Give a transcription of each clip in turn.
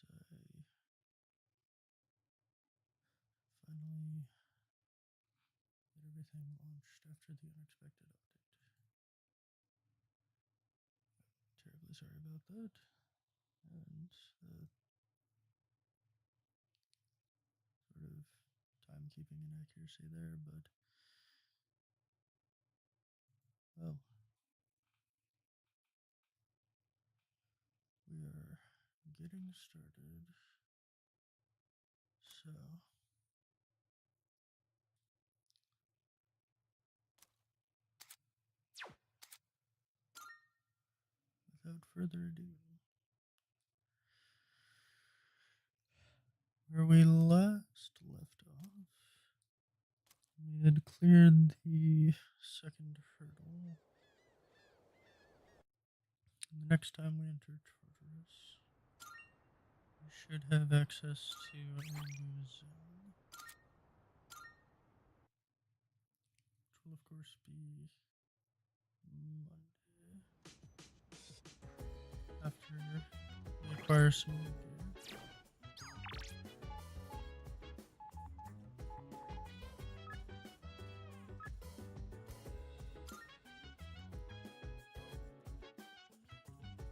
as I finally get everything launched after the unexpected update. Terribly sorry about that. And sort of timekeeping inaccuracy there, but well, we are getting started. So, without further ado, where we last left off, we had cleared the second hurdle. And the next time we enter Tartarus, we should have access to a new zone, which will of course be Monday, after we acquire some new gear.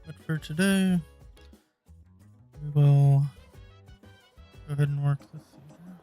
But for today, we will go ahead and work the theater.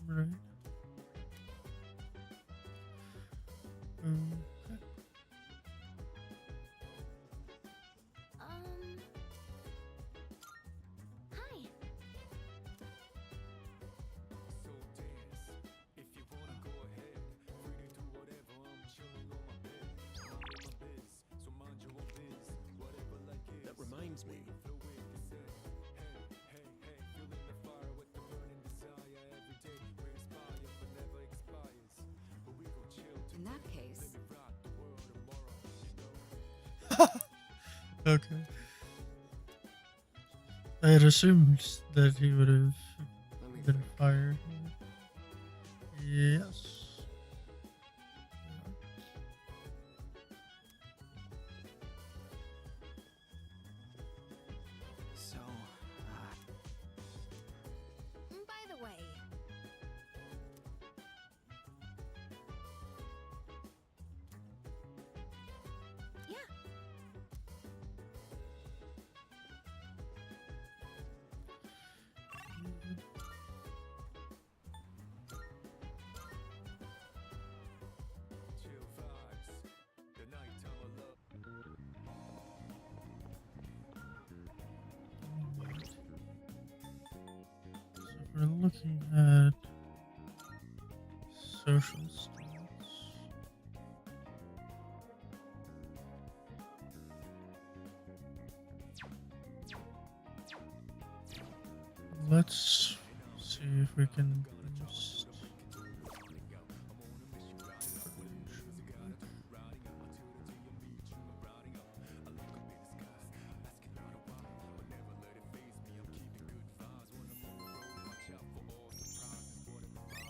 Right. Okay. Hi. So dance, if you wanna go ahead. Free to do whatever, I'm chilling on my bed. I'm on my biz, so mind your own biz. Whatever like it. That reminds me. Fluid, you say. Hey, hey, hey, feeling the fire with the burning desire. Every day we inspire, but never expires. But we gon' chill In that tonight. case, Let me rock the world tomorrow, you know. Okay. I had assumed that he would have Let me been think. fired. Yes. So, by the way, yeah, Chill vibes, the nighttime of love. So if we're looking at social stats, let's see if we can boost.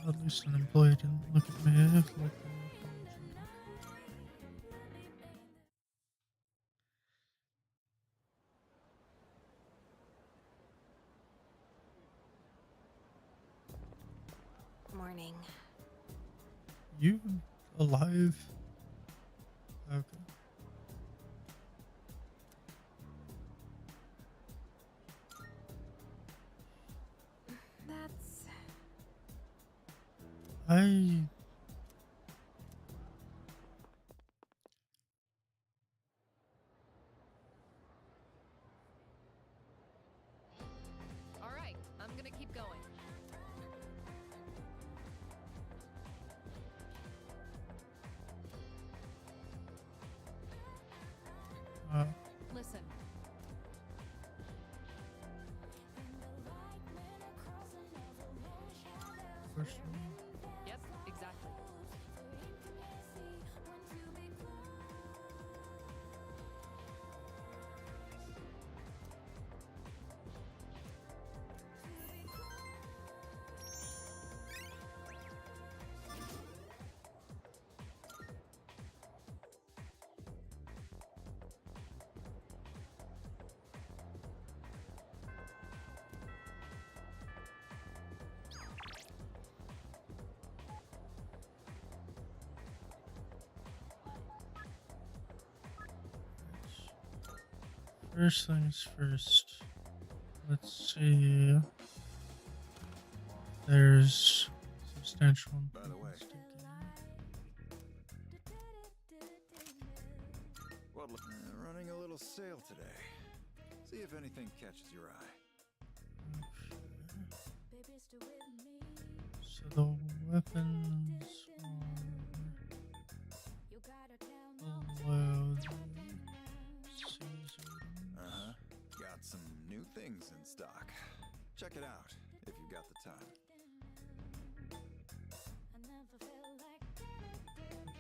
At least an employee didn't look at me like that. morning. You alive? Okay. That's I first one. Yep, exactly. First things first. Let's see. There's substantial By the way. improvements to Well, running a little sale today. See if anything catches your eye. gain. So the weapons are below the season. Uh-huh. Got some new things in stock. Check it out if you've got the time.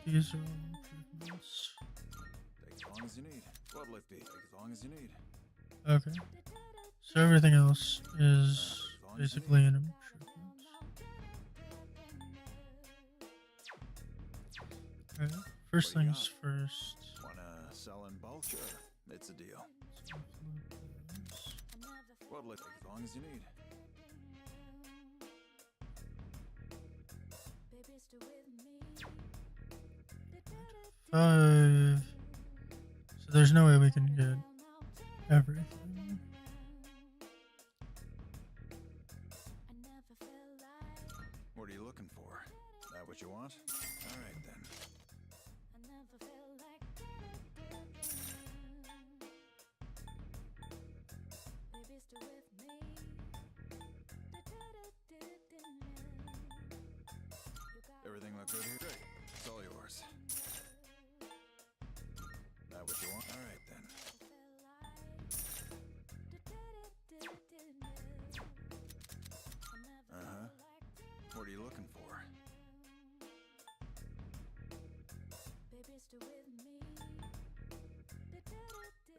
These are all improvements. Take as long as you need. What lift be? Take as long as you need. Okay. So everything else is basically an improvement. Alright, first What do you things first. Wanna sell in bulk? Sure. It's a deal. What lift? Take as long as you need. Five. So there's no way we can get everything. What are you looking for? That what you want? All right then. Everything look good here? Great. It's all yours. That what you want? All right then. Uh-huh. What are you looking for?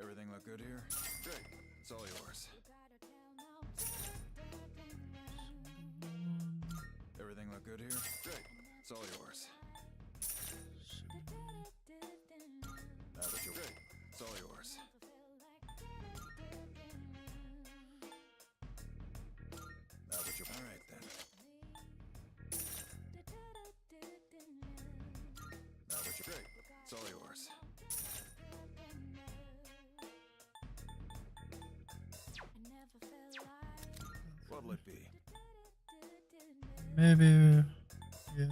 Everything look good here? Great. It's all yours. Everything look good here? Great. It's all yours. That what you great. It's all yours. That what you all right then. That what you great. It's all yours. What'll it be? Maybe, yeah,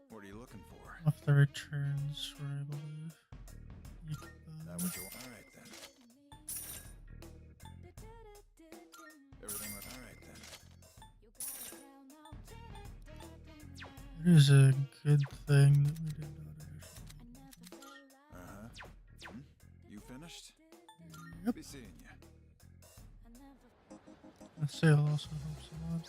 What are you looking for? off the returns we're able to That what you want? All right then. Everything look all right then. It is a good thing that we did not initially. Uh-huh. You finished? Yep. Be seeing you. The sale also helps a lot.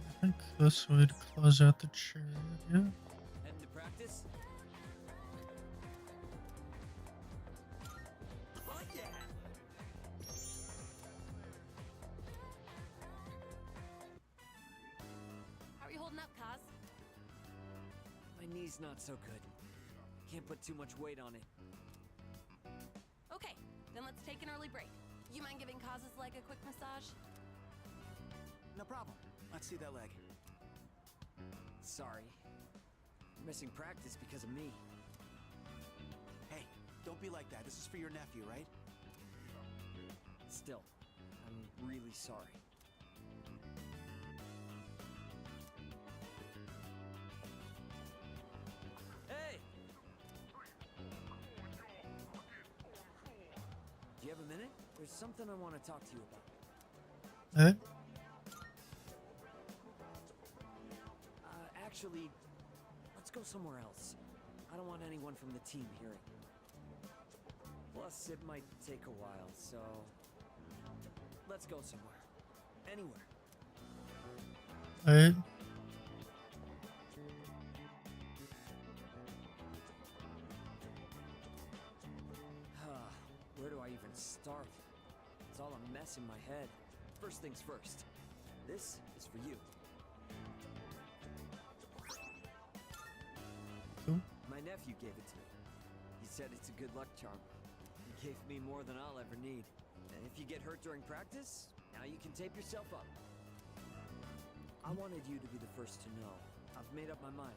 I think this way to close out the chair. Yeah. Heading to practice? Oh yeah! How are you holding up, Kaz? My knee's not so good. Can't put too much weight on it. Okay, then let's take an early break. You mind giving Kaz's leg a quick massage? No problem. Let's see that leg. Sorry. You're missing practice because of me. Hey, don't be like that. This is for your nephew, right? Still, I'm really sorry. Hey! Do you have a minute? There's something I want to talk to you about. Hey, Actually, let's go somewhere else. I don't want anyone from the team hearing. Plus, it might take a while, so let's go somewhere. Anywhere. Alright. Where do I even start? It's all a mess in my head. First things first. This is for you. Cool. My nephew gave it to me. He said it's a good luck charm. He gave me more than I'll ever need. And if you get hurt during practice, now you can tape yourself up. I wanted you to be the first to know. I've made up my mind.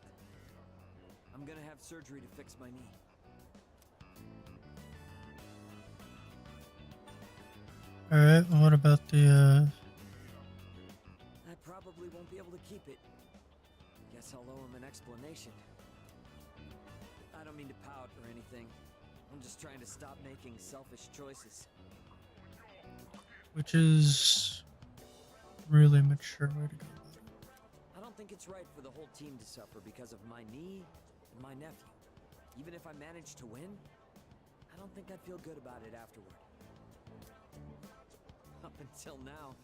I'm gonna have surgery to fix my knee. Alright, well, what about the, I probably won't be able to keep it. Guess I'll owe him an explanation. I don't mean to pout or anything. I'm just trying to stop making selfish choices. which is really mature way to go about it. I don't think it's right for the whole team to suffer because of my knee and my nephew. Even if I manage to win, I don't think I'd feel good about it afterward. Up until now,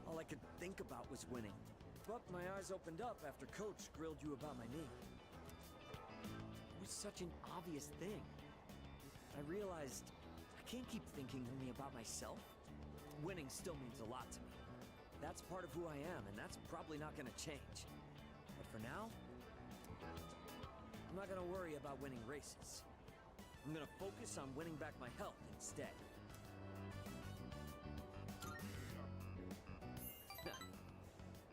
all I could think about was winning. But my eyes opened up after Coach grilled you about my knee. It was such an obvious thing. I realized I can't keep thinking only about myself. Winning still means a lot to me. That's part of who I am, and that's probably not going to change. But for now, I'm not going to worry about winning races. I'm going to focus on winning back my health instead.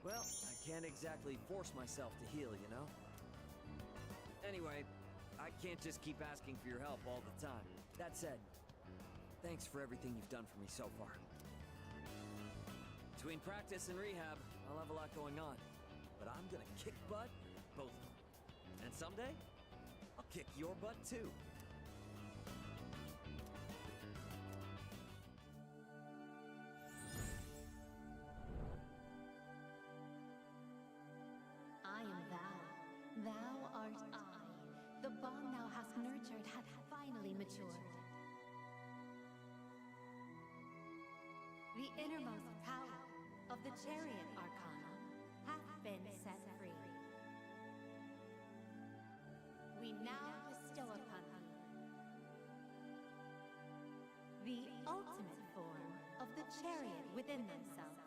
Well, I can't exactly force myself to heal, you know? Anyway, I can't just keep asking for your help all the time. That said, thanks for everything you've done for me so far. Between practice and rehab, I'll have a lot going on. But I'm gonna kick butt, both of them. And someday, I'll kick your butt too. I am thou. Thou art I. The bond thou hast nurtured hath finally matured. The innermost power of the chariot arcana hath been set free. We now bestow upon thee the ultimate form of the chariot within themselves.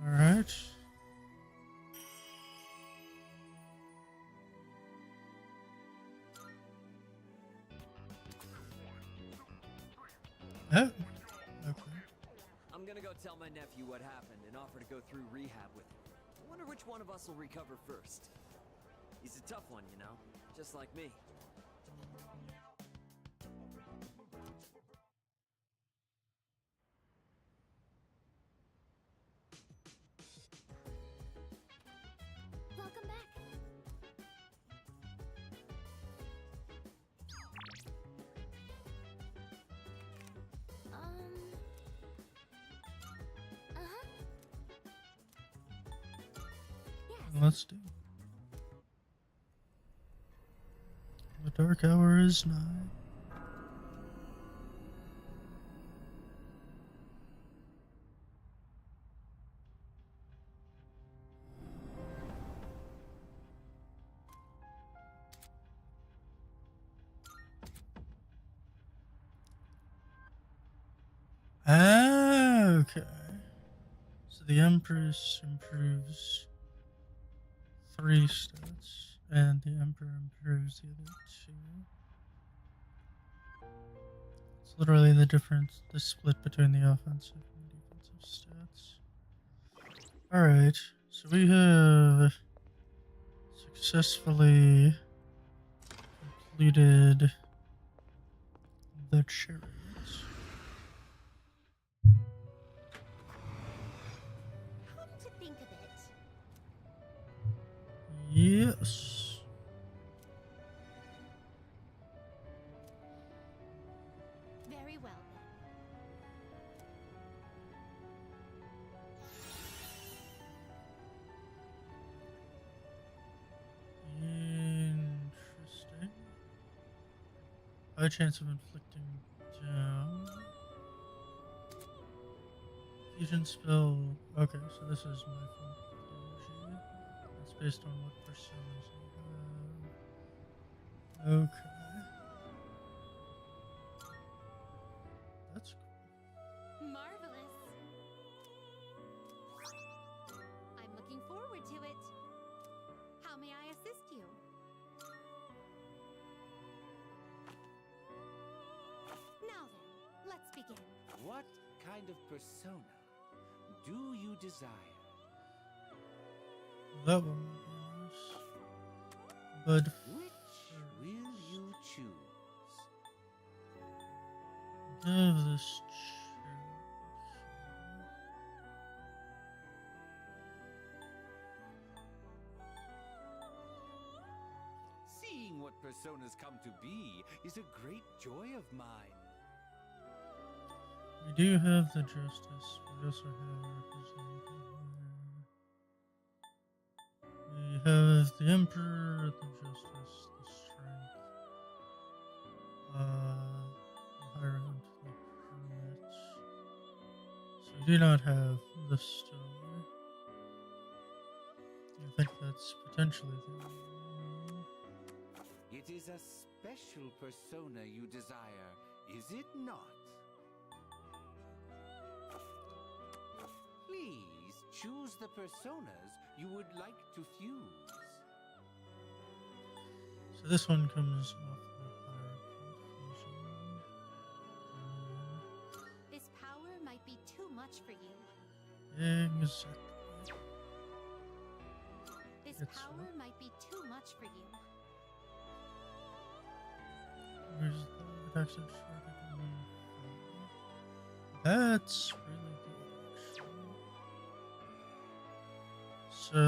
All right. Oh, okay. I'm gonna go tell my nephew what happened and offer to go through rehab with him. I wonder which one of us will recover first. He's a tough one, you know, just like me. Welcome back. Yes. Let's do. The dark hour is nigh. Ah, okay. So the Empress improves 3 stats, and the Emperor improves the other 2. It's literally the difference, the split between the offensive and defensive stats. Alright, so we have successfully completed the chariots. Come to think of it, Yes. very well Interesting. High chance of inflicting down. Fusion spell. Okay, so this is my full energy. That's based on what personas I have. Okay. That's cool. Marvelous. I'm looking forward to it. How may I assist you? Now then, let's begin. What kind of persona do you desire? That one would be nice. But Which will you choose? give this check. Seeing what personas come to be is a great joy of mine. We do have the justice. We also have representative. We have the emperor, the justice, the strength, the hierarch, the hermit. So we do not have the stellar. I think that's potentially the only one. It is a special persona you desire, is it not? Please choose the personas you would like to fuse. So this one comes off the hierarch fusion. This power might be too much for you. Exactly. This It's power what? might be too much for you. Where's the attacks of shorted one? That's really good, actually. So,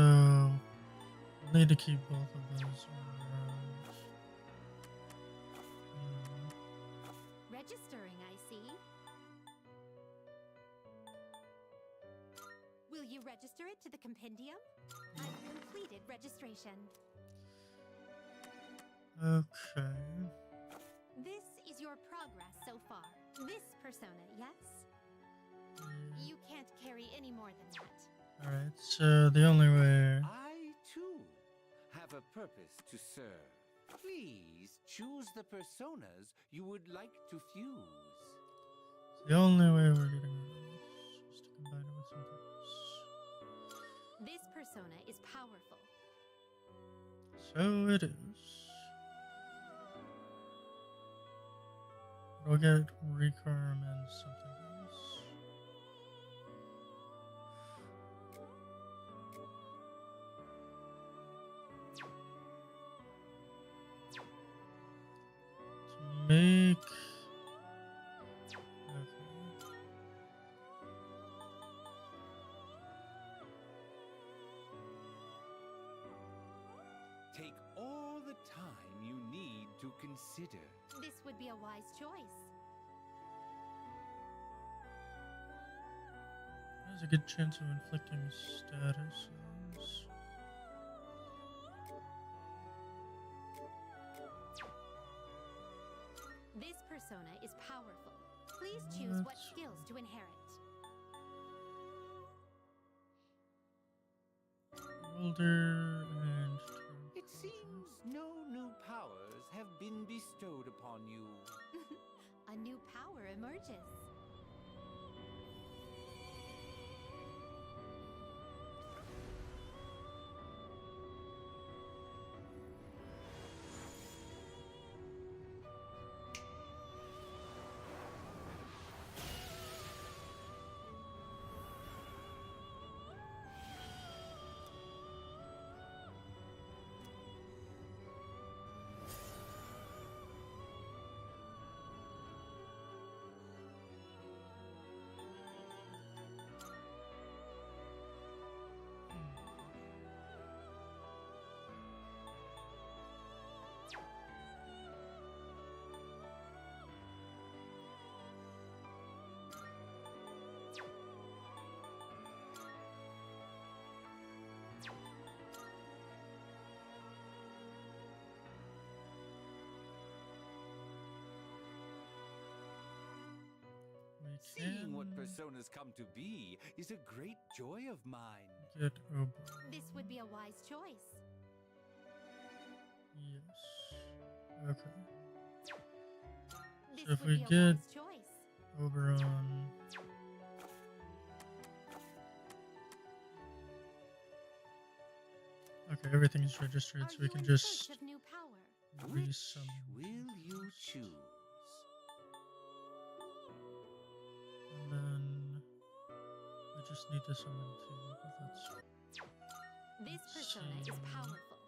we'll need to keep both of those around. Registering, I see. Will you register it to the compendium? I've completed registration. Okay. This is your progress so far. This persona, yes? You can't carry any more than that. Alright, so the only way. I, too, have a purpose to serve. Please choose the personas you would like to fuse. The only way we're getting rid of this is to combine it with something else. This persona is powerful. So it is. We'll get Recarm and something else. To make. Okay. Take all the time you need to consider. This would be a wise choice. There's a good chance of inflicting statuses. This persona is powerful. Please choose what That's- skills to inherit. Older and. It seems no new powers have been bestowed upon you. A new power emerges. Seeing what can personas come to be is a great joy of mine. get Oberon. This would be a wise choice. Yes. Okay. This So if would we be a get wise choice. Oberon. Okay, everything's registered, Are so we you can in just search of new power? Which resummon. will you choose? And then we just need to summon two. But that's This persona is see. powerful.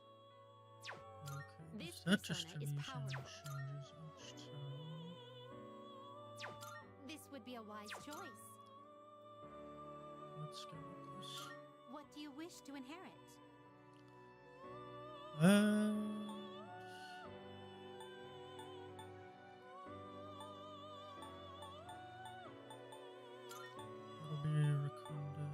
okay. This So that persona is distribution powerful. changes each time. This would be a wise choice. Let's go with this. What do you wish to inherit? It'll be Rakunda.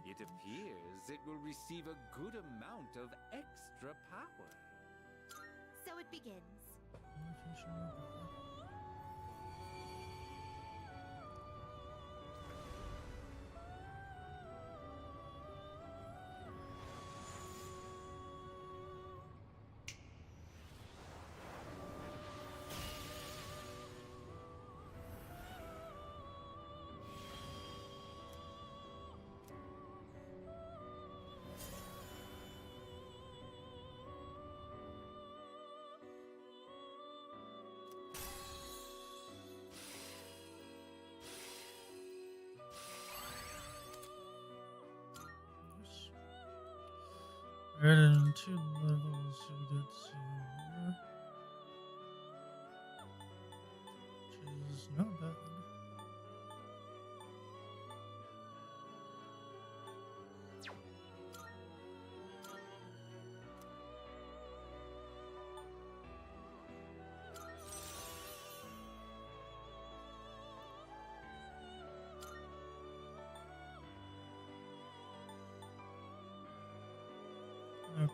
It appears it will receive a good amount of extra power. So it begins. Alright, in 2 levels we get Silver, which is not bad. Okay.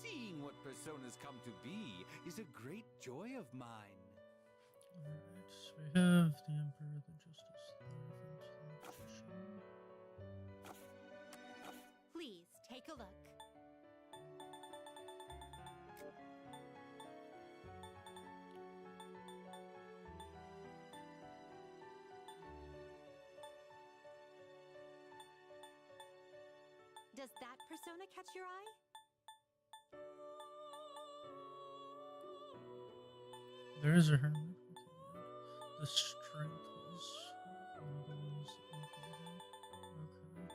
Seeing what personas come to be is a great joy of mine. Alright, so we have the Emperor, the Justice, the Elephant, the Magician. Please take a look. Does that persona catch your eye? There is a Hermit. Okay, yeah. The Strength was one of the ones that we gave her. Okay.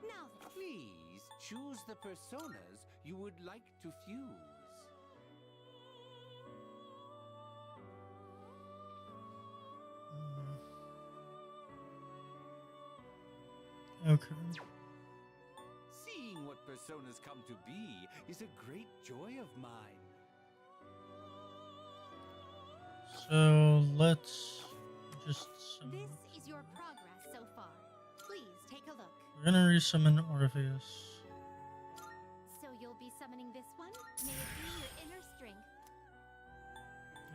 Now then, Please choose the personas you would like to fuse. Okay. Seeing what personas come to be is a great joy of mine. So let's just summon. this is your progress so far. Please take a look. We're gonna resummon Orpheus. So you'll be summoning this one? May it be your inner strength.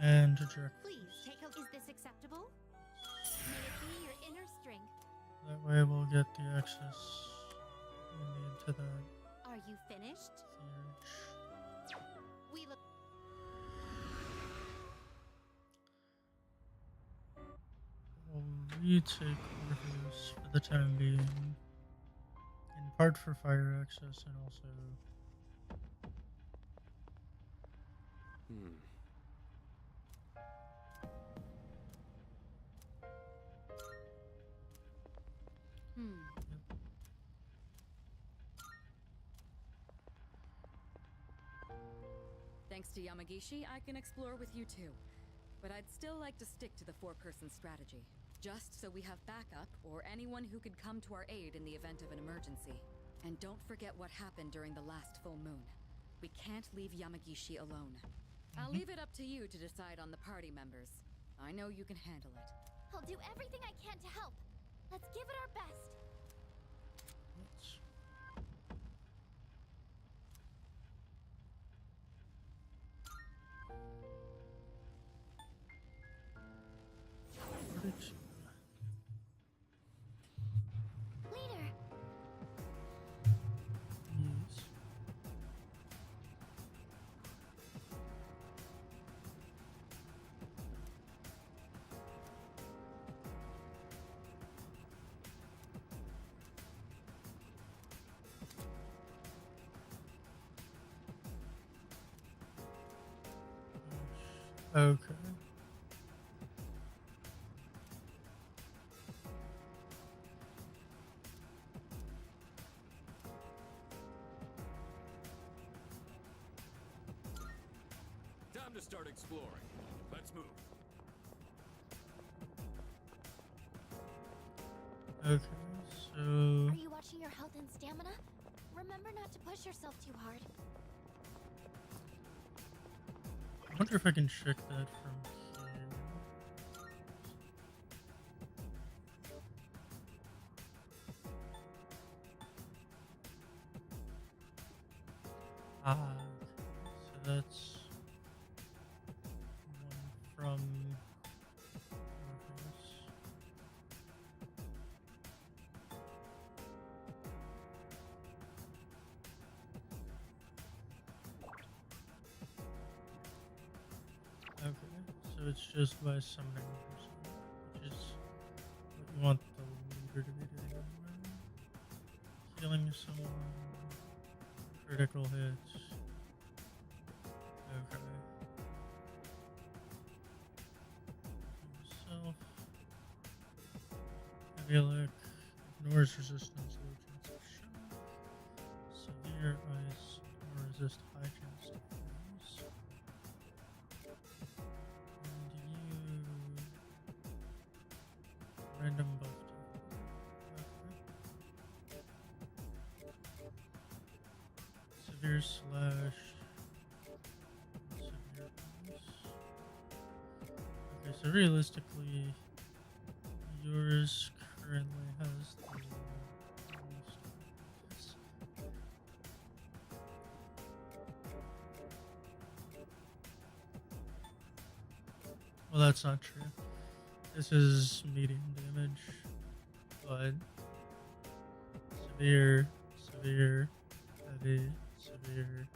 And Drac. Please take a. Is this acceptable? May it be your inner strength. That way we'll get the access we need to that Are you finished? theurge. We look. We'll retake Orpheus for the time being. In part for fire access and also Thanks to Yamagishi, I can explore with you too. But I'd still like to stick to the 4-person strategy, just so we have backup or anyone who could come to our aid in the event of an emergency. And don't forget what happened during the last full moon. We can't leave Yamagishi alone. I'll leave it up to you to decide on the party members. I know you can handle it. I'll do everything I can to help. Let's give it our best. Let's... Where did she... Leader, Yes. Okay. Time to start exploring. Let's move. Okay, so... are you watching your health and stamina? Remember not to push yourself too hard. I wonder if I can check that from here. Ah, so that's one from Morpheus. Okay, so it's just by summoning a person, which is what you want the leader to be doing. Healing someone, critical hits. Okay. Himself. Heavy lick. Ignores resistance, low chance of shock. Severe ice. Or resist high chance of freeze. And you... Random buff to severe slash. Severe ice. Okay, so realistically, yours currently has the most of well, that's not true. This is medium damage, but severe, severe, heavy, severe.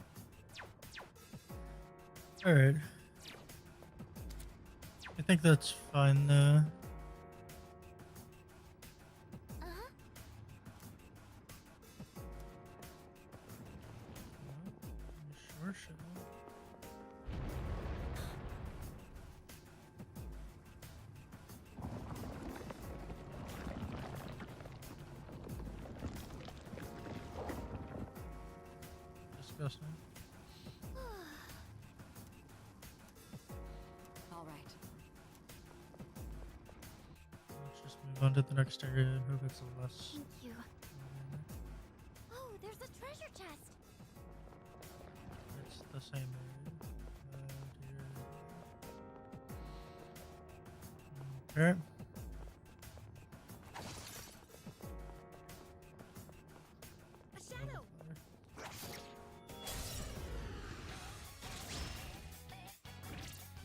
Alright. I think that's fine though. Uh-huh. Sure, sure. Disgusting. All right. Let's just move on to the next area and hope it's less. Thank you. Oh, there's a treasure chest. It's the same area. Dear. Okay. A shadow.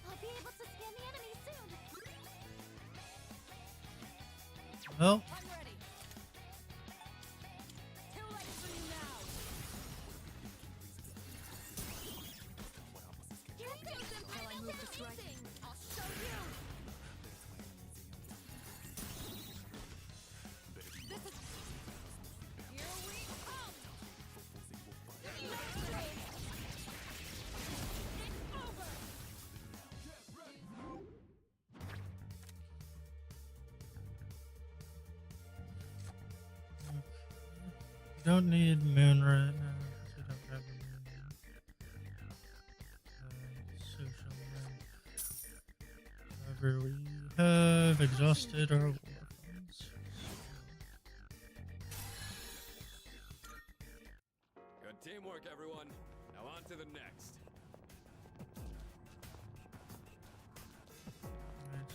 I'll be able to scan the enemy soon. Well, I'm ready. Too late for you now. Here's Susan. Shall I move to strike? I'll show you. This is. Here we come. There's no escape. It's over. you don't need moon right now because we don't have a moon. Social life. However, we have exhausted our war funds. Good teamwork, everyone. Now on to the next. Alright,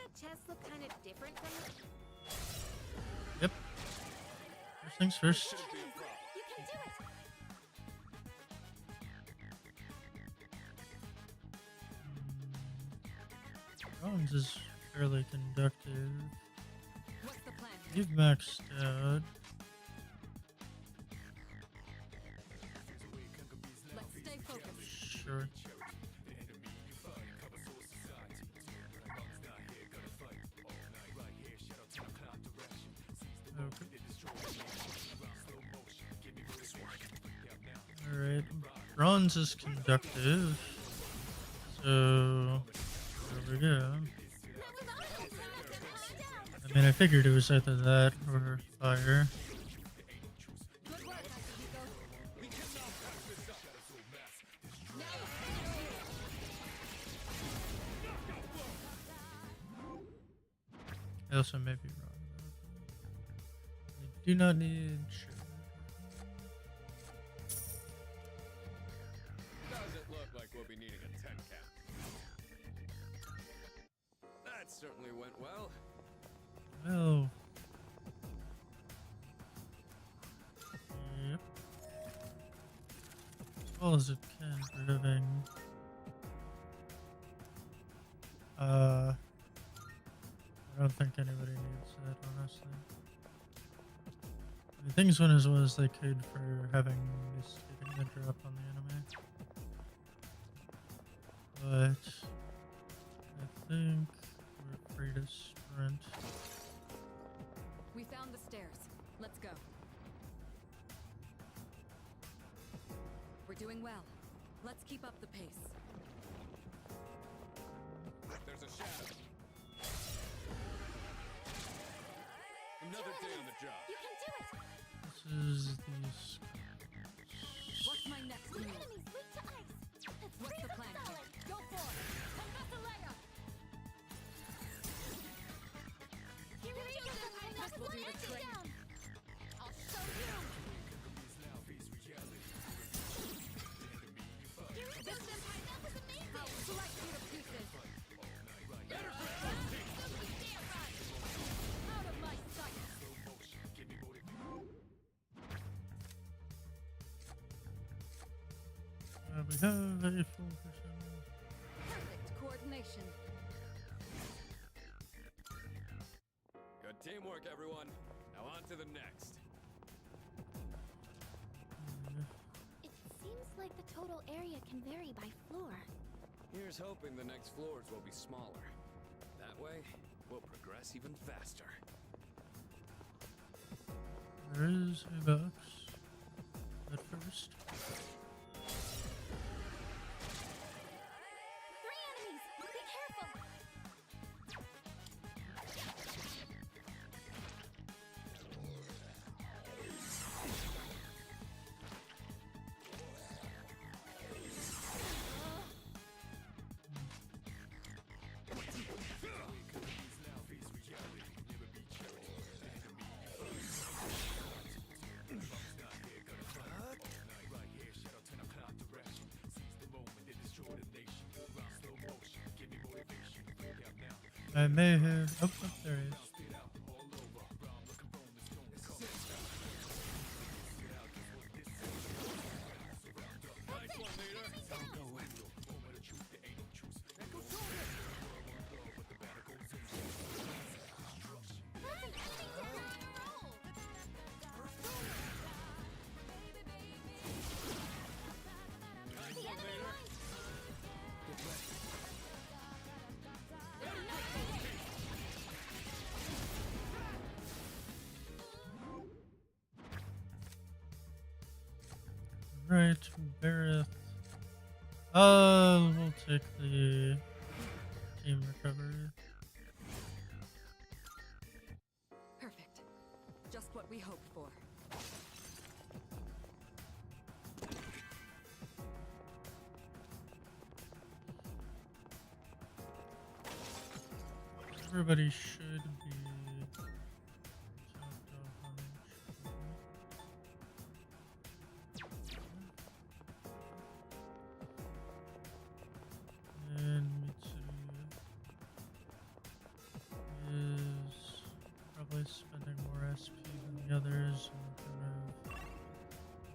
that chest look kind of different from the... Yep. First things first. You can do it! Bronze is fairly conductive. What's the plan? You've maxed out. Let's stay focused. Sure. Okay. Alright. Bronze is conductive. So there we go. I mean, I figured it was either that or fire. Good work, Akihiko. I also may be wrong. We do not need. Sure. Doesn't look like we'll be needing a 10 count. That certainly went well. Well. Yep. As well as it can for having. I don't think anybody needs that, honestly. I mean, things went as well as they could for having this getting the drop on the enemy. But I think we're free to sprint. We found the stairs. Let's go. We're doing well. Let's keep up the pace. There's a shadow. Another day on the job. You can do it! This is the What's my next The move? enemy's weak to ice! Let's What's freeze the them plan solid! here? Go for it! Confess Here we go! This will do the trick. Down. I'll show you! Here we go, Senpai! That was amazing! I'll slice you to pieces. Out of my sight. we have a full percent. Perfect coordination. Good teamwork, everyone. Now on to the next. It seems like the total area can vary by floor. Here's hoping the next floors will be smaller. That way, we'll progress even faster. There is a box at first. 3 enemies! Be careful! I may have. Oh, there he is. Right, Bareth. We'll take the team recovery. Perfect. Just what we hoped for. Everybody should be chopped off on each. And Mitsuru. SP than the others, and what kind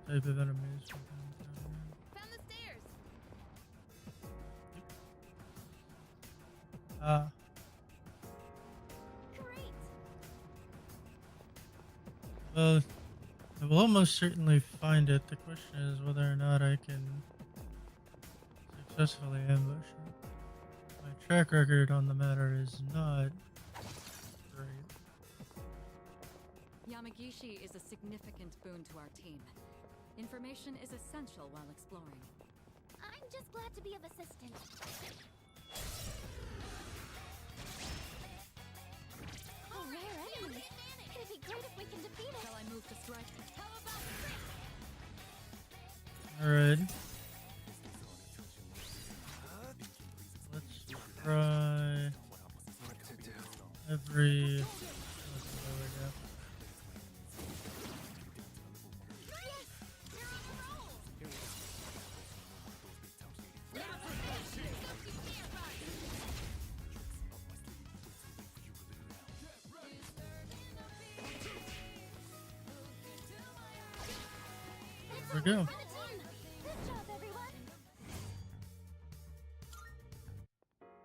of type of enemies we're going to encounter. Found the stairs. Ah, Great! well, I will almost certainly find it. The question is whether or not I can successfully ambush it. My track record on the matter is not great. Yamagishi is a significant boon to our team. Information is essential while exploring. I'm just glad to be of assistance. A rare enemy! It'd be great if we can defeat it! Shall I move to strike? How about this? Alright. Let's try every. Let's see what we got. There we go. Good job, everyone!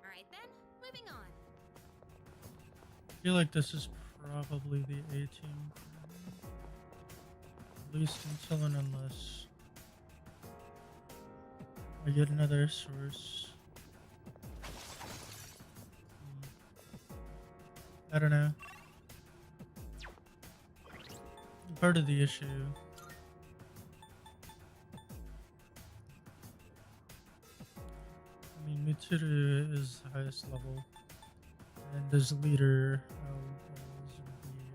Alright then, moving on. I feel like this is probably the A team. At least until and unless I get another source. I don't know. Part of the issue. I mean, Mitsuru is the highest level, and as leader, I'll always be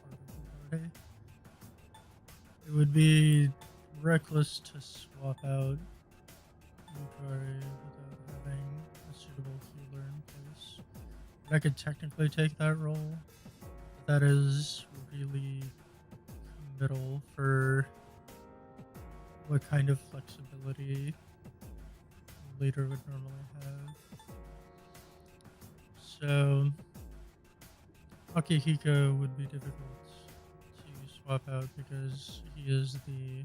part of the party. It would be reckless to swap out Yukari without having a suitable healer in place. I could technically take that role, but that is really committal for what kind of flexibility a leader would normally have. So Akihiko would be difficult to swap out because he is the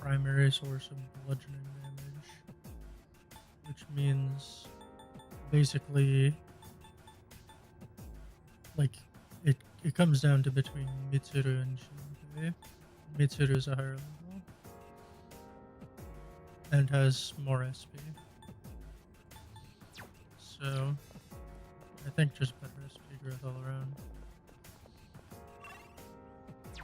primary source of bludgeoning damage, which means basically like it comes down to between Mitsuru and Shinpei. Mitsuru is a higher level and has more SP. So I think just better SP growth all around. So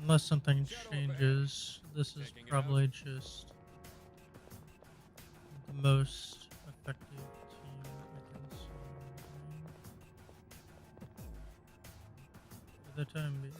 unless something changes, this is probably just the most effective team I can see for the time being.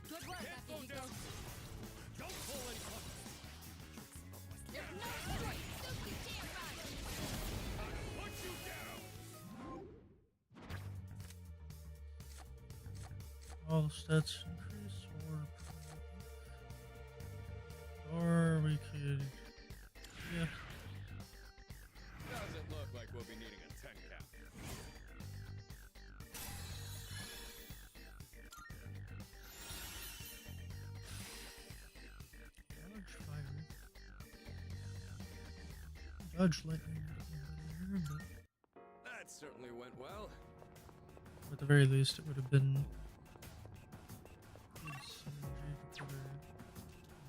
Good work, Akihiko. There's no choice. Suki Jambai. All stats increase, or we could, yeah. Doesn't look like we'll be needing a 10 count. Dodge lightning, That certainly went well. but at the very least, it would have been good synergy to put her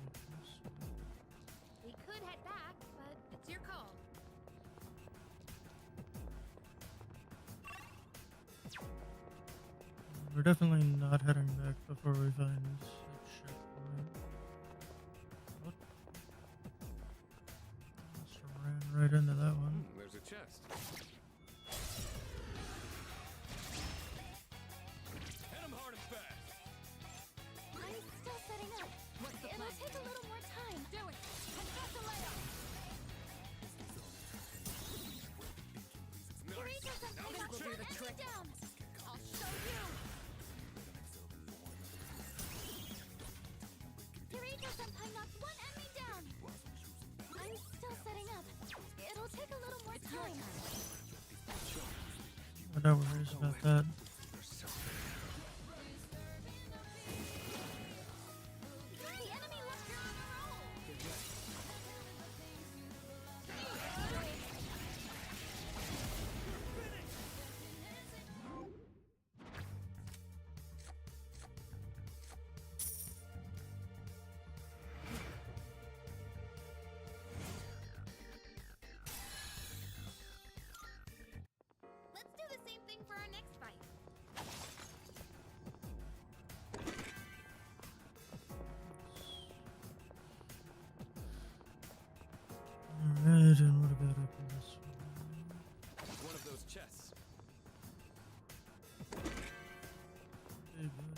weakness. We could head back, but It's your call. We're definitely not heading back before we find a checkpoint. What? Just ran right into that one. There's a chest. Hit him hard and fast. I'm still setting up. What's the It'll plan? take a little more time. Do it! Confess the layup! Kirito Senpai This knocks will do one the enemy trick. down. I'll show you. Kirito Senpai knocks one enemy down. I'm still setting up. It'll take a little more time. Oh, no worries about that. The enemy left you on a roll. Let's do the same thing for our next fight. Alright, and what about up in this one? One of those chests. Hey, bud.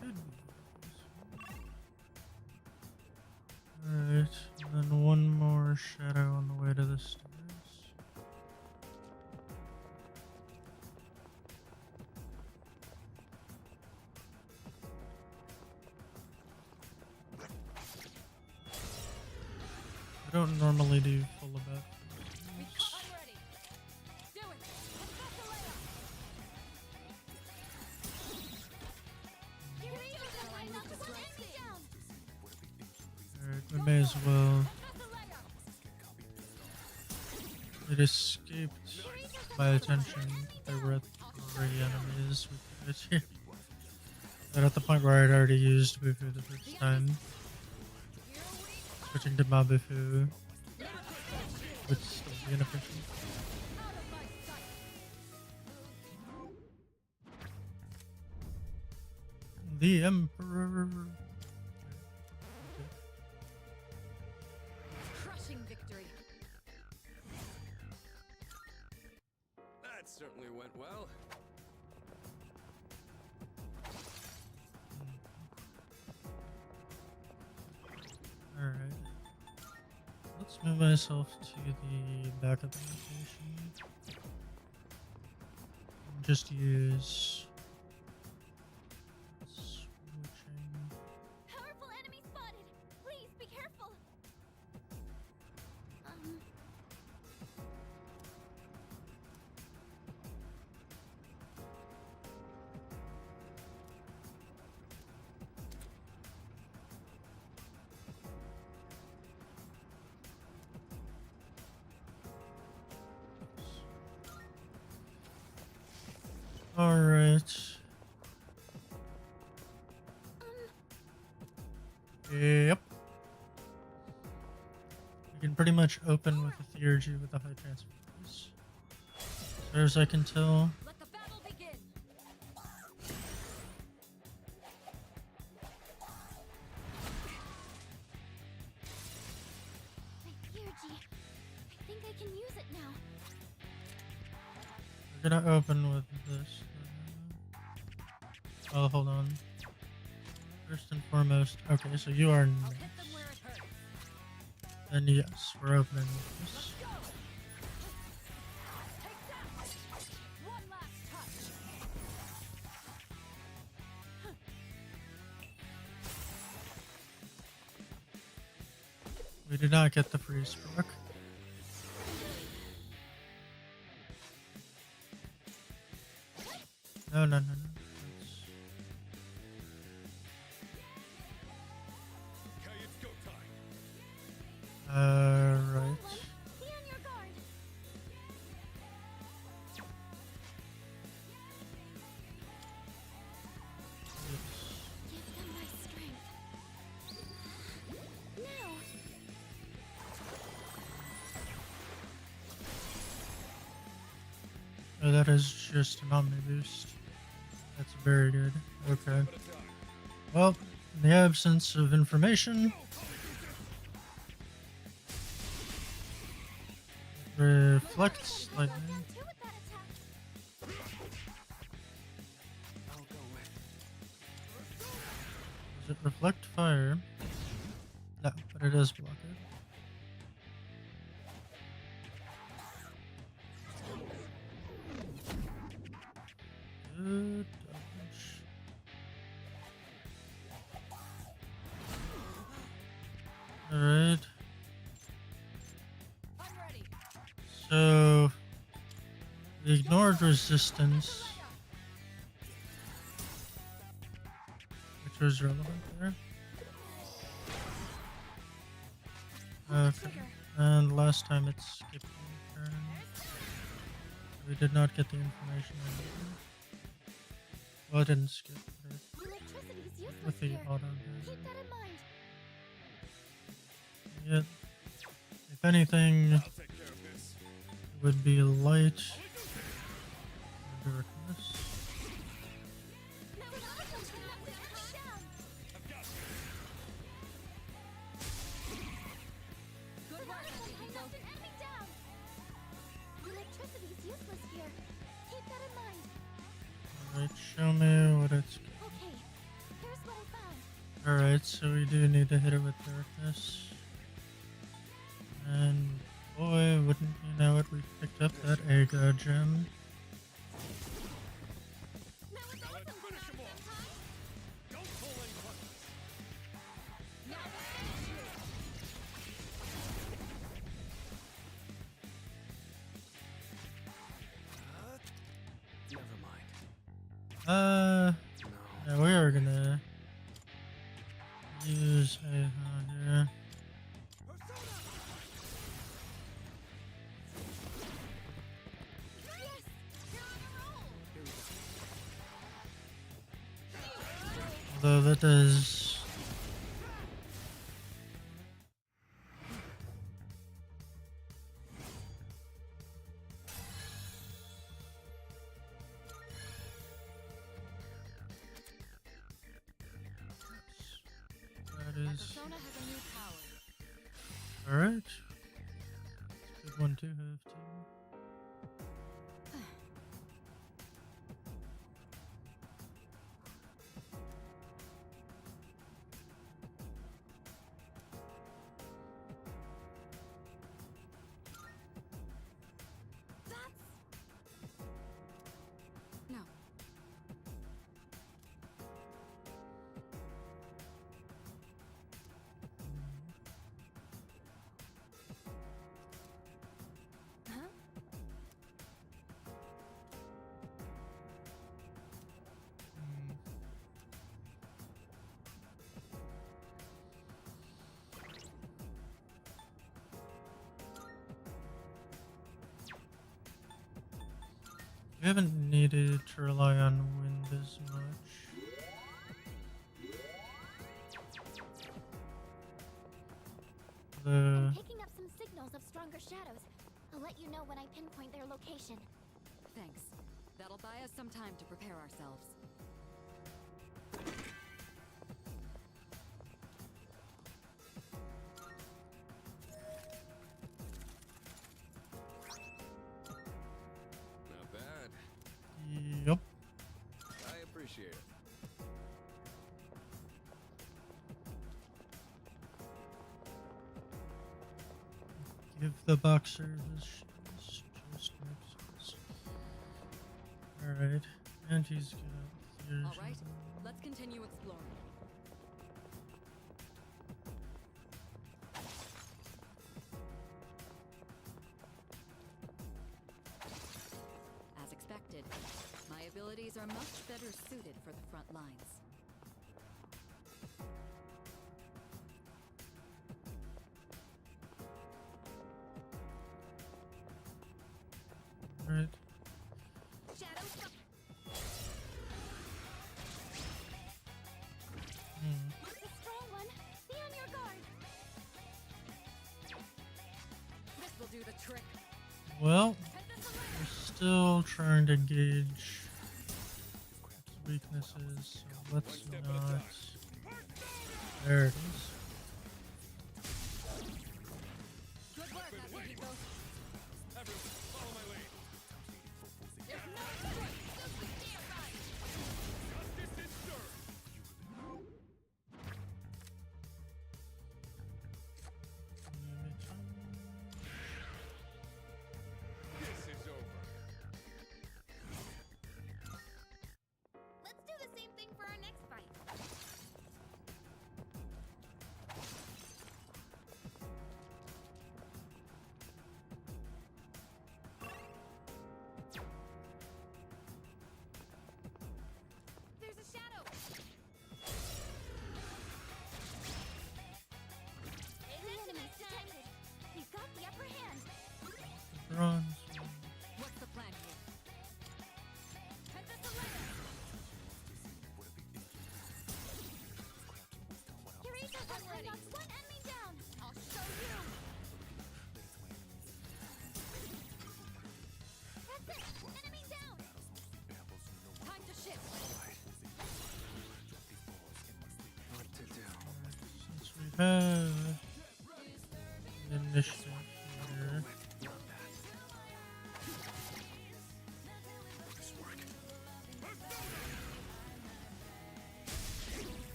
Could be this one. Alright, and then one more shadow on the way to the stairs. I don't normally do full about. I'm ready! Do it! Confess the layup! Kirito Senpai knocks one enemy down. Alright, we may as well. Confess the layup! It escaped my attention. There were 3 enemies with it here. But at the point where I'd already used Bufu the first time, switching to Mabufu would still be inefficient. Out of my sight! The Emperor. Crushing victory! That certainly went well. Alright. Let's move myself to the backup location. And just use switching. Powerful enemy spotted. Please be careful. Alright. Yep. You can pretty much open with a theurgy with a high transfer price. As far as I can tell. Let the battle begin! My theurgy. I think I can use it now. We're gonna open with this. Oh, hold on. First and foremost, okay, so you are I'll next. hit them where it hurts! And yes, we're opening with this. Go! Take that! One last touch! We did not get the freeze proc. No, no, no, no. Okay, it's go time. Right. Be on your guard. Give them my strength. Now. Oh, that is just an Omni boost. That's very good. Okay. Well, in the absence of information, reflects lightning. Down two with that attack. I'll go with. Does it reflect fire? No, but it does block it. Good dodge. Alright. I'm ready. So we ignored resistance, which was relevant there. Okay. And last time it skipped a turn. We did not get the information I needed. Well, it didn't skip, but it, Electricity's useless with the here. auto Keep did. that in mind. Yet, if anything, I'll take care of this. it would be light or darkness. Now it's awesome. Down. I've got Good work, I knocked an enemy down. Electricity's useless here. Keep that in mind. Alright, show me what it's. Okay, here's what I found. Alright, so we do need to hit it with darkness. And boy, wouldn't you know it, we picked up that Aga gem. Now it's Now awesome. let's finish him off. Don't pull any punches. Never mind. No. Yeah, we are gonna use a here. Yes, you're on a roll. Here we go. Although that does. That My is persona has a new power. alright. Good one to have too. No. Huh? We haven't needed to rely on wind as much. The Picking up some signals of stronger shadows. I'll let you know when I pinpoint their location. Thanks. That'll buy us some time to prepare ourselves. Not bad. yep. I appreciate it. Give the boxer his shoes. Just makes sense. Alright. And he's got here's All right, let's continue exploring. As expected, my abilities are much better suited for the front lines. Right. Shadows. It's a strong one. Be on your guard. This will do the trick. Well, Set this alert. we're still trying to gauge its weaknesses, so let's not. There it is. Good work, Akihiko. Everyone, follow my lead. Justice is served. This is over. Let's do the same thing for our next fight. There's a shadow. Attention is detected. He's got the upper hand. Bronze. What's the plan here? Cut this away. Eureka has knocked one enemy down. I'll show you. That's it. Enemy down. Time to shift. What to do? Since we have initiative here,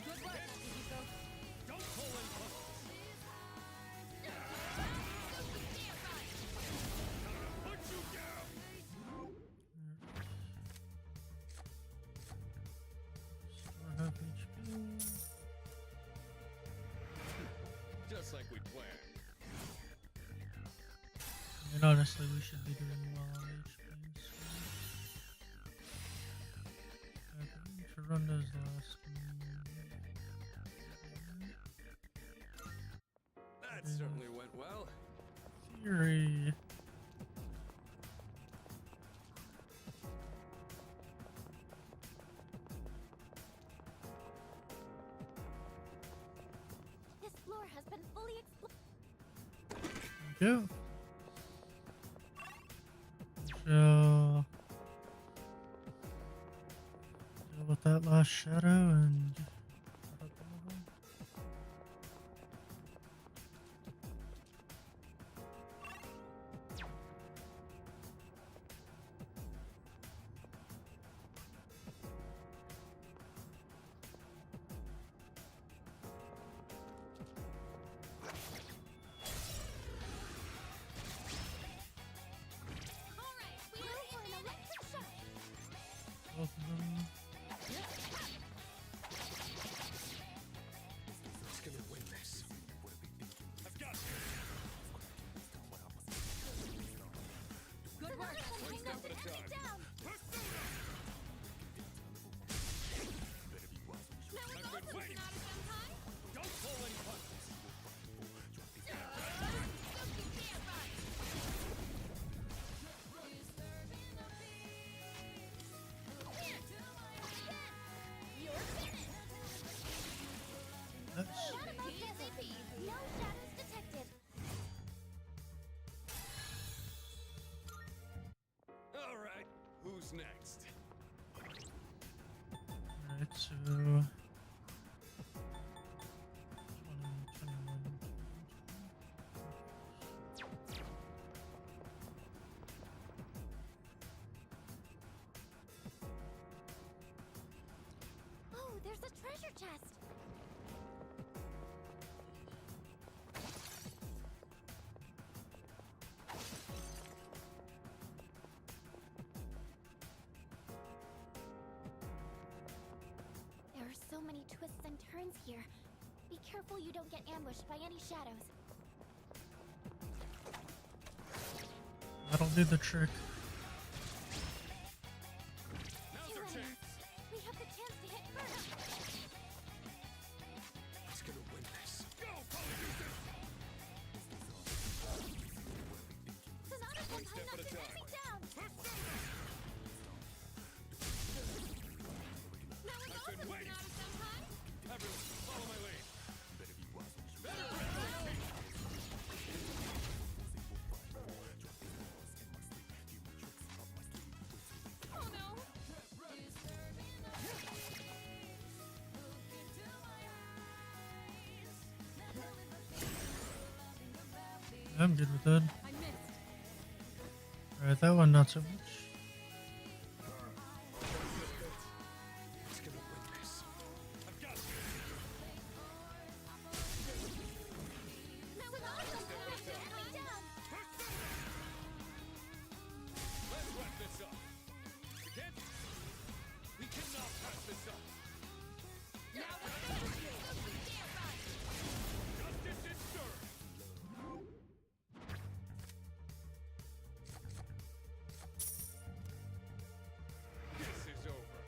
Good work, Akihiko. Don't pull in punches. Put you down. still have HP. Just like we planned. And honestly, we should be doing well on HP. So. Okay, to run those last. That certainly went well. Fury. This floor has been fully explored. Thank you. So deal with that last shadow and All right, we are for an electric shock. both of them. Who's gonna win this? I've got this. Good work, One step knocked at a an enemy time. down. Persona! Now I've it's been also waiting. not a sometime. Don't pull any punches. You're finished. That's Shadow must SAP. No shadows detected. All right, who's next? alright, so 20, 21. Oh, there's a treasure chest. There are so many twists and turns here. Be careful you don't get ambushed by any shadows. That'll do the trick. Now's Two our enemies. chance. We have the chance to hit first. Who's gonna win this? Go, Polyjuice! Sonata One Senpai step at a knocked an time. enemy down. Persona! Now it's I've also been waiting. Sonata Senpai. Everyone, follow my lead. Better Oh no. I'm good with that. I missed. Alright, that one not so much. Who's gonna win this? I've got you. That was awesome! Enemy down! Let's wrap this up. We can't. We cannot pass this up. Justice is served. This is over.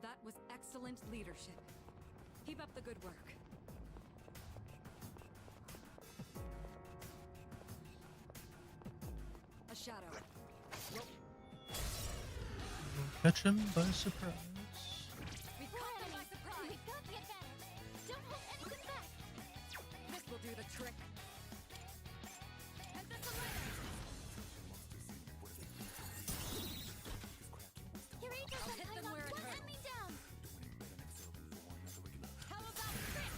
That was excellent leadership. Keep up the good work. A shadow. We'll catch him by surprise. We caught them by We surprise. got the advantage! Don't hold anything back! This will do the trick. And this Eureka I'll hit them where it one hurts. enemy down! How about this?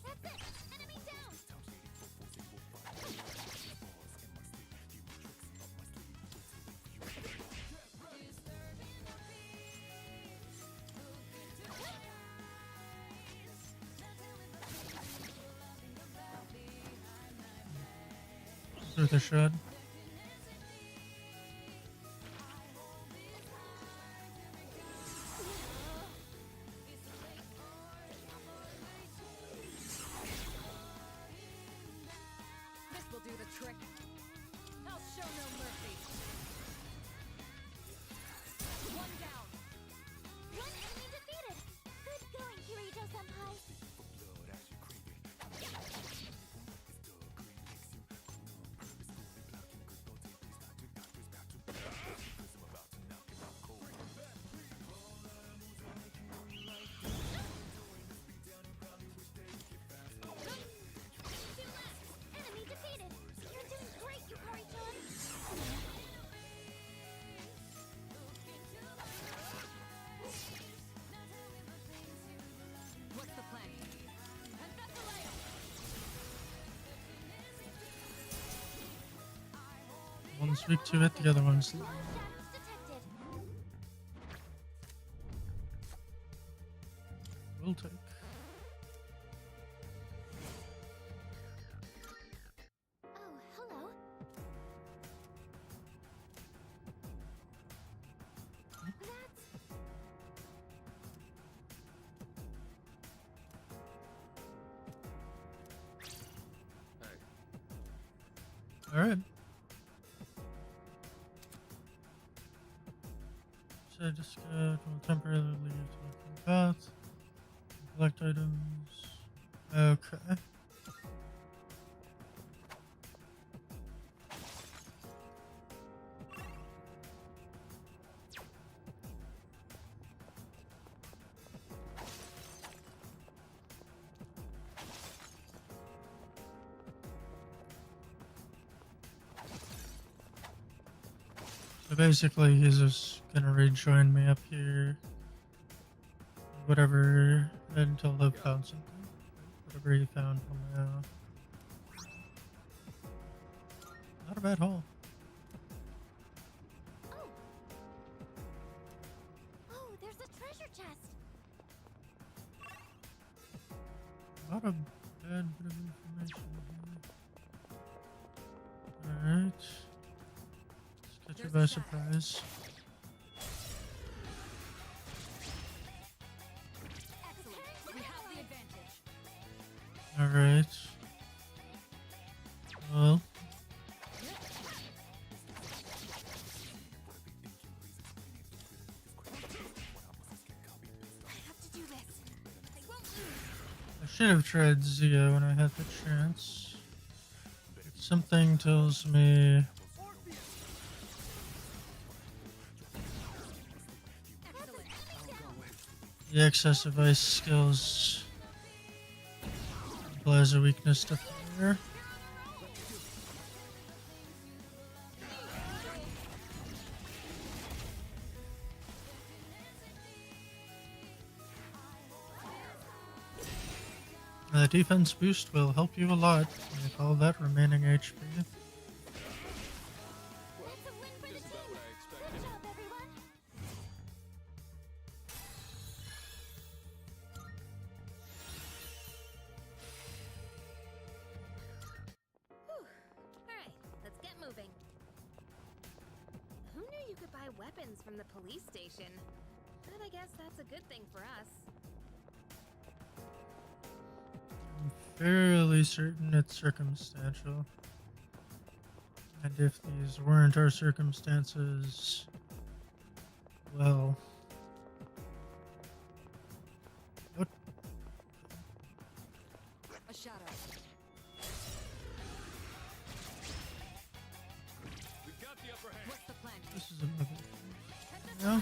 That's it! Enemy down! Through the shed. This will do the trick. I'll show no mercy. One down. One enemy defeated! Good going, Kirito-senpai! Two left! Enemy defeated! You're doing great, Yukari-chan! What's the plan? And that's a layout. One's weak to it, the other one's. Shadows detected! We'll take. Oh, hello. That's... Alright. So just will temporarily leave to the path. Collect items. Okay. So basically, he's just gonna rejoin me up here. Whatever, until they've found something. Whatever he found from now. Not a bad haul. Oh! Oh, there's a treasure chest! Not a bad bit of information here. Alright. Let's catch you by surprise. Excellent. We have the advantage. Alright. Well. I have to do this! I won't lose! I should have tried Zio when I had the chance. Something tells me Excellent. the excessive ice skills implies a weakness to fire. The defense boost will help you a lot with all that remaining HP. It's a win for the team. Good job, everyone. Whew. All right, let's get moving. Who knew you could buy weapons from the police station? But I guess that's a good thing for us. I'm fairly certain it's circumstantial. And if these weren't our circumstances, well... What? A shadow. We've got the upper hand. What's the plan here? This is another... Yeah?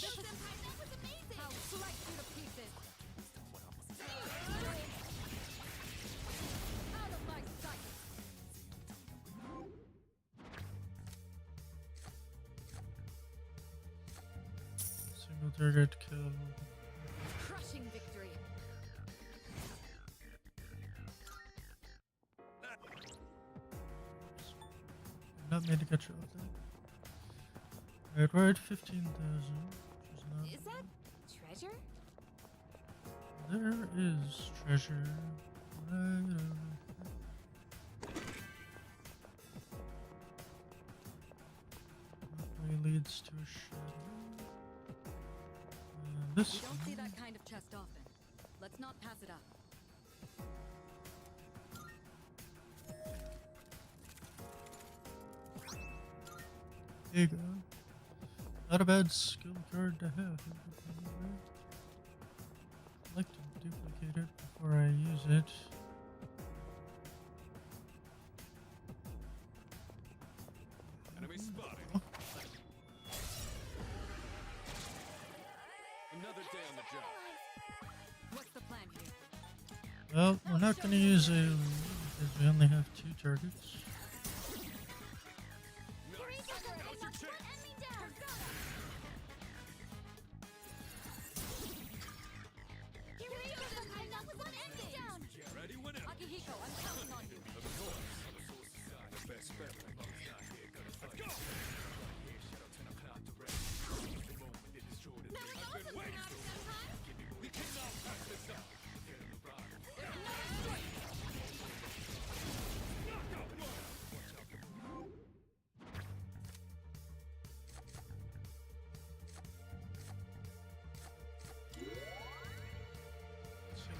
That was amazing. I'll slice you to pieces. Out of my sight. Single target kill. Crushing victory. Not made to catch you off that. Right, we're at 15,000. Which is not... Is that treasure? There is treasure. Right over here. Pathway leads to a shadow. And this We don't see one. that kind of chest often. Let's not pass it up. There you go. Not a bad skill card to have. I'd like to duplicate it before I use it. Enemy spotted. Another day on the job. What's the plan here? Well, we're not going to use a because we only have 2 targets. Ready whenever. Akihiko, I'm counting on you. Of course. The best bet. Let's go. I've been waiting. We cannot pass this up.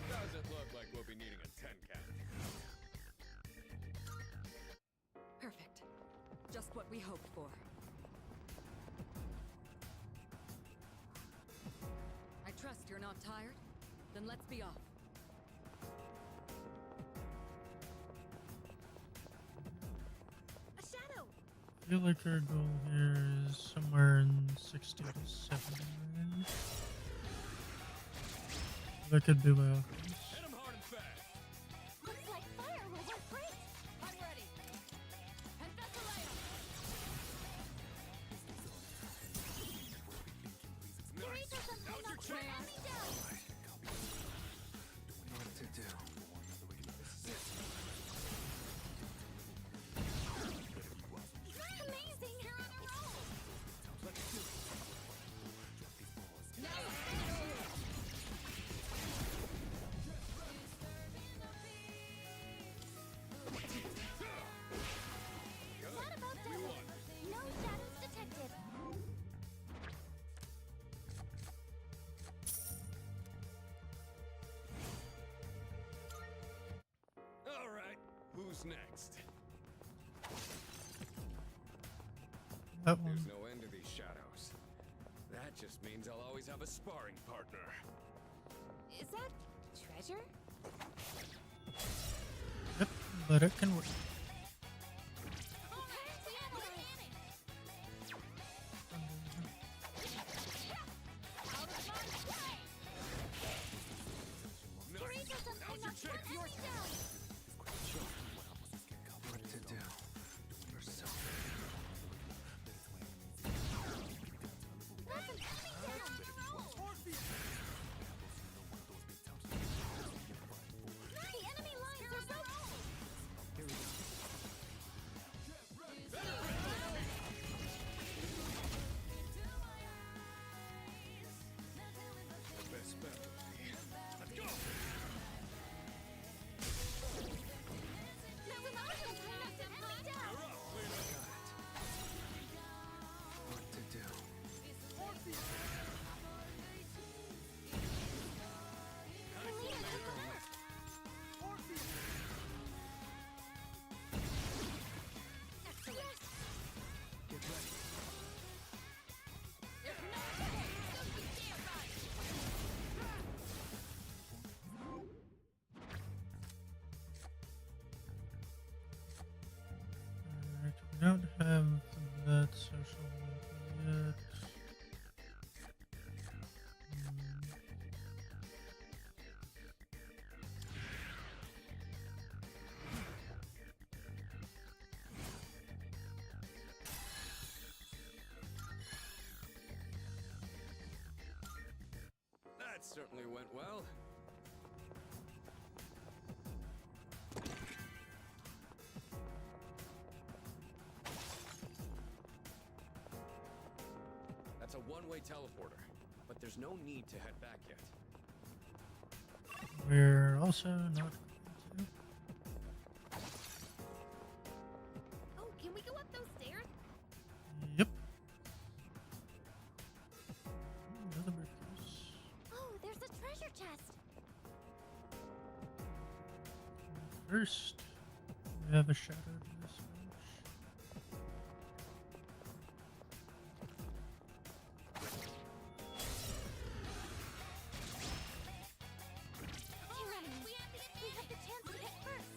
Doesn't look like we'll be needing a 10 count. Perfect. Just what we hoped for. I trust you're not tired? Then let's be off. A shadow. I feel like our goal here is somewhere in 60 to 70 range. That could be well. Hit 'em hard and fast. Looks like fire will work great. I'm ready. And that's a layup. Doritos and pineapple hand me down. What to do? Amazing. You're on a roll. What about double? No shadows detected. All right. Who's next? That There's one. no end to these shadows. That just means I'll always have a sparring partner. Is that treasure? Yep, but it can work. Doritos and pineapple hand me down. What to do? That's an enemy down. certainly went well. That's a one-way teleporter, but there's no need to head back yet. We're also not going to. Oh, can we go up those stairs? Yep. Another briefcase. Oh, there's a treasure chest. First, we have a shadow to this bench. Tyranny, we have the chance to hit first.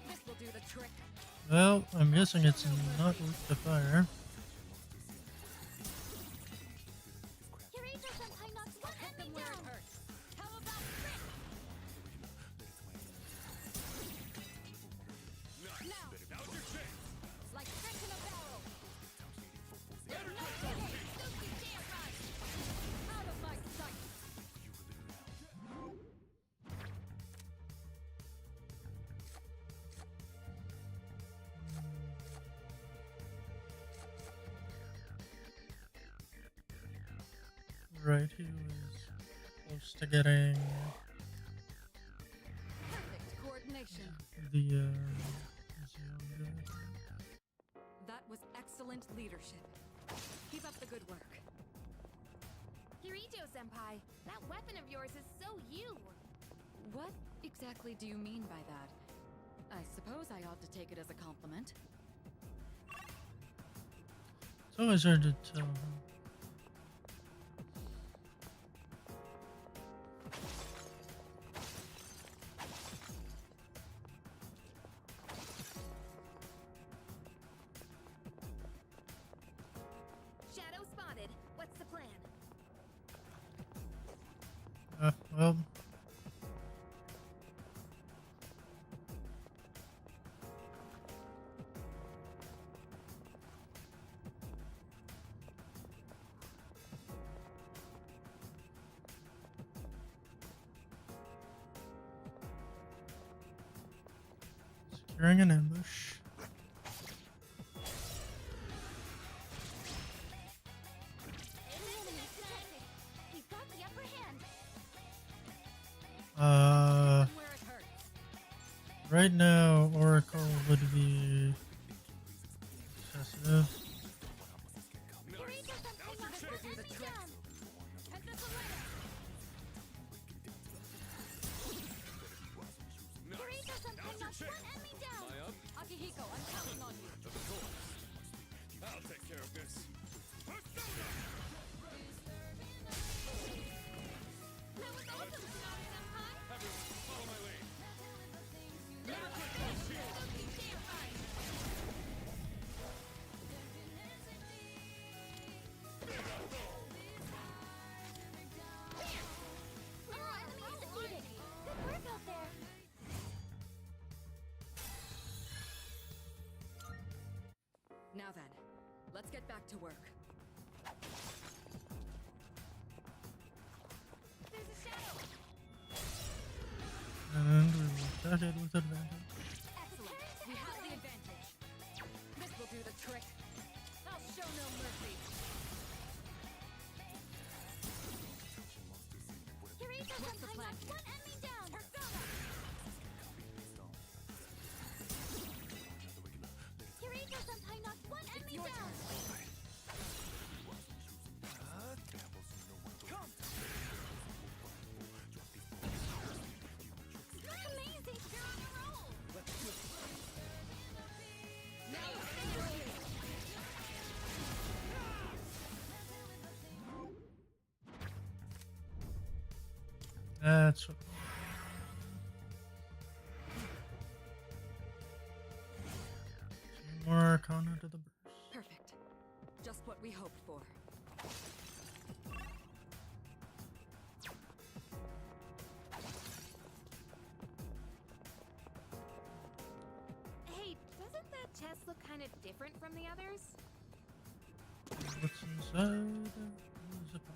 This will do the trick. Well, I'm guessing it's not with the fire. Kirito-senpai knocks one Hit them enemy where it down. hurts. How about trick? Now, Now's your chance! like fish in a barrel. There's no way. Don't you dare run. Out of my sight. Right, he was close to getting Perfect coordination. the Zionga. That was excellent leadership. Keep up the good work. Kirito-senpai, that weapon of yours is so you. What exactly do you mean by that? I suppose I ought to take it as a compliment. It's always hard to tell. Shadow spotted. What's the plan? Well, securing an ambush. Enemy detected. He's got the upper hand. Where it hurts. Right now, Oracle would be excessive. Kirito-senpai knocks one Do the enemy trick. down. Kirito-senpai knocks one enemy down. Am I up? Akihiko, I'm counting on you. Of course. I'll take care of this. That was awesome, Tsunade-senpai. Everyone, follow my lead. Enemies defeated. Good work out there. Now then, let's get back to work. There's a shadow. And we will attack it with advantage. Excellent. We have the advantage. This will do the trick. I'll show no mercy. What's the Kirito-senpai plan knocks here? one enemy down. Persona. Kirito-senpai knocks one enemy your down. Amazing. You're on a roll. Now stay away. That's what. Two more Arcana to the burst. Perfect. Just what we hoped for. Hey, doesn't that chest look kind of different from the others? What's inside? Is a pouch.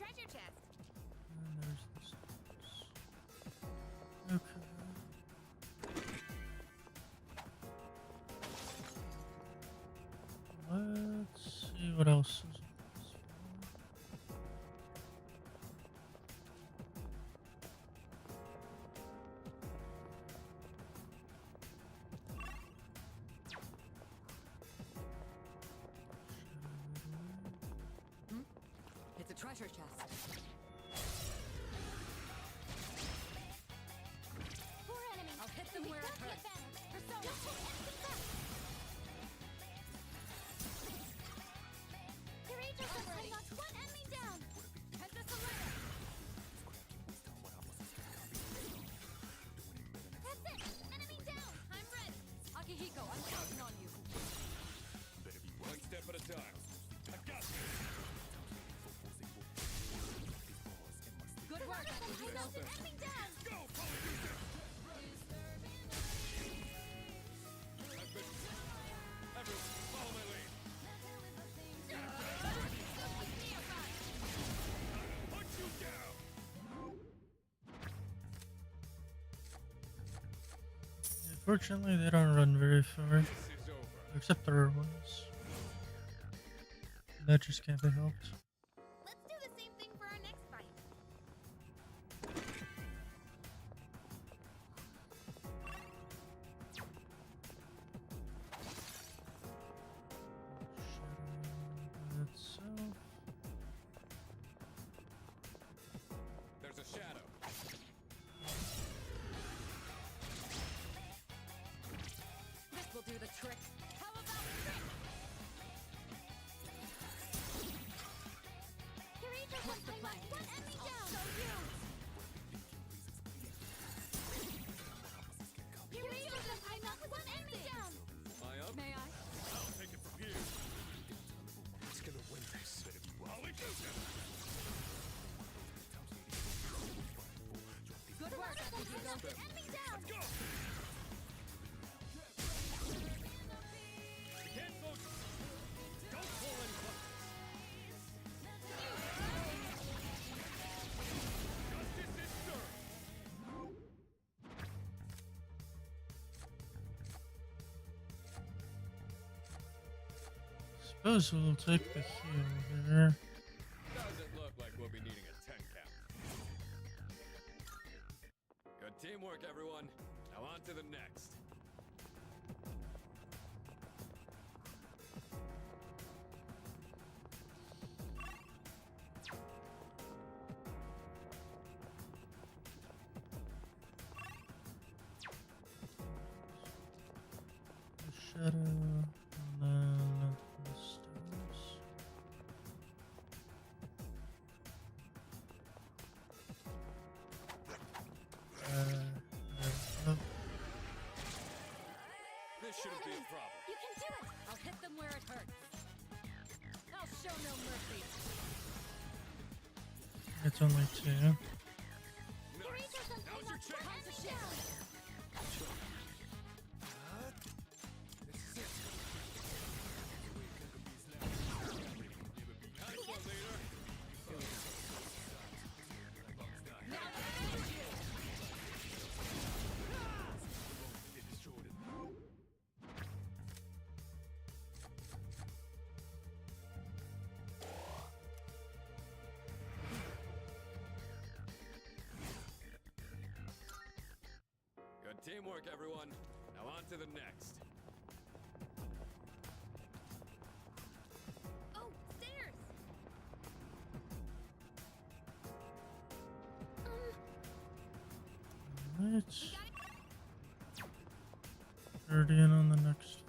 treasure chest. And there's the stairs. Okay. Let's see what else is on this floor. It's a treasure chest. Four enemies. I'll hit them where it Don't hurts. get back. Persona. Don't take anything back. Courageous has knocked one enemy down. Head this away. That's it. Enemy down. I'm ready. Akihiko, I'm counting on you. One step at a time. I got you. Good work, I Akihiko. knocked an enemy down. Go, Polyjuicer! Everyone, follow my lead. Punch you down! Unfortunately, they don't run very far, This is over. except the rare ones. That just can't be helped. Let's do the same thing for our next fight. Shadow itself. There's a shadow. This will do the trick. How about trick? Courageous What's the has plan? knocked one enemy down. Courageous has knocked one enemy down. Am I up? May I? I'll take it from here. Who's gonna win this? Polyjuicer! Good work, Akihiko. Enemy down. Go! You can't go. Don't pull any Justice is served. Suppose we'll take the heal here. Doesn't look like we'll be needing a 10 count. Good teamwork, everyone. Now on to the next. The shadow, and then the stairs. Oh, This shouldn't be a problem. You can do it. I'll hit them where it hurts. I'll show no mercy. it's only two. Courageous has Now's your knocked one chance. enemy down. Nice one, leader. Good teamwork, everyone. Now on to the next. Oh, stairs. Alright. Guardian on the next.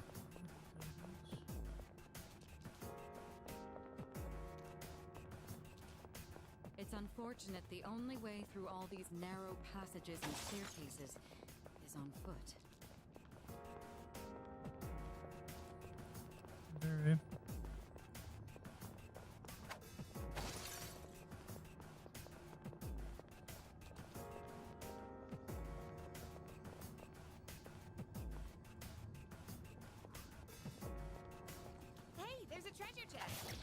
It's unfortunate the only way through all these narrow passages and staircases is on foot. Very. Hey, there's a treasure chest.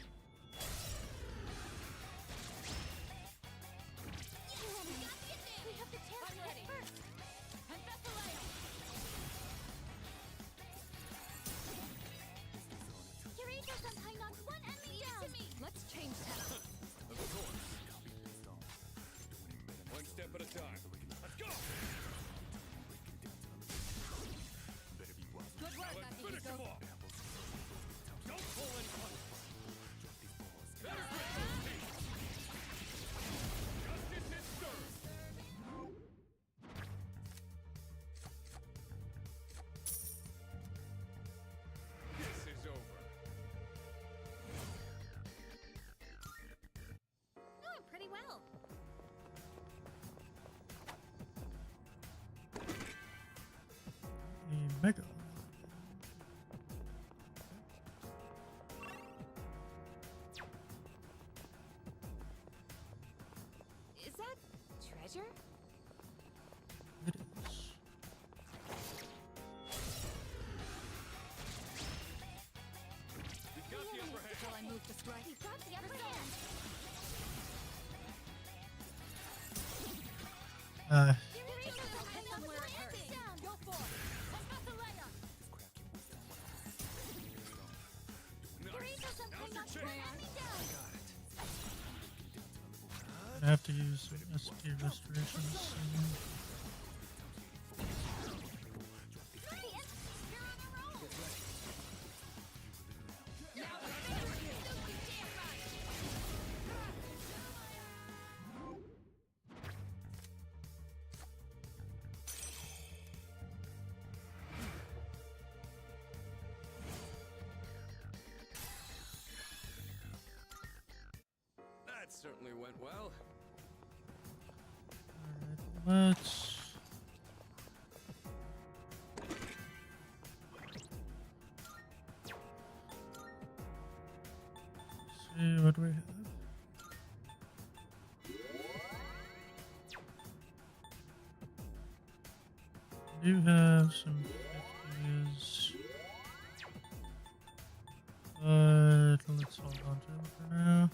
that treasure? It is. We've got the upper hand. Shall I move to strike? We've got the upper hand. Hit them where it hurts. Go for it. I've got the layup. Now's your chance. I have to use some SP restorations soon. That certainly went well. Alright, let's see what we have. We do have some 50s, but let's hold on to them for now.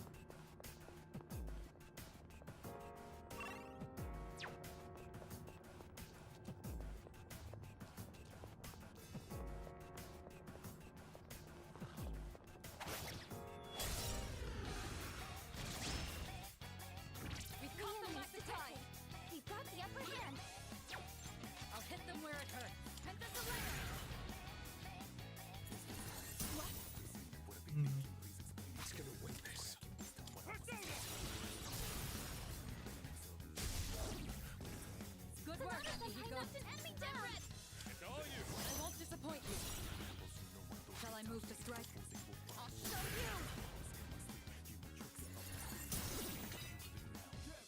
We've caught them off the tie. We've got the upper hand. I'll hit them where it hurts. And there's a layup. Hmm. He's gonna win this. Good work, Akihiko. Knocked an enemy down. It's all you. I won't disappoint you. Shall I move to strike? I'll show you.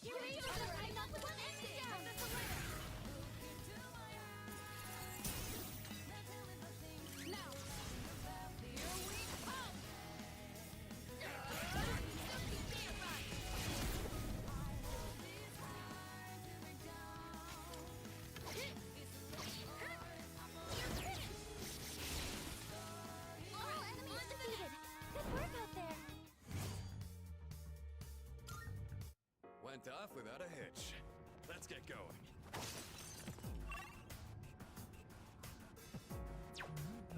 Give me each other. I knocked one enemy down. And there's a layup. Now. Here we come. All enemies defeated. Good work out there. Went off without a hitch. Let's get going.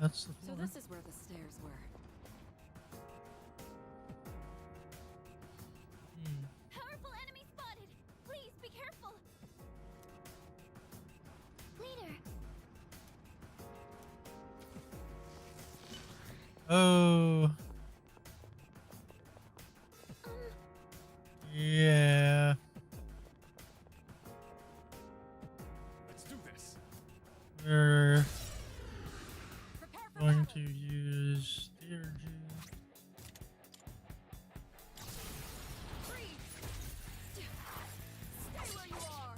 That's the So floor. this is where the stairs were. Hmm. Powerful enemy spotted. Please be careful. Leader. Oh, yeah. Let's do this. We're Prepare for going battle. to use theurgy. Freeze. Stay where you are.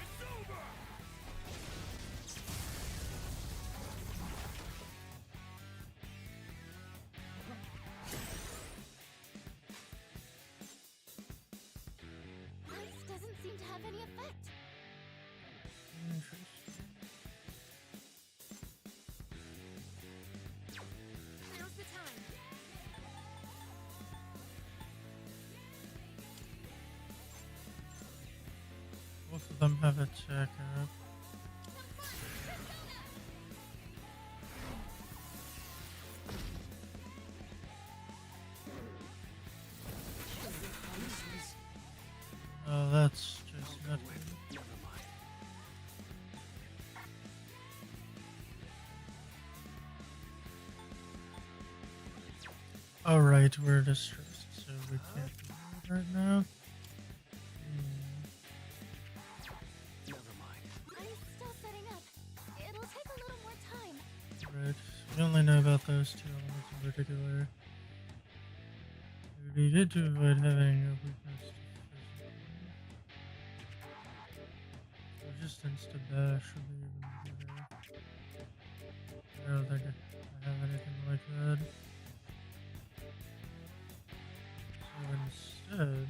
It's over. Ice doesn't seem to have any effect. Interesting. Now's the time. Both of them have attack up. Oh, that's just not good. Never mind. Alright, we're distressed, so we can't do that right now. Hmm. Never mind. Ice still setting up. It'll take a little more time. Right. We only know about those two elements in particular. We would be good to avoid having a weakness to physical. Resistance to bash would be even better. I don't think I have anything like that. So instead,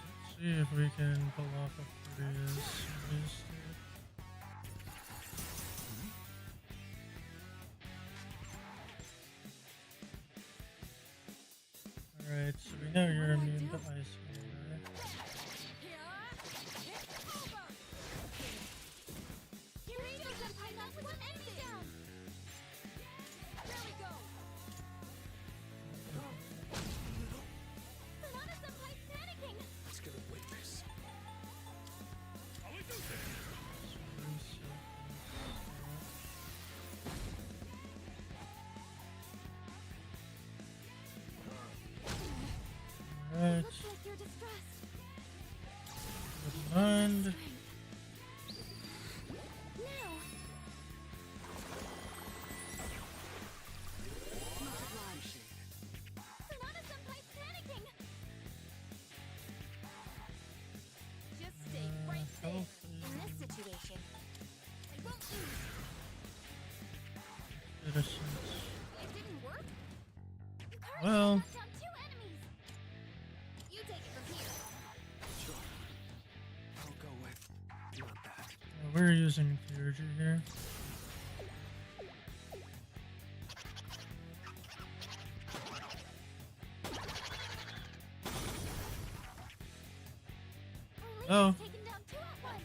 let's see if we can pull off a freeze. Alright, so we know you're immune to ice anyway. Let's get a witness. Alright, Looks like you're distressed. never mind. Now. Sonata-senpai's panicking. Just stay right there. In this situation, I won't lose. Citizens. It didn't work. You Well. currently knocked down 2 enemies. You take it from here. Sure. I'll go with not that. We're using theurgy here. Our Oh. leader's taken down 2 at once.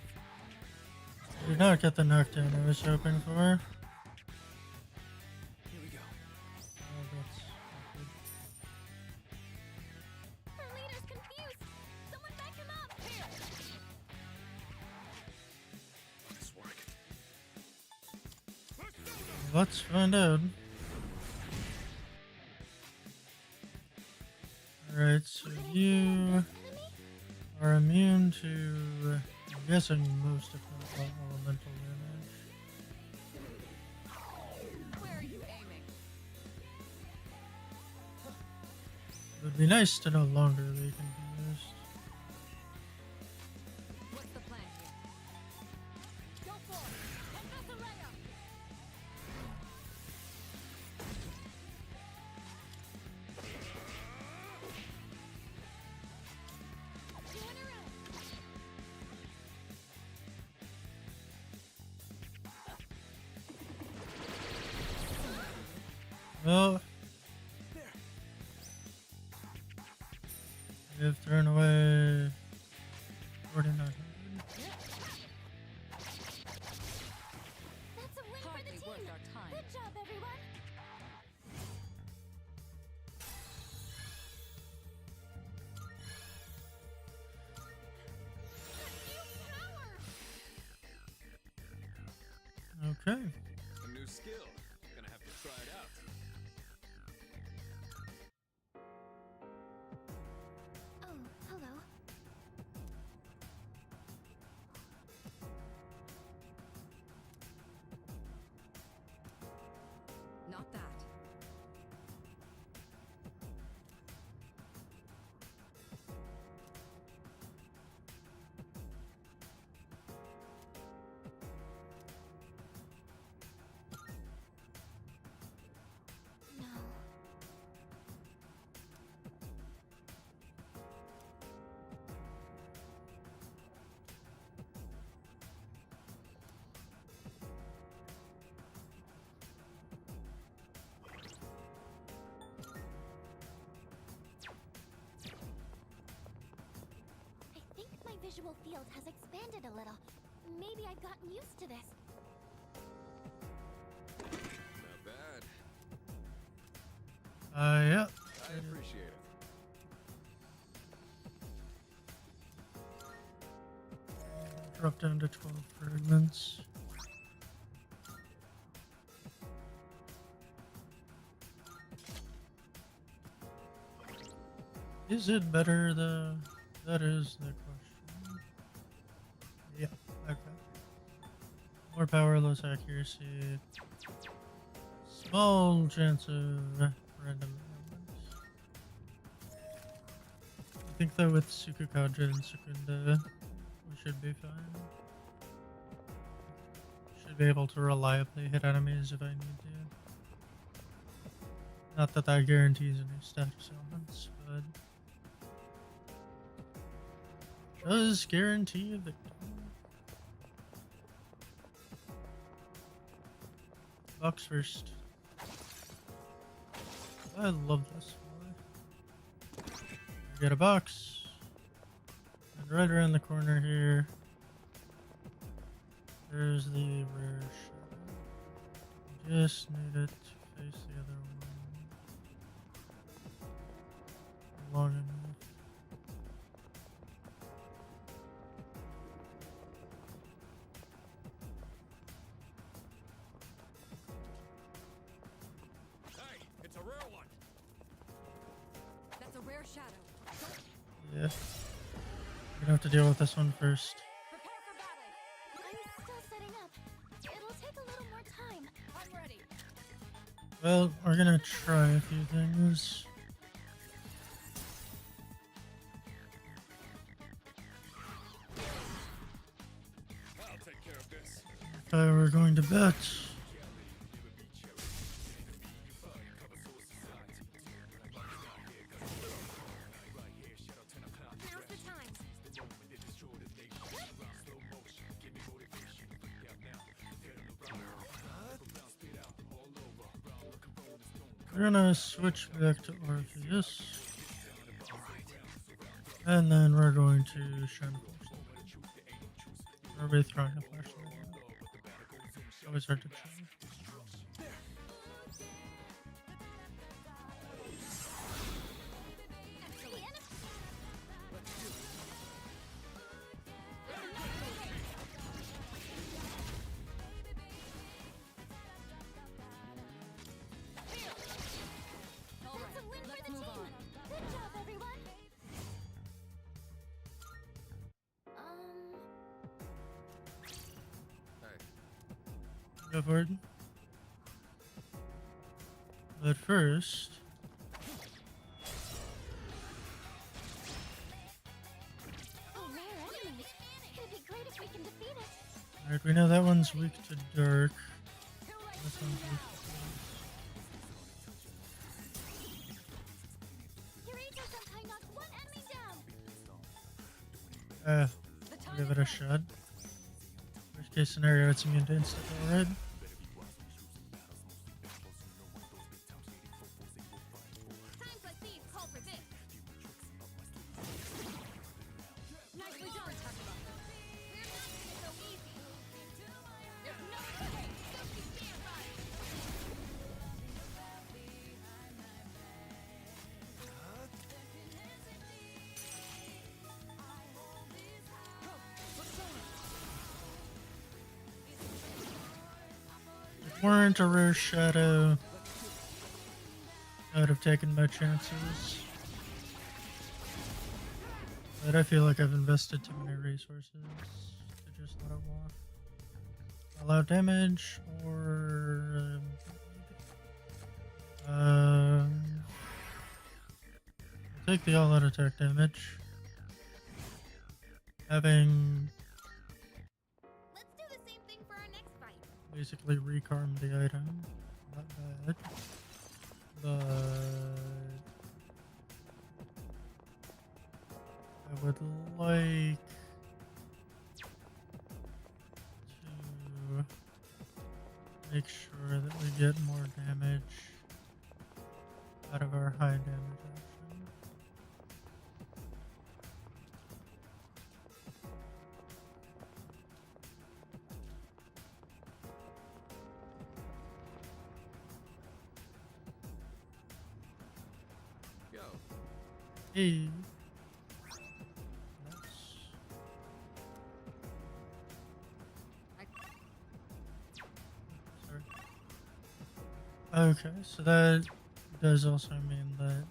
Did not get the knockdown I was hoping for. Here we go. Oh, that's good. Our leader's confused. Someone back him up. Here. Will this work? Let's find out. Alright, so you Enemy? are immune to, I'm guessing, most if not all elemental damage. Where are you aiming? It would be nice to no longer they can be used. What's the plan here? Go for it! And Bethlehem! Doing her own. Well, we have thrown away 4,900. That's a win for Hardly the team. worth our time. Good job, everyone. A new power. Okay. A new skill. Gonna have to try it out. Oh, hello. Not that. No. I think my visual field has expanded a little. Maybe I've gotten used to this. Not bad. Yeah. I appreciate it. Drop down to 12 fragments. Is it better though? That is the question. Yeah. Okay. More power, less accuracy. Small chance of random elements. I think that with Sukukaja and Sukunda, we should be fine. Should be able to reliably hit enemies if I need to. Not that that guarantees any status elements, but does guarantee a victory. Box first. I love this one. Get a box. And right around the corner here, there's the rare shadow. Just need it to face the other one long enough. Hey, it's a rare one. That's a rare shadow. Yeah. We're gonna have to deal with this one first. Prepare for battle. I'm still setting up. It'll take a little more time. I'm ready. Well, we're gonna try a few things. I'll take care of this. We're going to bet. Now's the time. We're gonna switch back to Orpheus. And then we're going to shine flashlight. Or are we throwing a flashlight? Always hard to tell. All That's a right, win let's for the move team. on. Good job, everyone. Go for it. But first, A rare enemy. It'd be great if we can defeat it. alright, we know that one's weak to dark. This one's weak to Your angel senpai knocked one enemy down. flames. I'll give it a shot. Worst case scenario, it's immune to instant, alright? Times like these call for this. Nicely done, Takuma. We're not gonna go easy. There's no escape. Suki standby. If it weren't a rare shadow, I would have taken my chances. But I feel like I've invested too many resources to just let it walk. Allow damage or take the all-out attack damage. Having Let's do the same thing for our next fight. basically recarm the item. Not bad. But I would like to make sure that we get more damage out of our high damage action. Yo, Hey. Sorry. Okay, so that does also mean that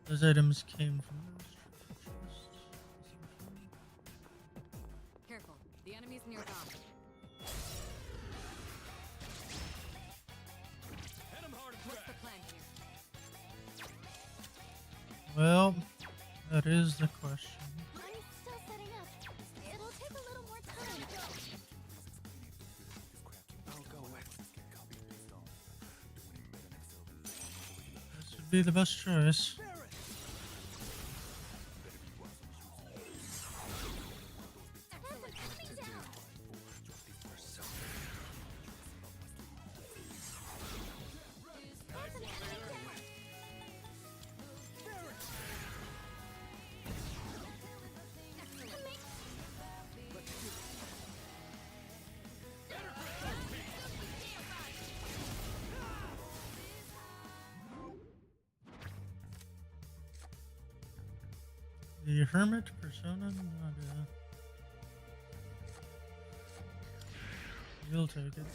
those items came from those nearby. What's the plan here? Well, that is the question. I'm still setting up. It'll take a little more time. This would be the best choice. The Hermit Persona? We'll take it.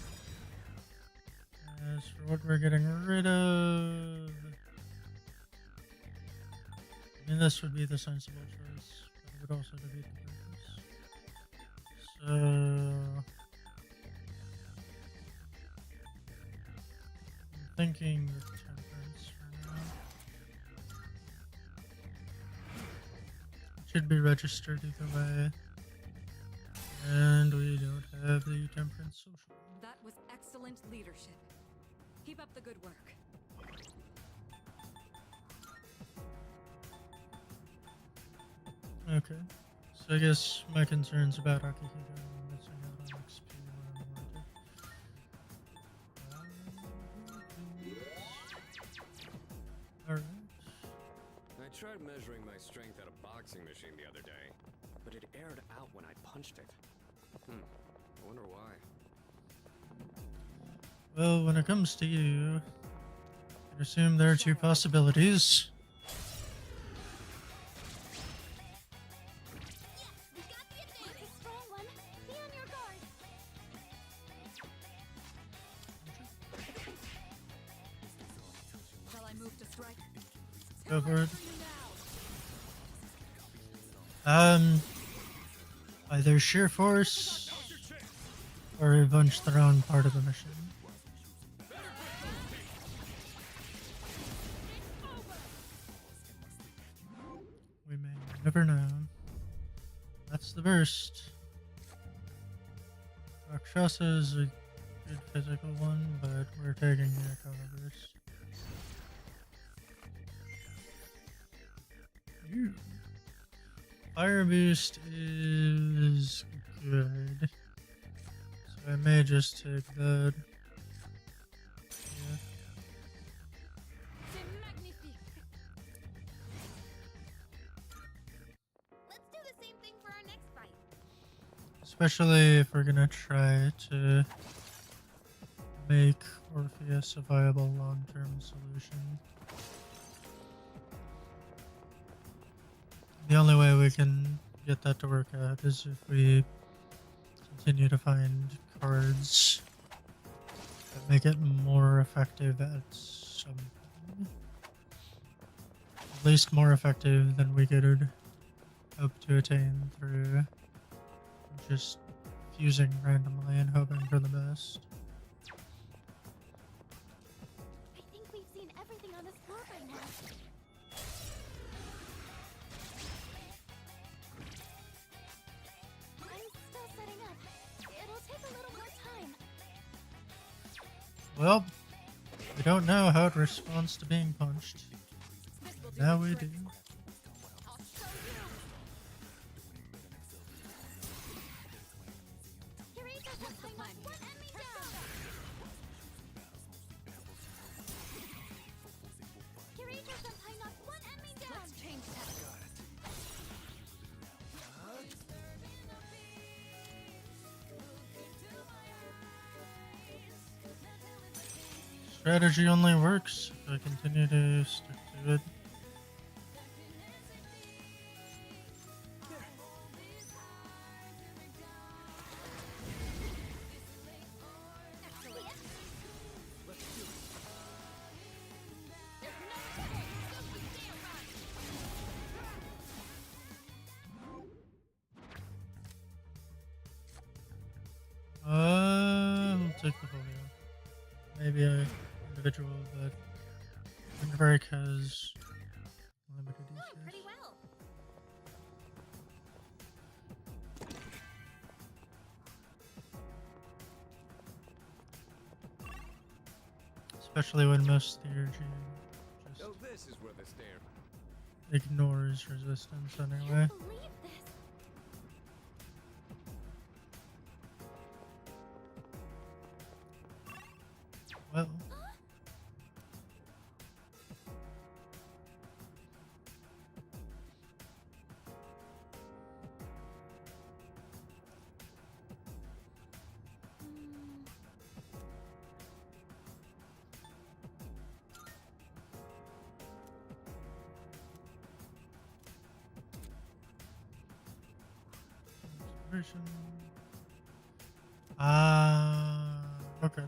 As for what we're getting rid of... I mean, this would be the sensible choice, but it would also defeat the purpose. So... I'm thinking with temperance for now. Should be registered either way. And we don't have the temperance social. That was excellent leadership. Keep up the good work. Okay. So I guess my concerns about Akihito and missing out on XP were unwarranted. Alright. I tried measuring my strength at a boxing machine the other day, but it aired out when I punched it. I wonder why. Well, when it comes to you, I can assume there are two possibilities. We got the advantage. A strong one. Be on your guard. Shall I move to strike? Go for it. For you now. Either sheer force or avenge their own part of the mission. We may never know. That's the burst. Rakshasa is a good physical one, but we're taking the cover burst. Ooh. Fire boost is good. So I may just take that. Yeah. C'est magnifique. Let's do the same thing for our next fight. Especially if we're gonna try to make Orpheus a viable long-term solution. The only way we can get that to work out is if we continue to find cards that make it more effective at something. At least more effective than we could hope to attain through just fusing randomly and hoping for the best. I think we've seen everything on this floor by now. I'm still setting up. It'll take a little more time. Well, we don't know how it responds to being punched. This will do Now the we trick. do. I'll show you. Kirito Senpai knocked one enemy down. Kirito Senpai knocked one enemy down. Let's change tack. Strategy only works if I continue to stick to it. take the whole heal. Maybe a individual, but Windbreak has limited Going uses. pretty well. Especially when most theurgy just Oh, this is where the stair. ignores resistance I anyway. can't believe this. Well, observation. Okay.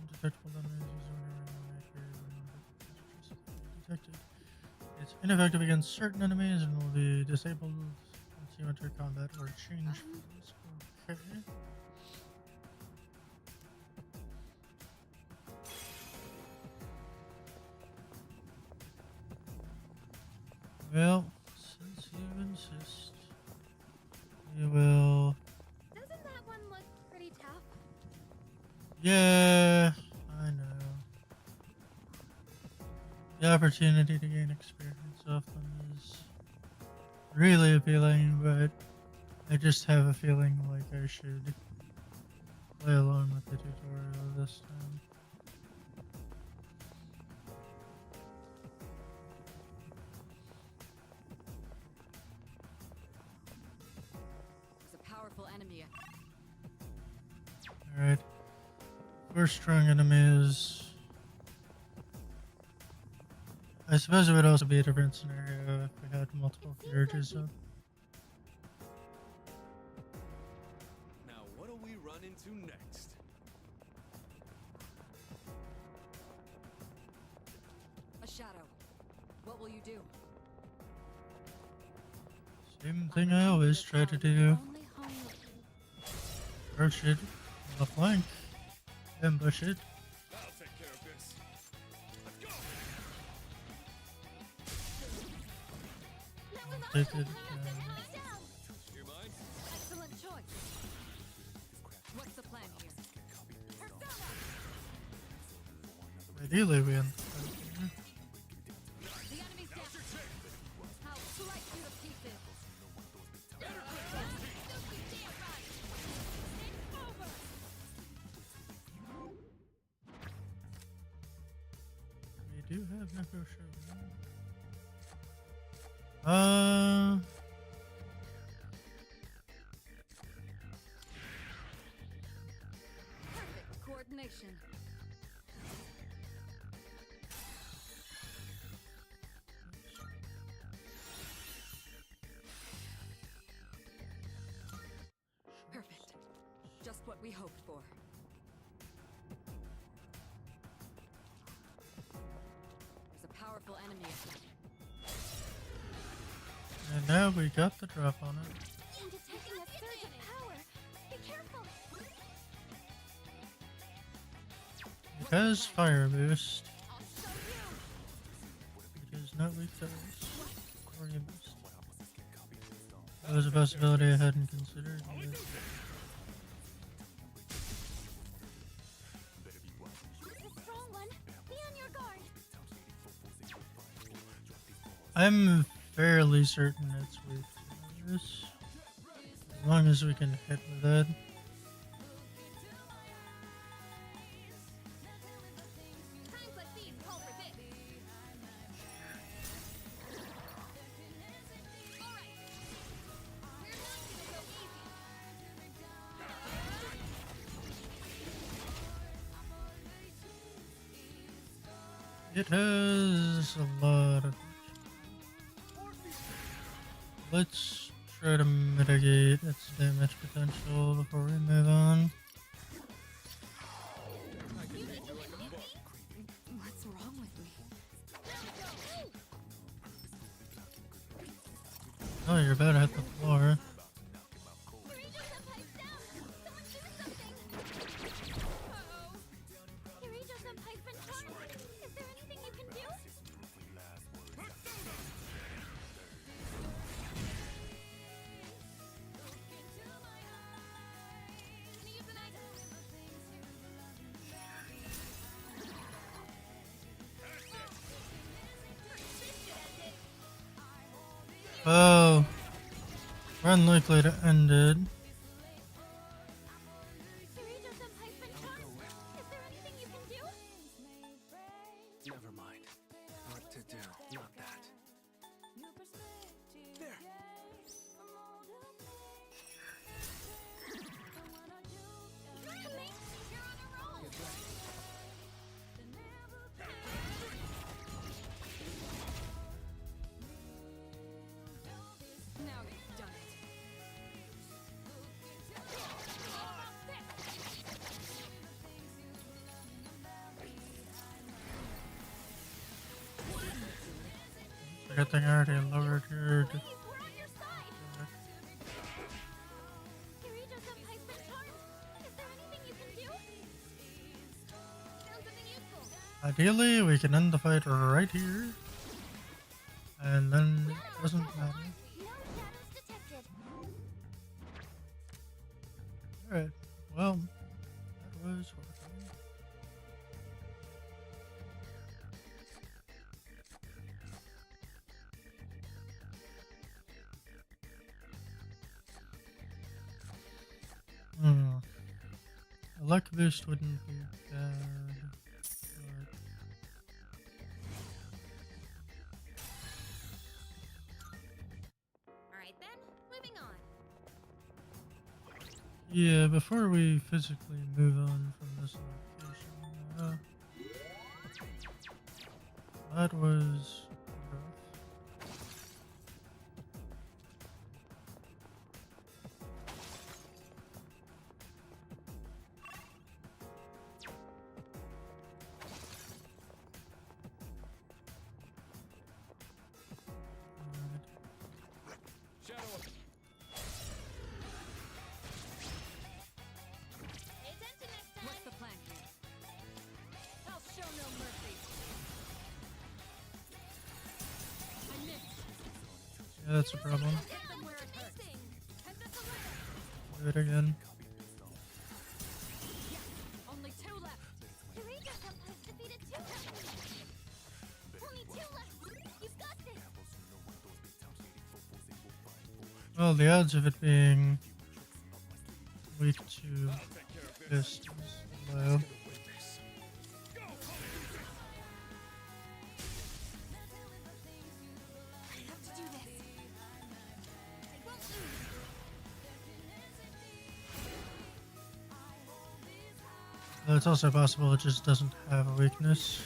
Undetectable enemies detected. It's ineffective against certain enemies and will be disabled once you enter combat or change phase. Okay. Well, since you insist, we will. Doesn't that one look pretty tough? Yeah, I know. The opportunity to gain experience often is really appealing, but I just have a feeling like I should play along with the tutorial this time. There's a powerful enemy. Alright. First strong enemies. I suppose it would also be a different scenario if we had multiple urges up. Now, what do we run into next? A shadow. What will you do? Same thing I always try to do. Only home. Approach it on the flank. Ambush it. I'll take care of this. Let's go! Take it. Down. Do you mind? Excellent choice. What's the plan here? Ideally, we end. The enemy's down. I'll slice you to pieces. We do have Necro Show. Perfect coordination. Perfect. Just what we hoped for. There's a powerful enemy ahead. And now we got the drop on it. I'm detecting a surge of power. Be careful. It has fire boost. I'll show you. It is not weak to ice. Or you boost. That was a possibility I hadn't considered. But It's a strong one. Be on your guard. I'm fairly certain it's weak to this. As long as we can hit with it. Times like these call for this. All right. We're not gonna go easy. It has a lot of. Let's try to mitigate its damage potential before we move on. What's wrong with me? Oh, you're about to hit the floor. hyphen charm? Is there anything you can do? Oh, we're unlikely to end it. Kirito-san hyphen charm? Is there anything you can do? Never mind. What to do? Not that. There. Kame, you're on a roll. Now you've done it. Good thing I already lowered your. Please, we're on your side. Kirito-san hyphen charm? Is there anything you can do? Found something useful. Ideally, we can end the fight right here, and then it doesn't matter. No shadows detected. Alright, well, that was working. A luck boost wouldn't be bad, but Alright then, moving on. yeah, before we physically move on from this location, that was rough. Shadow. Pay attention next time. What's the plan here? I'll show no mercy. I missed. Yeah, that's a problem. Hit them where it hurts. And this Do it again. Only two left. Kirito-san has defeated two. Only two left. You've got this. Well, the odds of it being weak to fist is low. I have to do this. I won't lose. Though it's also possible it just doesn't have a weakness.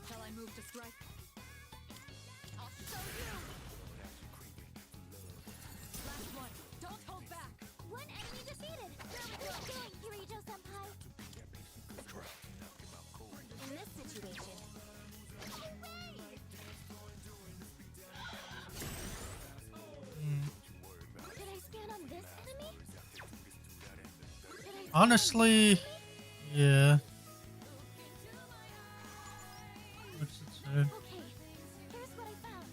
Shall I move to strike? I'll show you. Last one. Don't hold back. One enemy defeated. Keep going, Kirito-senpai. In this situation. Hooray! Should I stand on this enemy? Should I Honestly, yeah. What's it say? Okay, here's what I found.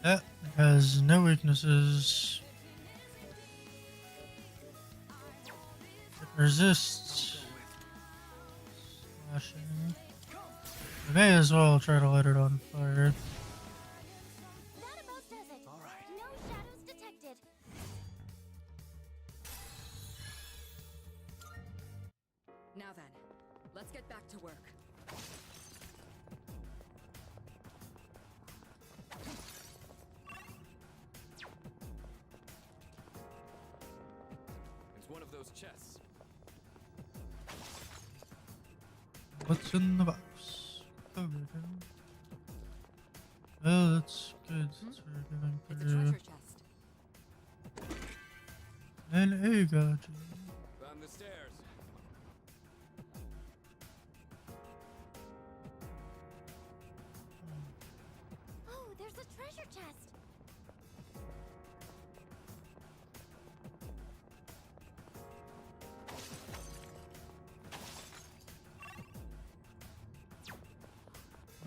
That has no weaknesses. It resists slashing. We may as well try to light it on fire. That about does it. All right. No shadows detected. Now then, let's get back to work. It's one of those chests. What's in the box? Covered in. Well, that's good since we're going It's a through treasure chest. an egg gadget. Found the stairs. treasure chest.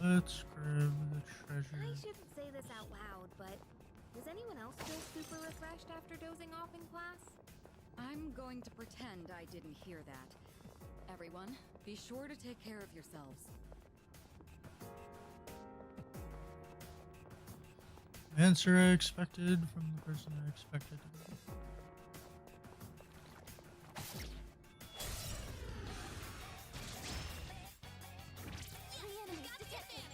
Let's grab the treasure. I shouldn't say this out loud, but does anyone else feel super refreshed after dozing off in class? I'm going to pretend I didn't hear that. Everyone, be sure to take care of yourselves. Answer I expected from the person I expected to be. Three enemies detected.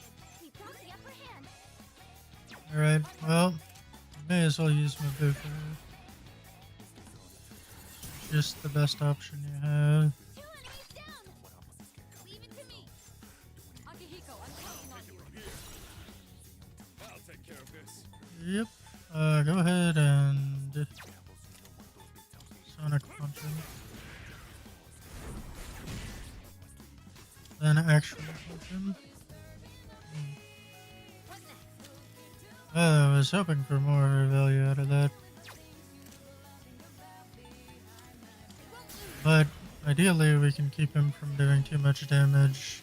We've got the upper hand. Alright, well, may as well use my bow for just the best option you have. 2 enemies down. Leave it to me. Akihiko, I'm counting on you. I'll take care of this. Yep. Go ahead and Sonic Punch him. Then actually punch him. What next? I was hoping for more value out of that. But ideally we can keep him from doing too much damage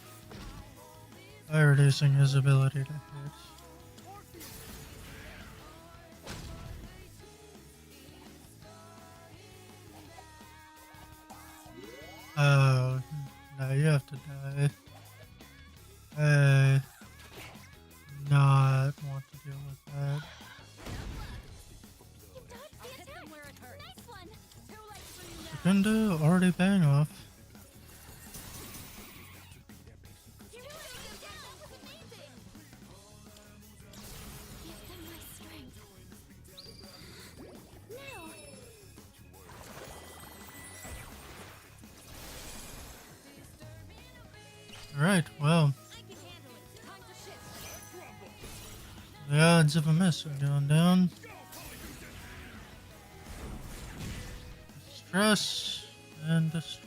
by reducing his ability to hit. Oh, no, you have to die. I not want to deal with that. You dodged the Hit them where it hurts. Nice one. Too late for you now. Secunda already paying off. Two enemies down. That was amazing. Give them my strength. Now. Alright, well, I can handle it. Time to shift. the odds of a miss are going down. Stress and destroy.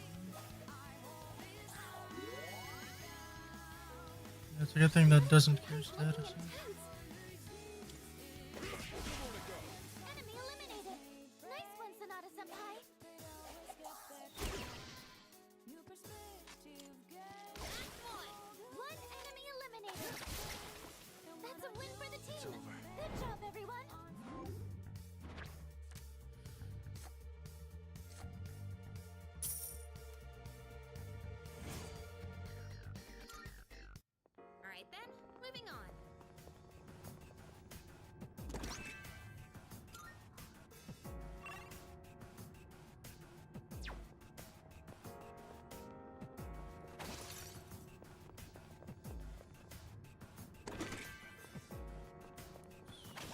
It's a good thing that doesn't cure statuses. Enemy eliminated. Nice one, Sonata Senpai. Last one. One enemy eliminated. That's a win for the team. Good job, everyone. All right then, moving on.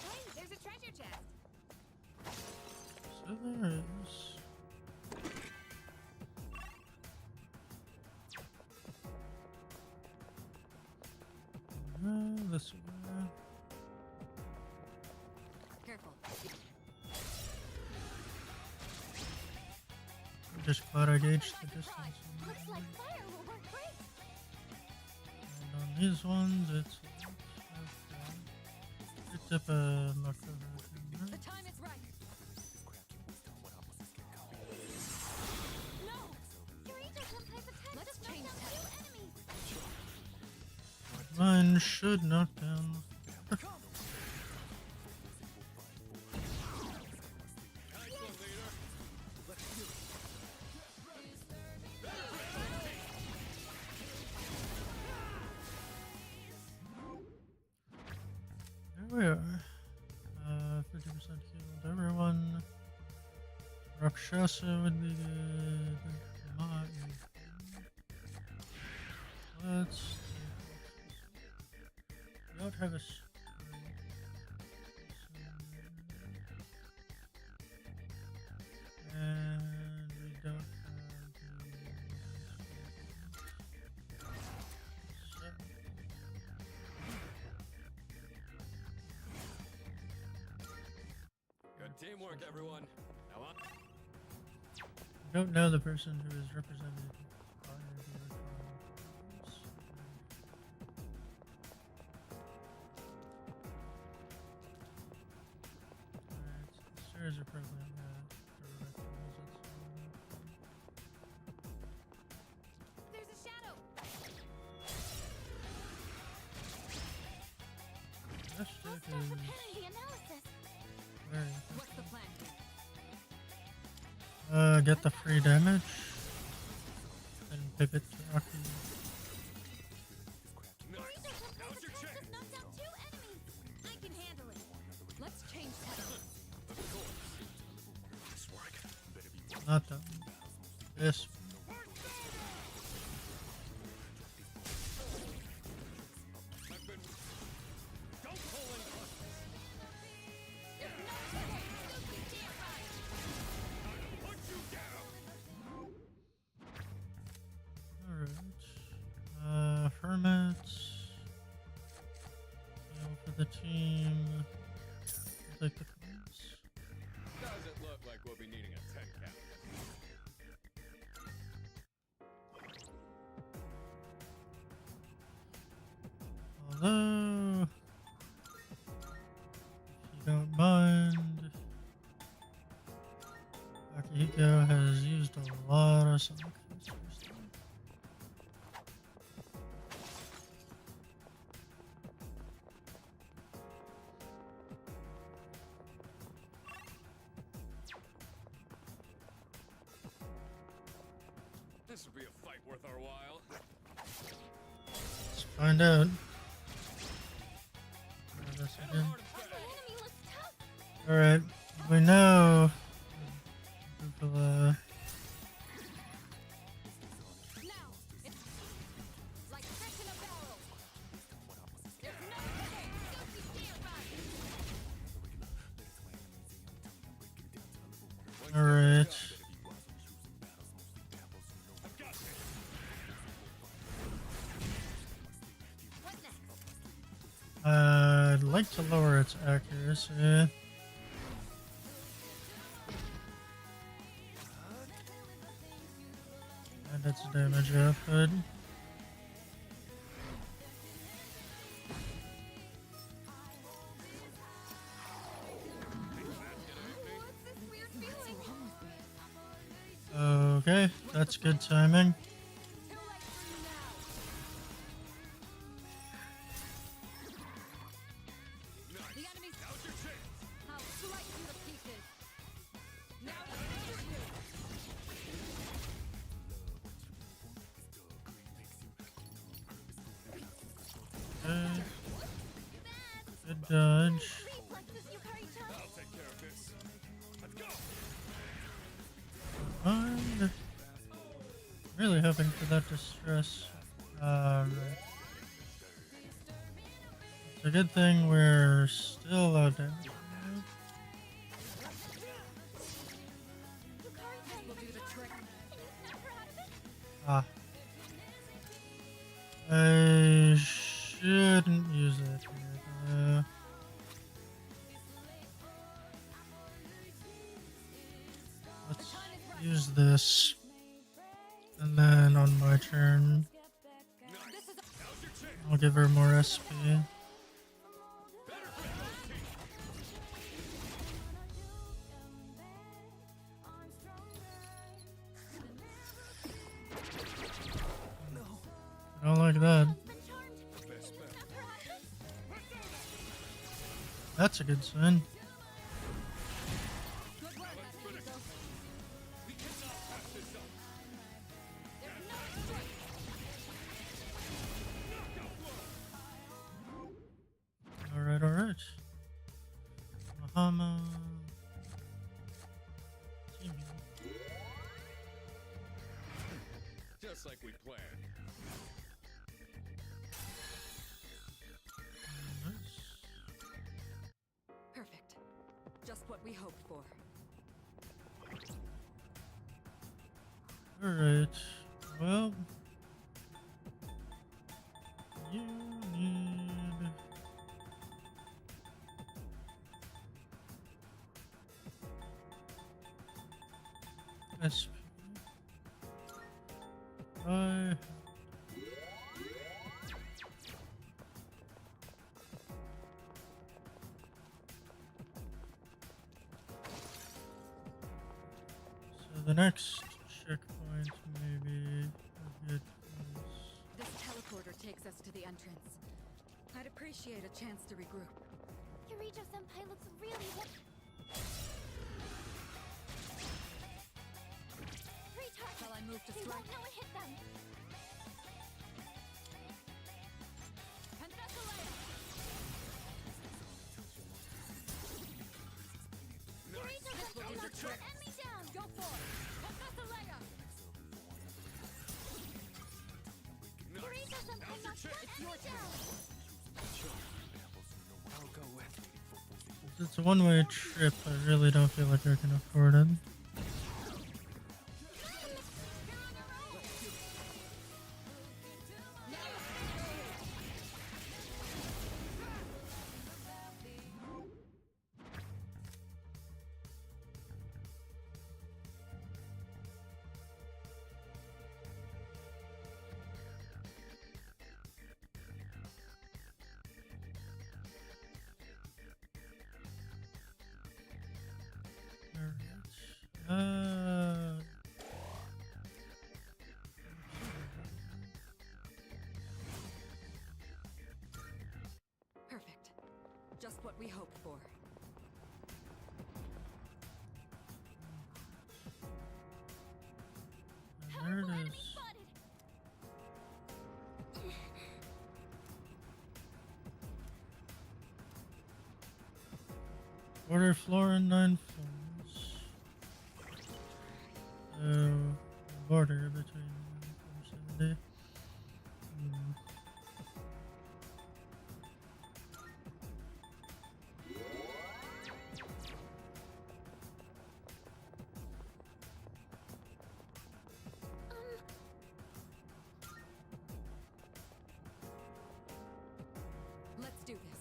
Hey, there's a treasure chest. So there is. This way. Careful. I'm just glad I gauged the distance. Looks like fire will work great. And on these ones, it's okay. It's up a macro version. The time is right. No! Eureka Senpai's attack Let's just knocked change out tack. 2 enemies. Mine should knock down. There we are. 50% healed everyone. Rakshasa would be good. Not let's. We don't have a. And we don't have Good teamwork, everyone. Now on. I don't know the person who is represented by the electronics. Stairs are probably on the direct opposite There's a shadow. side. That shit Start is preparing the analysis. very What's the plan? Get the free damage and pivot to Rocky. Research has the chance of knocked out 2 enemies. I can handle it. Let's change tactics. Not that one. This. Alright. Hermits. For the team. I'll take the coins. Doesn't look like we'll be needing a 10 count. Although, if you don't mind, Akihiko has used a lot of sun casters. This will be a fight worth our while. Let's find out. Try this again. The enemy looks tough. Alright, we know. Now, it's like fish in a barrel. There's no escape. Don't you dare run. Alright. What next? I'd like to lower its accuracy. And its damage output. What's this weird feeling? Okay, that's good timing. Too late for you now. The enemy's How slice you to pieces. Now let's shoot you. Okay. Good dodge. Reflexes, Yukari-chan. I'll take care of this. Let's go. I'm really hoping for that distress. Right. It's a good thing we're still out there. Yukari-chan, Will do the trick. can you snap her out of it? Ah. I shouldn't use that here. Let's use this. And then on my turn, This is I'll give her more SP. I don't like that. Been charmed. Can you snap her out of it? That's a good sign. good work, Akihiko. We cannot pass this up. There's no escape. Alright, alright. Mahama. Team. Just like we planned. Nice. Perfect. Just what we hoped for. Alright. Well. You need. SP. I. The next checkpoint maybe would get close. This teleporter takes us to the entrance. I'd appreciate a chance to regroup. Kirito-senpai looks really retard! Shall I move to They strike? won't know it hit them! Kirito-senpai knocked your enemy down! Go for it! Pentasalaya! Kirito-senpai knocked your enemy down! I'll go with. It's a one-way trip. I really don't feel like I can afford it. Alright. Perfect. Just what we hoped for. There it Enemy is. spotted! Order floor and 9 floors. So, border between 470. Let's do this.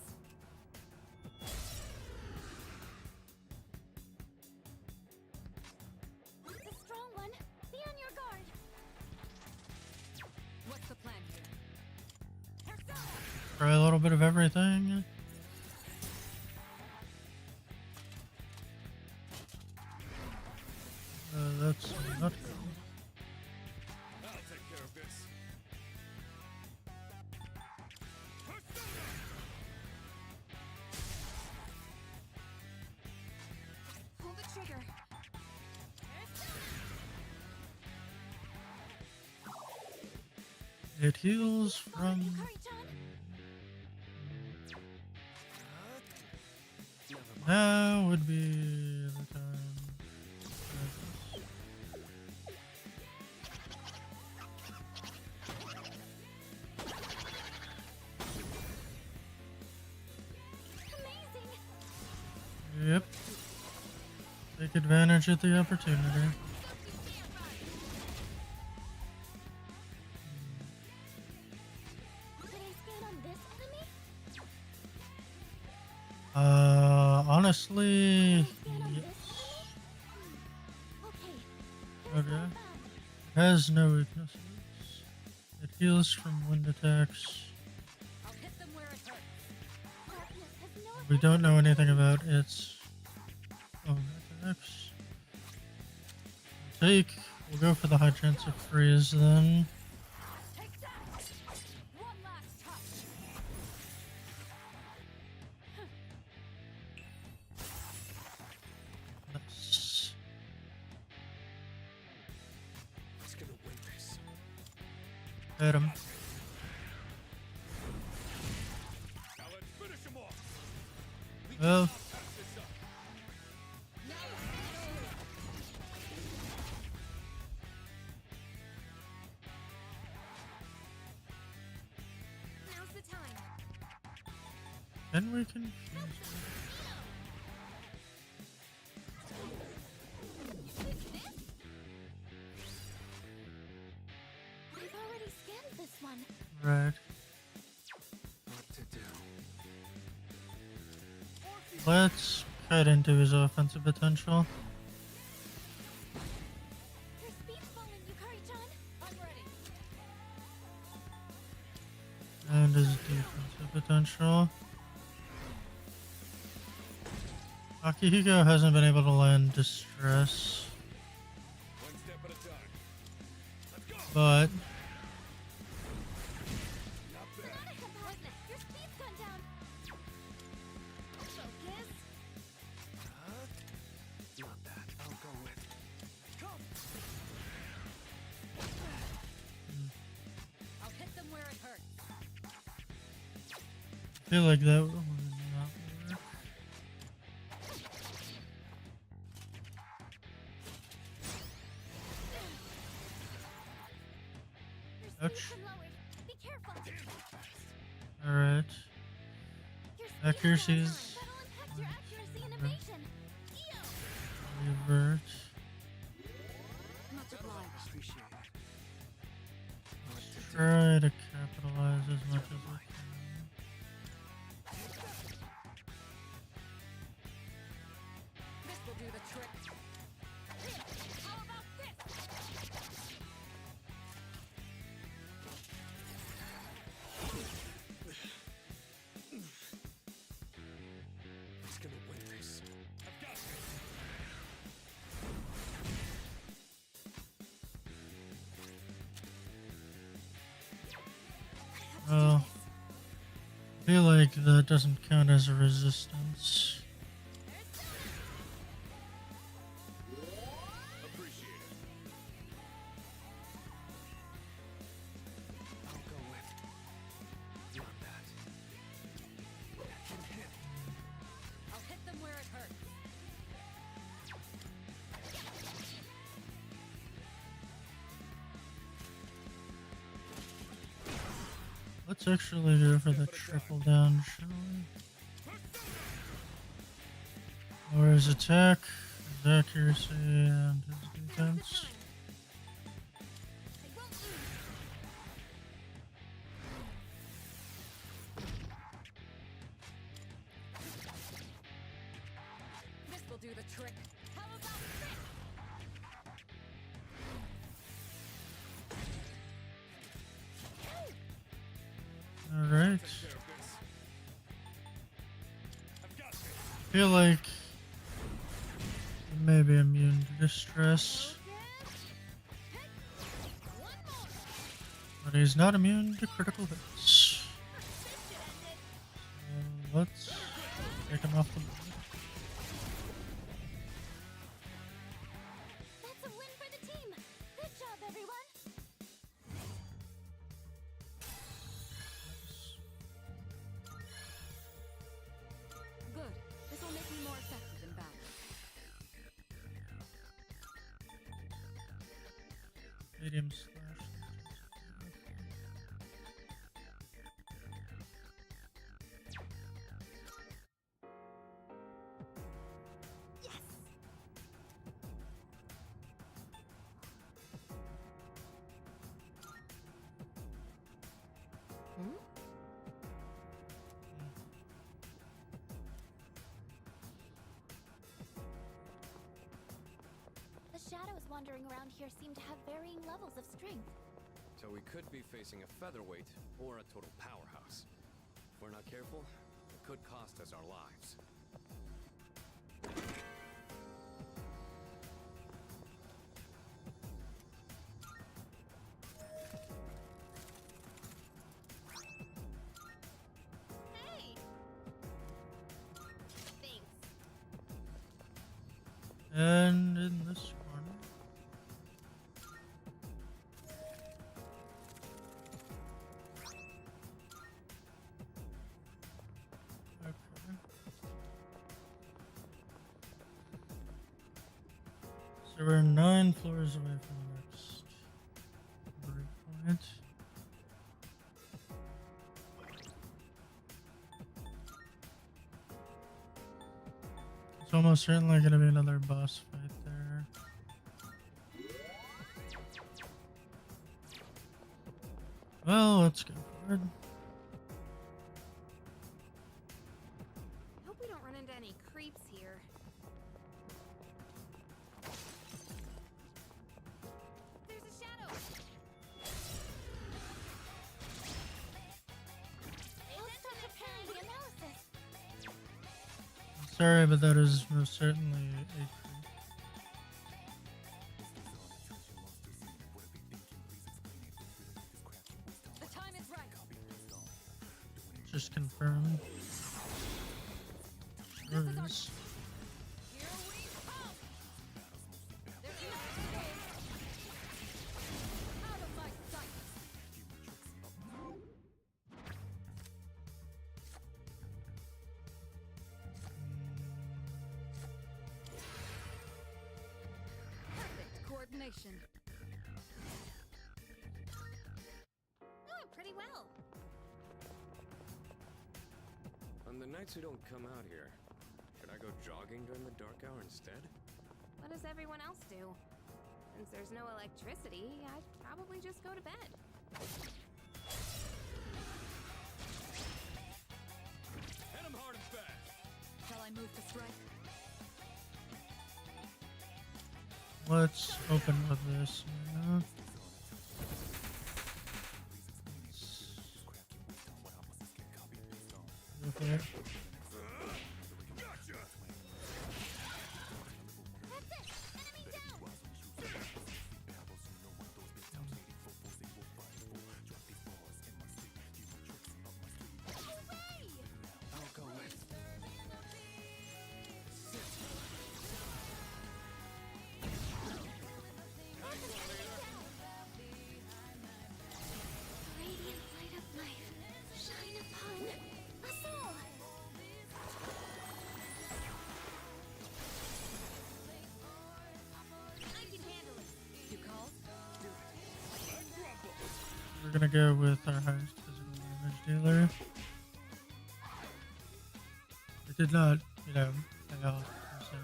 It's a strong one! Be on your guard! What's the plan here? Try a little bit of everything. That's not good. I'll take care of this. Pull the trigger! It heals Spotted, from. Yukari-chan! Now would be the time. Amazing! Yep. Take advantage of the opportunity. Did I scan on this enemy? Honestly, Did I scan on yes. this enemy? Okay. Here's what I Okay. found. Has no weaknesses. It heals from wind attacks. I'll hit them where it hurts. Darkness has no We don't know anything about its own attacks. We'll go for the high chance of freeze then. Take that! One last touch! Nice. Who's gonna win this? Hit him. Now let's finish him off. Well, Pass this up. Now's the time. then we can. I've already scanned this one. Right. What to do? Let's cut into his offensive potential. Your speed's falling, Yukari-chan. I'm ready. And his defensive potential. Akihiko hasn't been able to land distress. but Monica, your speed's gone down. Focus. Not that. I'll go with. Come! I'll hit them where it hurts. I feel like that would not work. Your Ouch. speed's been lowered. Be careful. Alright. Your speed's Accuracy gone is down. That'll impact your accuracy and evasion. Ew. revert. Much obliged. Appreciate it. Try to capitalize as much as I can. This will do the trick. How about this? It's gonna win this. I've got this. Well, I feel like that doesn't count as a resistance. Appreciate it. I'll go with. Not that. That can hit. I'll hit them where it hurts. Let's actually go for the triple down, shall we? Or his attack, his accuracy, and his defense. They won't lose. This will do the trick. How about this? Alright. Take care of this. I've got this. I feel like he may be immune to distress, One more. but he's not immune to critical hits. So let's take him off the board. That's a win for the team. Good job, everyone. Good. This will make me more effective in battle. Medium slash. Yes. The shadows wandering around here seem to have varying levels of strength. So we could be facing a featherweight or a total powerhouse. If we're not careful, it could cost us our lives. Hey. Thanks. And in this corner. Okay. So we're 9 floors away from the next breakpoint. It's almost certainly going to be another boss fight there. Well, let's go for it. Hope we don't run into any creeps here. There's a shadow. I'll start preparing the analysis. Sorry, but that is most certainly a creep. This is our Nice. here we come. There's nothing out of my sight. Perfect coordination. Doing pretty well. On the nights we don't come out here, should I go jogging during the dark hour instead? What does everyone else do? Since there's no electricity, I'd probably just go to bed. Hit him hard and fast! Shall I move to strike? Let's open with this. Yeah. Okay. That's it! Enemy down! Hooray! I'll go with. Radiant light of life, shine upon us all! I can handle it! You called? We're gonna go with our highest physical damage dealer. It did not, pay off. So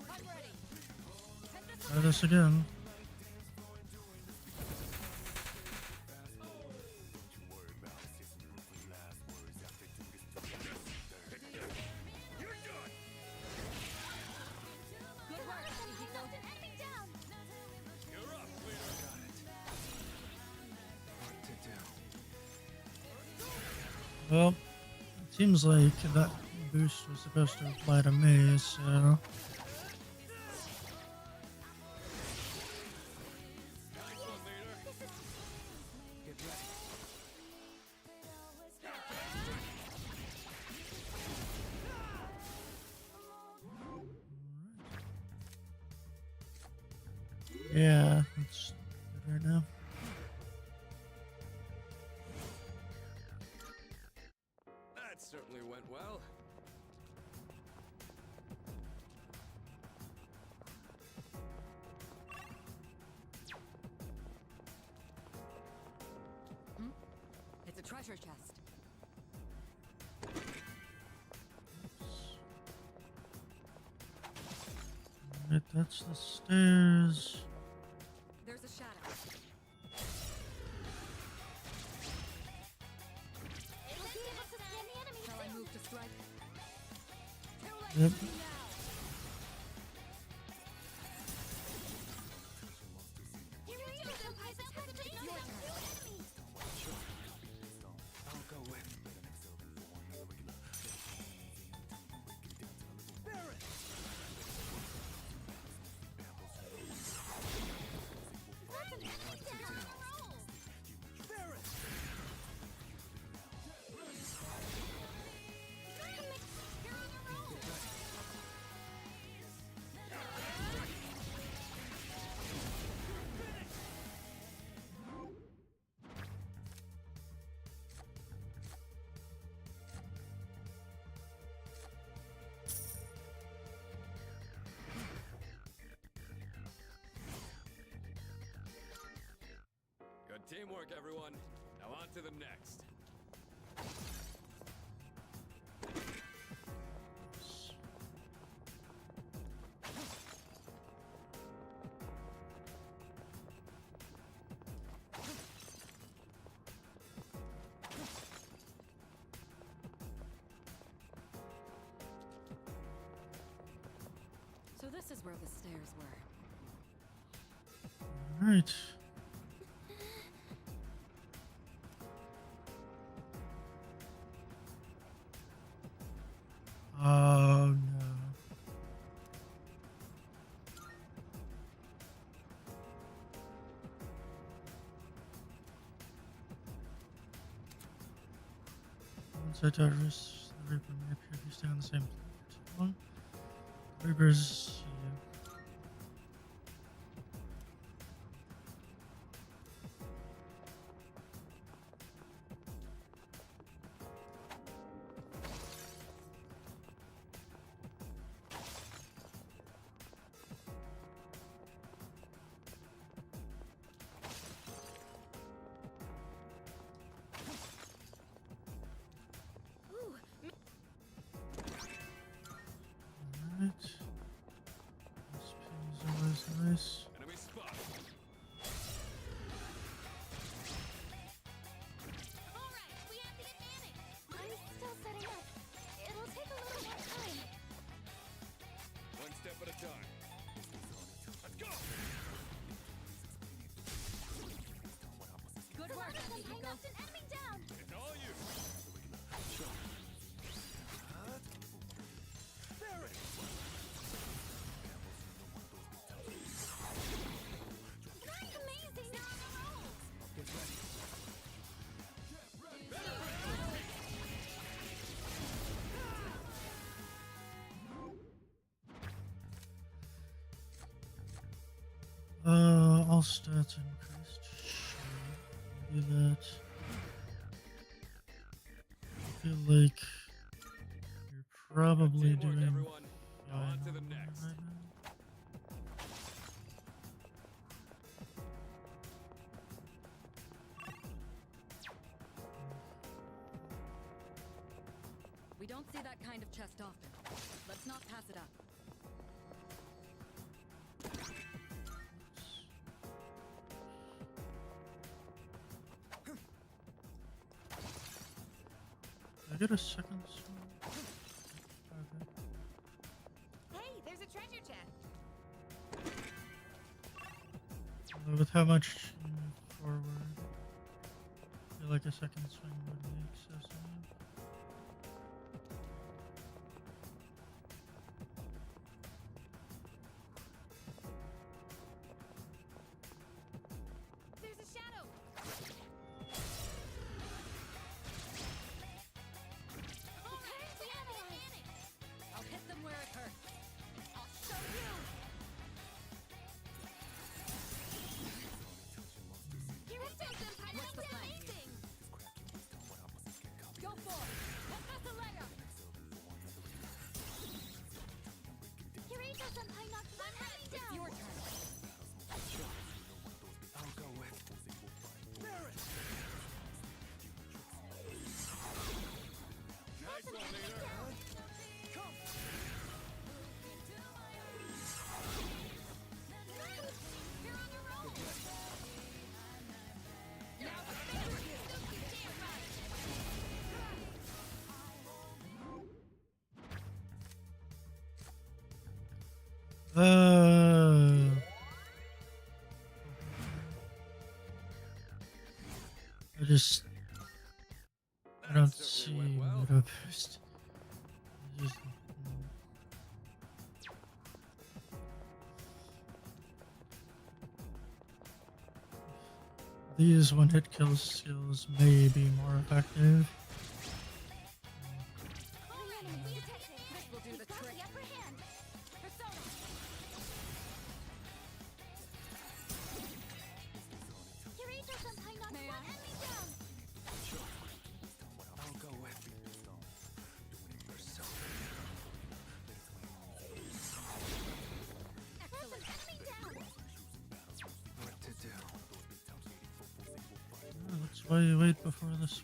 I'm ready. try this again. Good work, Hihiko. Enemy down! You're up, leader! Well, it seems like that boost was supposed to apply to me, so yeah, it's good right now. That certainly went well. It's a treasure chest. Alright, that's the stairs. There's a shadow. It'll be able to scan the enemy Shall I soon. move to strike? Yep. Here we go, Senpai! Put the down! New enemy! I'll go with. That's an enemy down! Roll! Commit! You're on a roll! Good teamwork, everyone. Now on to the next. So this is where the stairs were. Alright. Oh no. Anti-terrorists, the Reaper may appear to stay on the same plane for too long. The Reapers, yeah. Alright. SP is always nice. Enemy spot. Alright, we have the advantage. I'm still setting up. It'll take a little more time. One step at a time. Let's go. Good work, Sonata Hiko. knocked an enemy down. It's all you. Amazing. You're on a roll. All stats increased. Sure, do that. I feel like you're probably Good teamwork, doing everyone. Now fine on to the on next. right now. We don't see that kind of chest often. Let's not pass it up. Did I get a second sword? Okay. Hey, there's a treasure chest. With how much you move forward, I feel like a second swing would be excessive. There's a shadow. Alright, we have the advantage. I'll hit them where it hurts. I'll show you. Kirito Senpai, What's the that's plan? amazing. Go for it. Professor Leia. Kirito Senpai knocked one enemy It's down. your turn. I'll go with. Nice one, leader. You're on a roll. Now finish Suki Jam. I just I don't That see certainly went well. what a boost. I just, these one hit kill skills may be more effective. Enemy detected. This will do He's the got trick. the upper hand. Persona. Kirito Senpai knocked May one I? enemy down. I'll go with. There's an enemy down. What to do? Let's wait before the switch.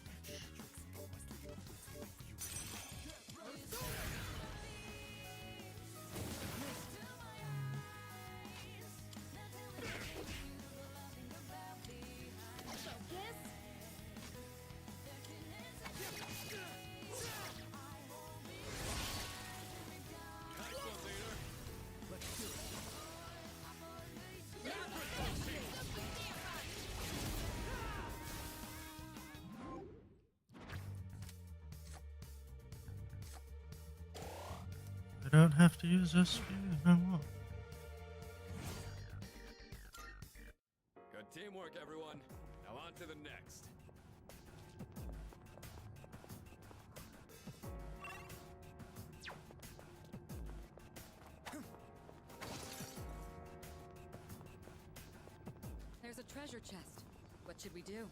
Focus. Nice one, leader. I don't have to use SP if I want. Good teamwork, everyone. Now on to the next. treasure chest. What should we do?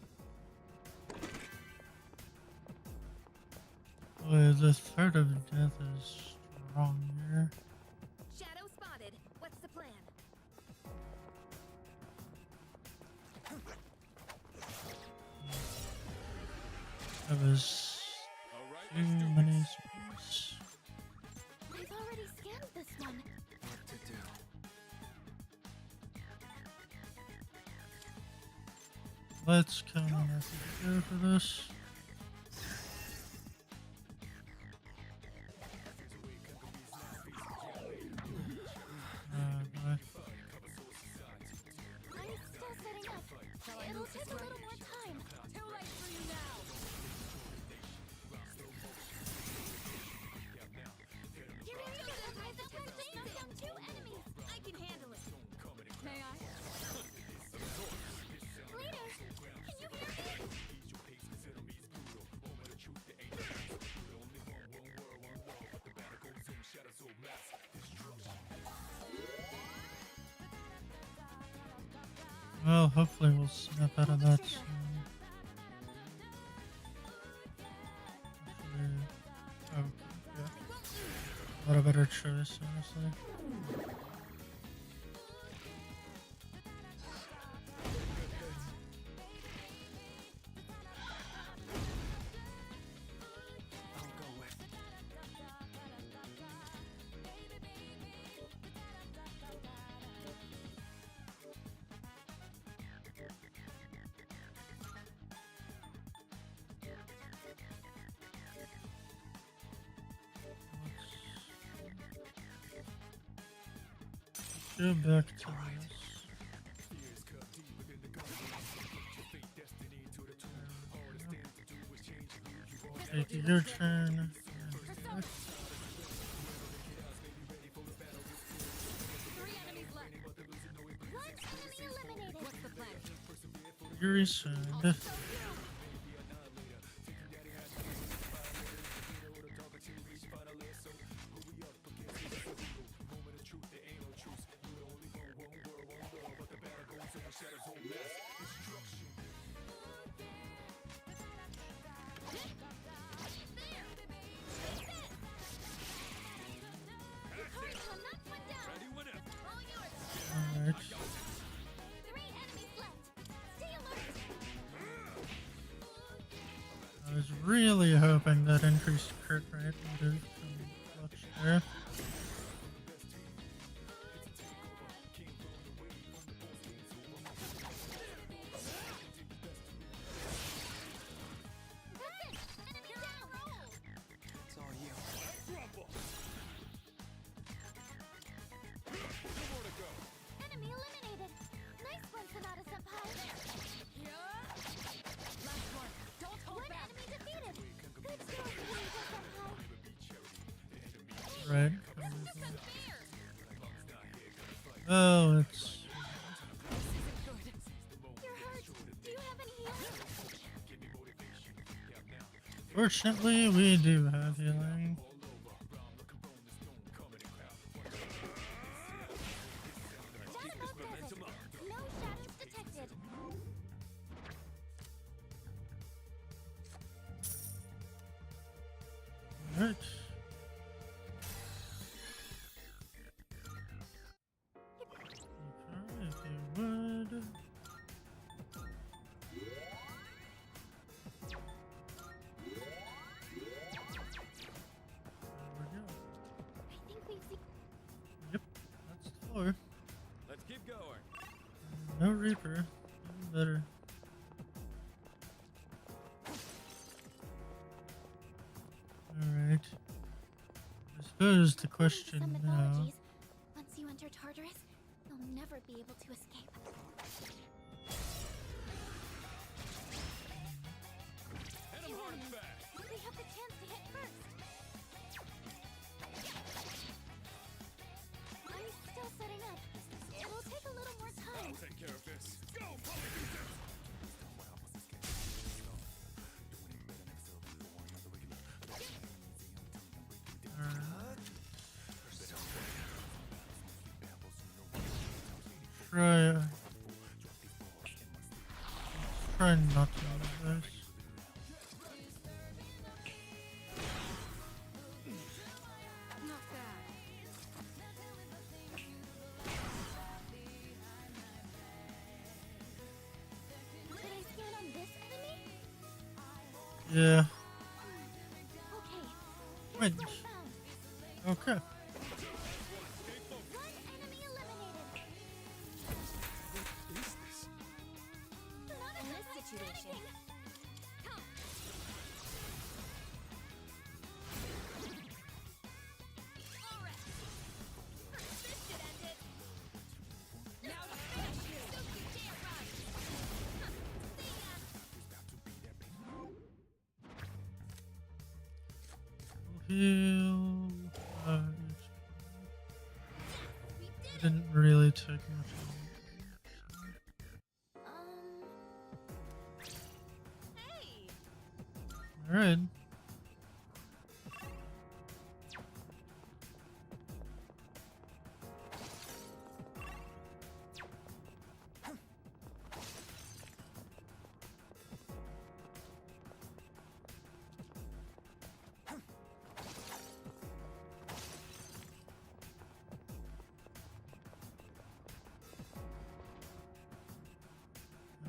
Boy, the threat of death is strong here. Shadow spotted. What's the plan? That was too many space. I've already scanned this one. What to do? Let's come here for this. Boy. I'm still setting up. It'll take a little more time. Too late for you now. You're ready to get rid of them. Knock down 2 enemies. I can handle it. May I? Leader, can you hear me? Well, hopefully we'll snap out of that soon. Oh, yeah. What a better choice, honestly. I'll go with. Go back to this. Take your turn. Three enemies left. One enemy eliminated. What's the plan here? Very soon. Alright. 3 enemies left. Stay alert. I was really hoping that increased crit rate would have come clutch there. Enemy down. It's all you. Enemy eliminated. Nice one, Sonata Senpai. Last one. Don't hold One back. enemy defeated. Good job, Sonata Senpai. Right. That's unfair. Oh, it's This isn't good. You're hurt. Do you have any healing? fortunately we do have healing. Not about this. No shadows detected. Alright. Okay, if you would. There we go. I think we've seen. Yep, that's the floor. Let's keep going. No Reaper. Even better. Alright. I suppose the question Some now. mythologies. Once you enter Tartarus, you'll never be able to escape. Hit 'em Two hard and enemies. fast. They have the chance to hit first. I'm still setting up. It will take a little more time. Take care of this. Go, Try. try not to use this. Not bad. Should I scan on this enemy? Yeah. Okay. Wait. What I found. Okay. One enemy eliminated. What is this? Not in this situation. Come. All right. This should end it. Now to finish you. So you can't run. See ya. Heal. We did it. Didn't really take much. Hey. All right.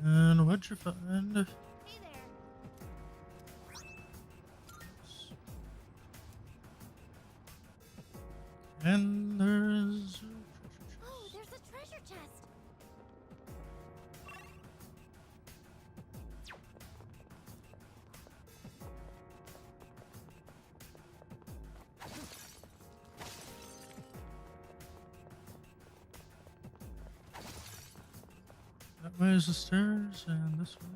And what'd you find? Hey there. And there's Oh, there's a treasure chest. that way is the stairs, and this way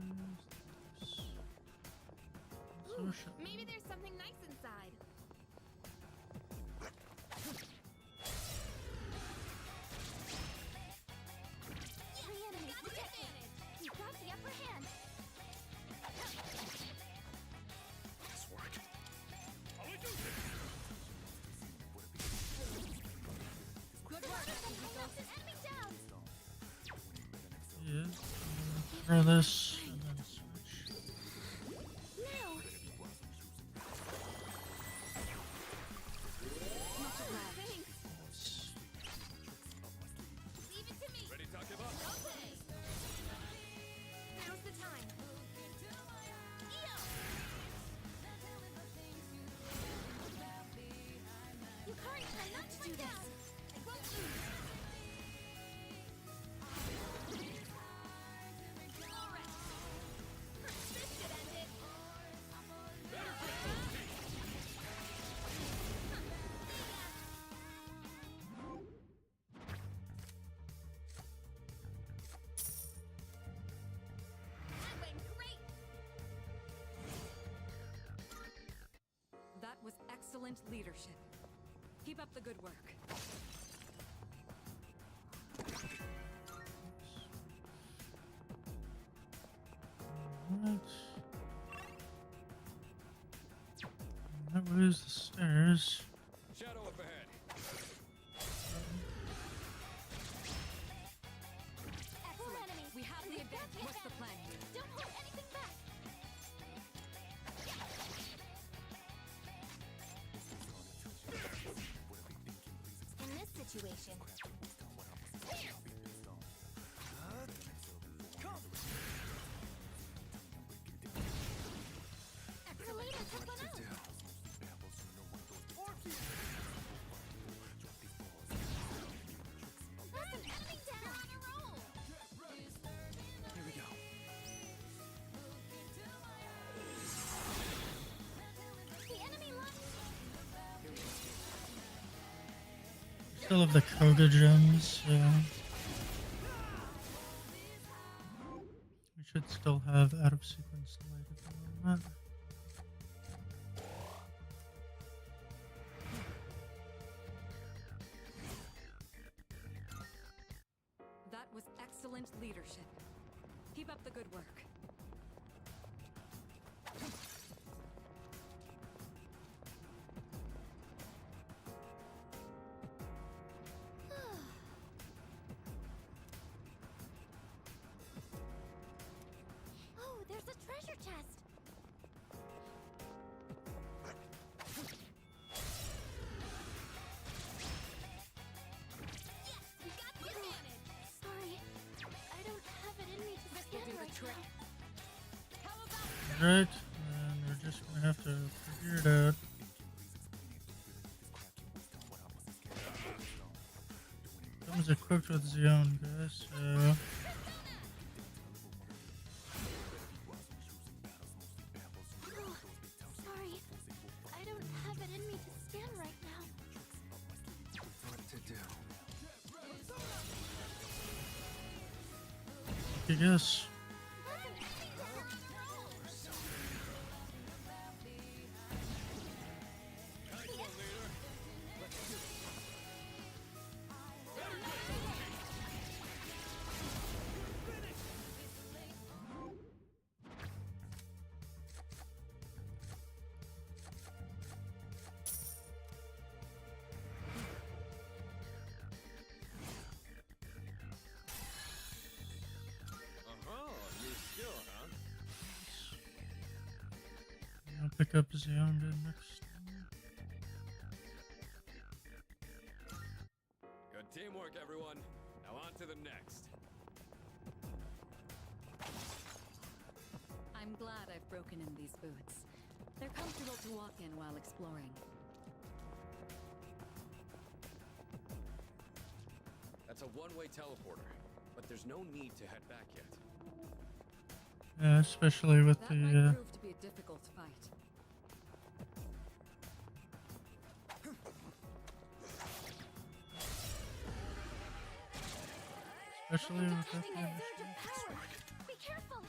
is this. So Ooh, shall maybe there's something nice inside. Three enemies detected. You got the upper hand. Good work. That's an enemy down. yeah. Throw this and then switch. Now. Thanks. Leave it to me. Ready, talk about? Okay. Now's the time. EO. You can't try not to do this. I won't lose. All right. This should end it. That went great. That was excellent leadership. Keep up the good work. What? That was the stairs. Shadow up ahead. Full enemy. We have the advantage. What's the plan here? Don't hold anything back. In this situation. The leader took one out. That's an enemy down. On a roll. Here we go. The enemy line. Still have the Koga gems, yeah. We should still have out of sequence light on that. That was excellent leadership. Keep up the good work. Oh, Right, and we're just gonna have to figure it out. Comes equipped with Xeon, guys, so... Sorry. I don't have it in me to stand right now. What to do? I guess. New skill, huh? I'll pick up Xeon next. Good teamwork, everyone. Now on to the next. I'm glad I've broken in these boots. They're comfortable to walk in while exploring. That's a one-way teleporter, but there's no need to head back yet. Yeah, especially with That might the, prove to be a difficult fight. especially with that Having a kind of surge of power. Be careful.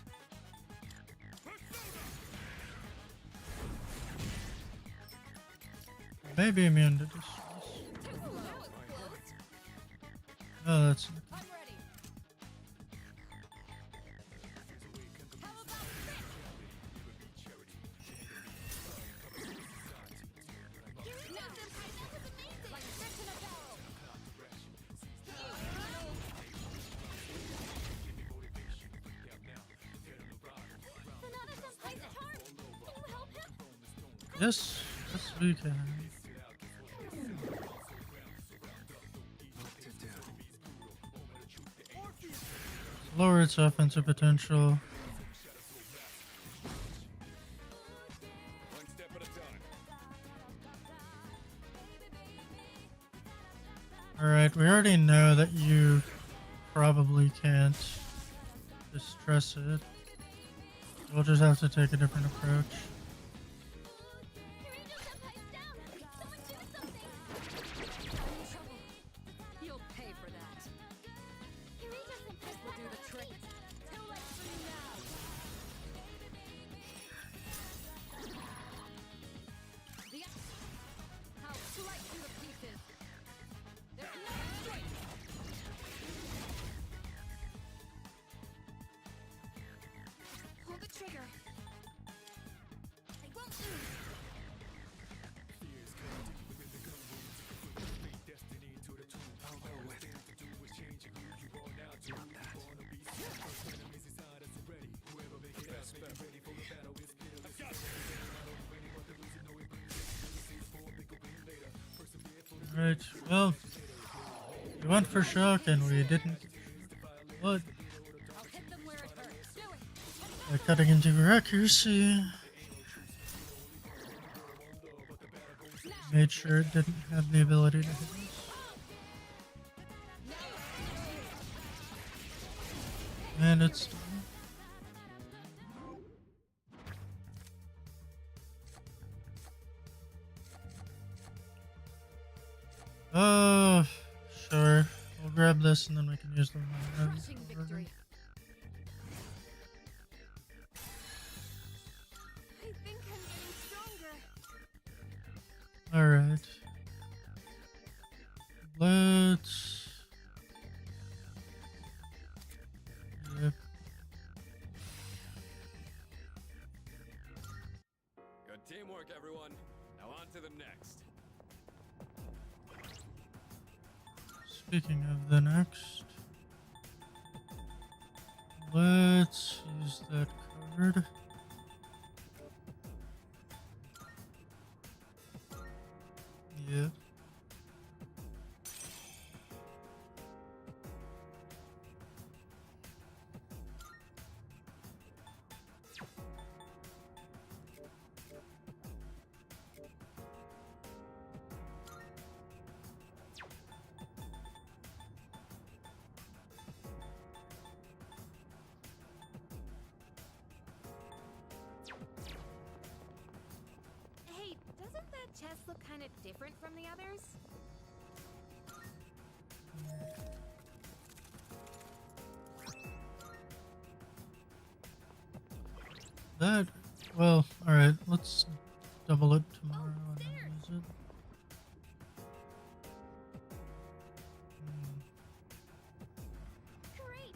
shit. Maybe immune to distress. Oh, that's... I'm ready. How about this? Now, Senpai, that was amazing. Like fish in a barrel. Sonata Senpai's charmed. Can you help him? Yes, yes we can. What to do? Lower its offensive potential. One step at a time. Alright, we already know that you probably can't distress it. We'll just have to take a different approach. Kirito Senpai's down. Someone do something. Trouble. You'll pay for that. Kirito Senpai's Will do the trick. Too late for you now. The how slice you to pieces. There's no escape. Pull the trigger. I won't lose. Right, well, we went for shock and we didn't. What? I'll hit them where it hurts. Do it. By cutting into her accuracy. Made sure it didn't have the ability to hit us. And it's done. Oh, sure. We'll grab this and then we can use the one. Crushing victory. I think I'm getting stronger. Alright. Let's... Yep. Good teamwork, everyone. Now on to the next. Speaking of the next, let's use that card. Yep. that chest look kind of different from the others? That, well, alright, let's double it tomorrow and then use it. Great!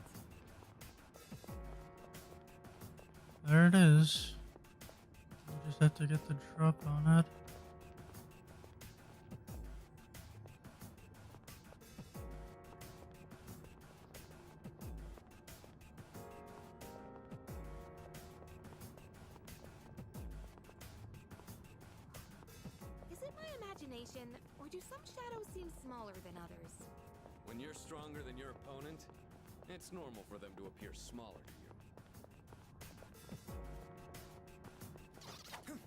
There it is. You just have to get the drop on it. Is it my imagination, or do some shadows seem smaller than others? When you're stronger than your opponent, it's normal for them to appear smaller to you.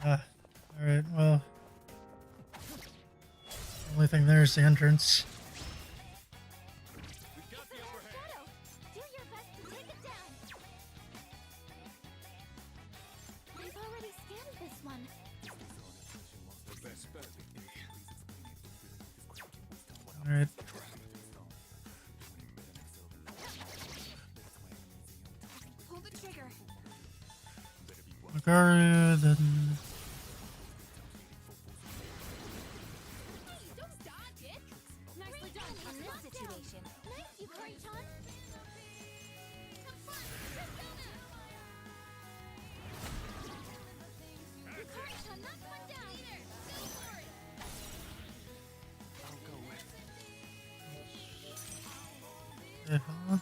Ah, alright, well. Only thing there is the entrance. We've got the It's upper another hand. shadow! Do your best to take it down! I've already scanned this one. The best bet. Alright. Pull the trigger. Magaru, then. Hey, don't dodge it! Nicely done, In this Persona. situation. Nice, you Kari-chan! Have fun! Persona! Kari-chan, knock one down! Leader, go for it! I'll go with. Huh?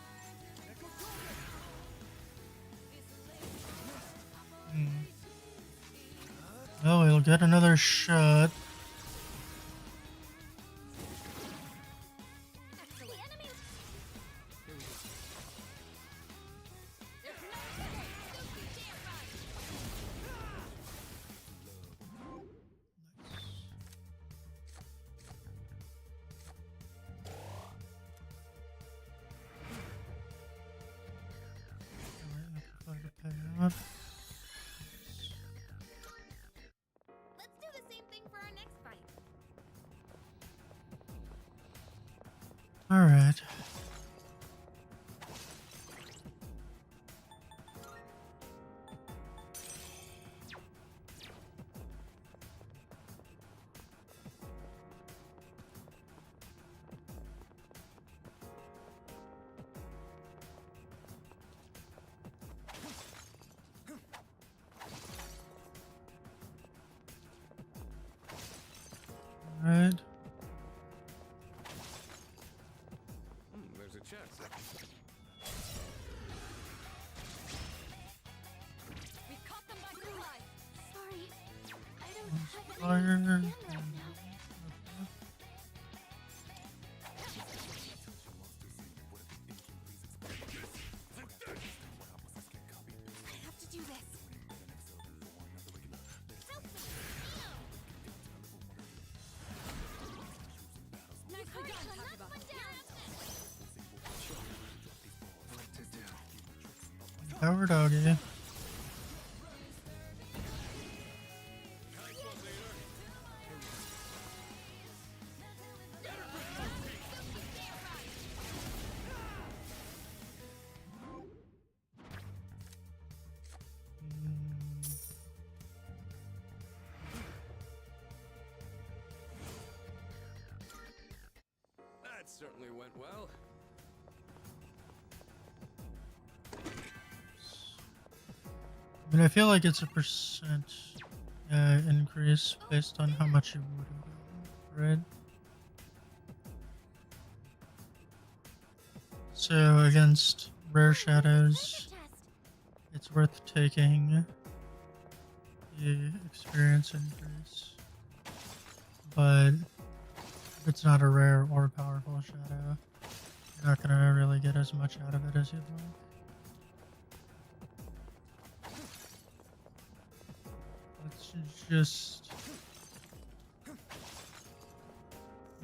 Oh, we'll get another shot. The enemy! There's no escape. Don't you dare run. Let's do the same thing for our next fight. Alright. Alright. There's a chest. We've caught them by surprise. Sorry, I don't have any Fire. scan right now. I have to do this. Help me! Nicely done, Kari-chan, Hakuba. knock one down! Power doggy. That certainly went well. I mean, I feel like it's a percent increase based on how much you would have gotten, right? So against rare shadows, Treasure chest. it's worth taking the experience increase. But if it's not a rare or powerful shadow, you're not gonna really get as much out of it as you'd like. Let's just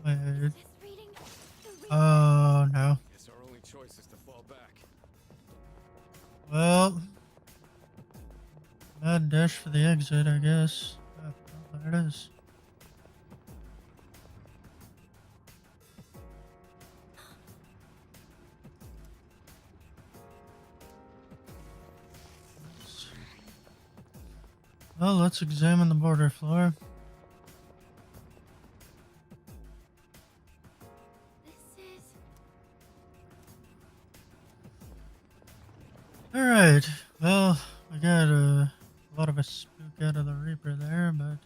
wait. This reading, the reading. Oh no. Guess our only choice is to fall back. Well, mad dash for the exit, I guess. Oh, there it is. Well, let's examine the border floor. This is... Alright, well, I got a lot of a spook out of the Reaper there, but...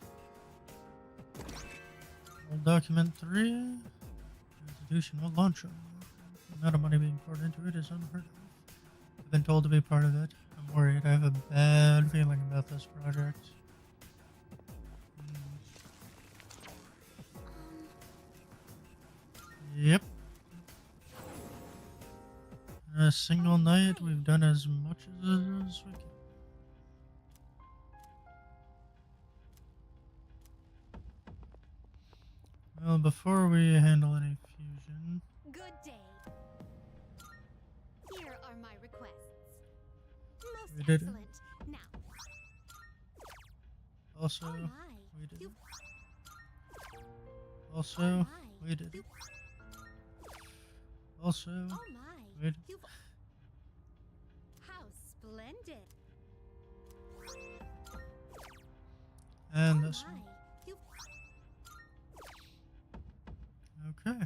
Well, document 3. Institutional launcher. The amount of money being poured into it is unheard of. I've been told to be part of it. I'm worried. I have a bad feeling about this project. Yep. In a single night, we've done as much as we can. Well, before we handle any fusion, Good day. Here are my requests. We Most did it. excellent. Now, also, oh my. we did You, it. Also, oh my. we did You, it. Also, oh my. we did You, how splendid. And Oh this my. one. You, Okay.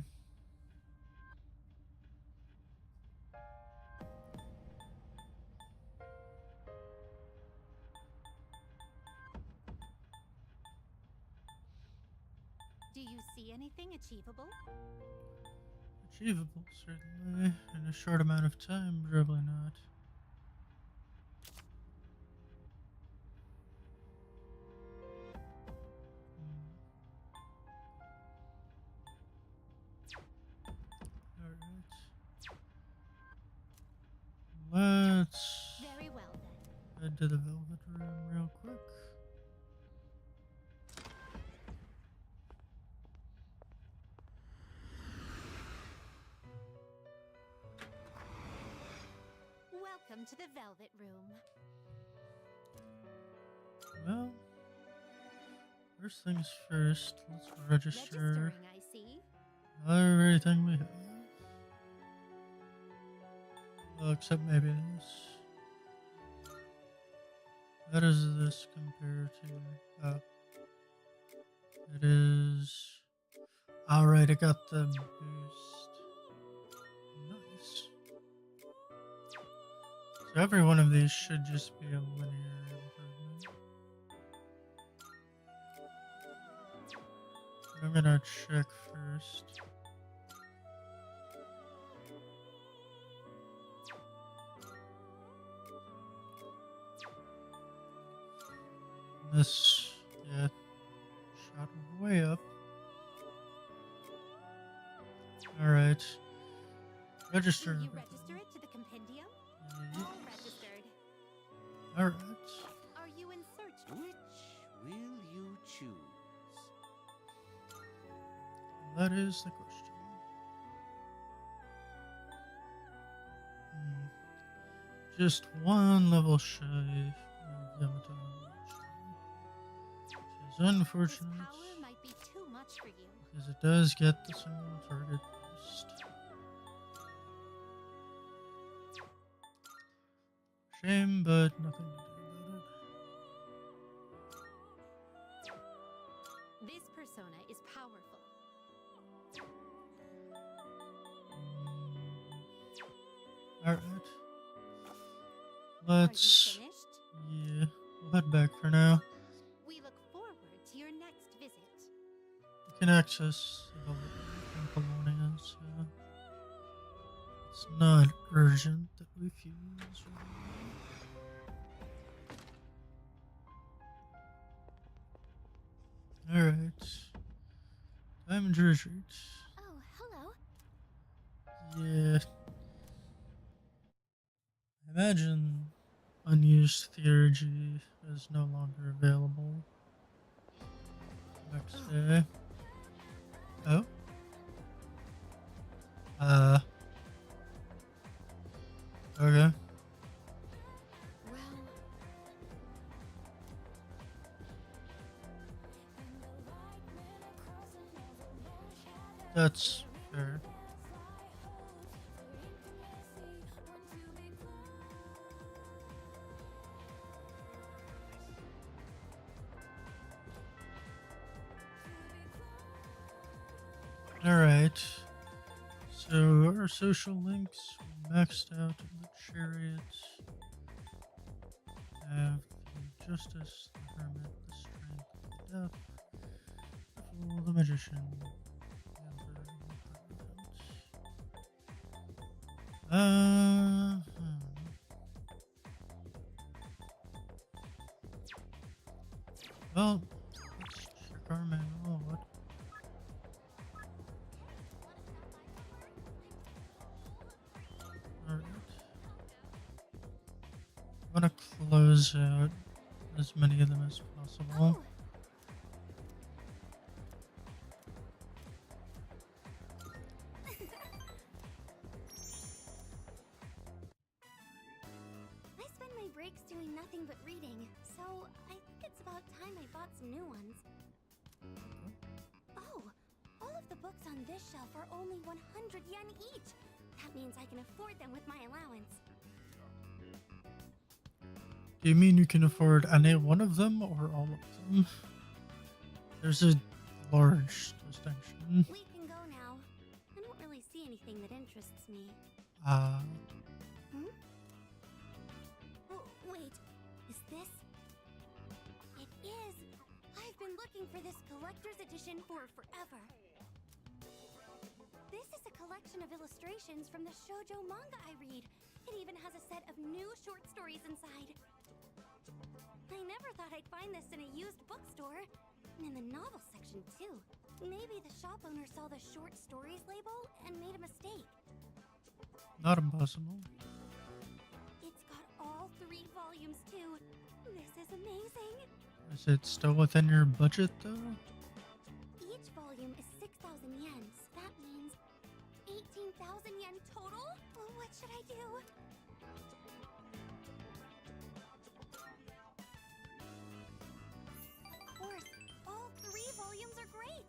do you see anything achievable? Achievable, certainly. In a short amount of time, probably not. Alright. Let's Very well then. head to the Velvet Room real quick. Welcome to the Velvet Room. Well, first things first, let's register Registering, I see. everything we have. Well, except maybe this. How does this compare to... Oh. It is... Alright, it got the boost. Nice. So every one of these should just be a linear improvement. I'm gonna check first. This, yeah, shot way up. Alright. Register. Will you register it to the compendium? Yes. All registered. Alright. Are you in search? Which will you choose? That is the question. Just one level shy of Yamato. Which is This unfortunate, power might be too much for you. because it does get the single target boost. Shame, but nothing to do about it. This persona is powerful. Alright. Are Let's... you finished? Yeah, we'll head back for now. We look forward to your next visit. You can access the Apollonia, so it's not urgent that we fuse. Alright. Time to retreat. Oh, hello. Yeah. Imagine unused theurgy is no longer available. Next day. Oh? Okay. Well, That's fair. Alright. So our social links we maxed out in the chariot. Have the justice, the hermit, the strength, the death, the fool, the magician, the emperor, and the president. Well, let's check our manual. What? Alright. I want to close out as many of them as possible. Oh. I spend my breaks doing nothing but reading, so I think it's about time I bought some new ones. Oh, all of the books on this shelf are only 100 yen each. That means I can afford them with my allowance. Do you mean you can afford any one of them or all of them? There's a large distinction. We can go now. I don't really see anything that interests me. Ah, Oh, wait. Is this? It is. I've been looking for this collector's edition for forever. This is a collection of illustrations from the shoujo manga I read. It even has a set of new short stories inside. I never thought I'd find this in a used bookstore. And in the novel section, too. Maybe the shop owner saw the short stories label and made a mistake. not impossible. It's got all 3 volumes, too. This is amazing. Is it still within your budget though? Each volume is 6,000 yen. So that means 18,000 yen total? Well, what should I do? Of course, all 3 volumes are great.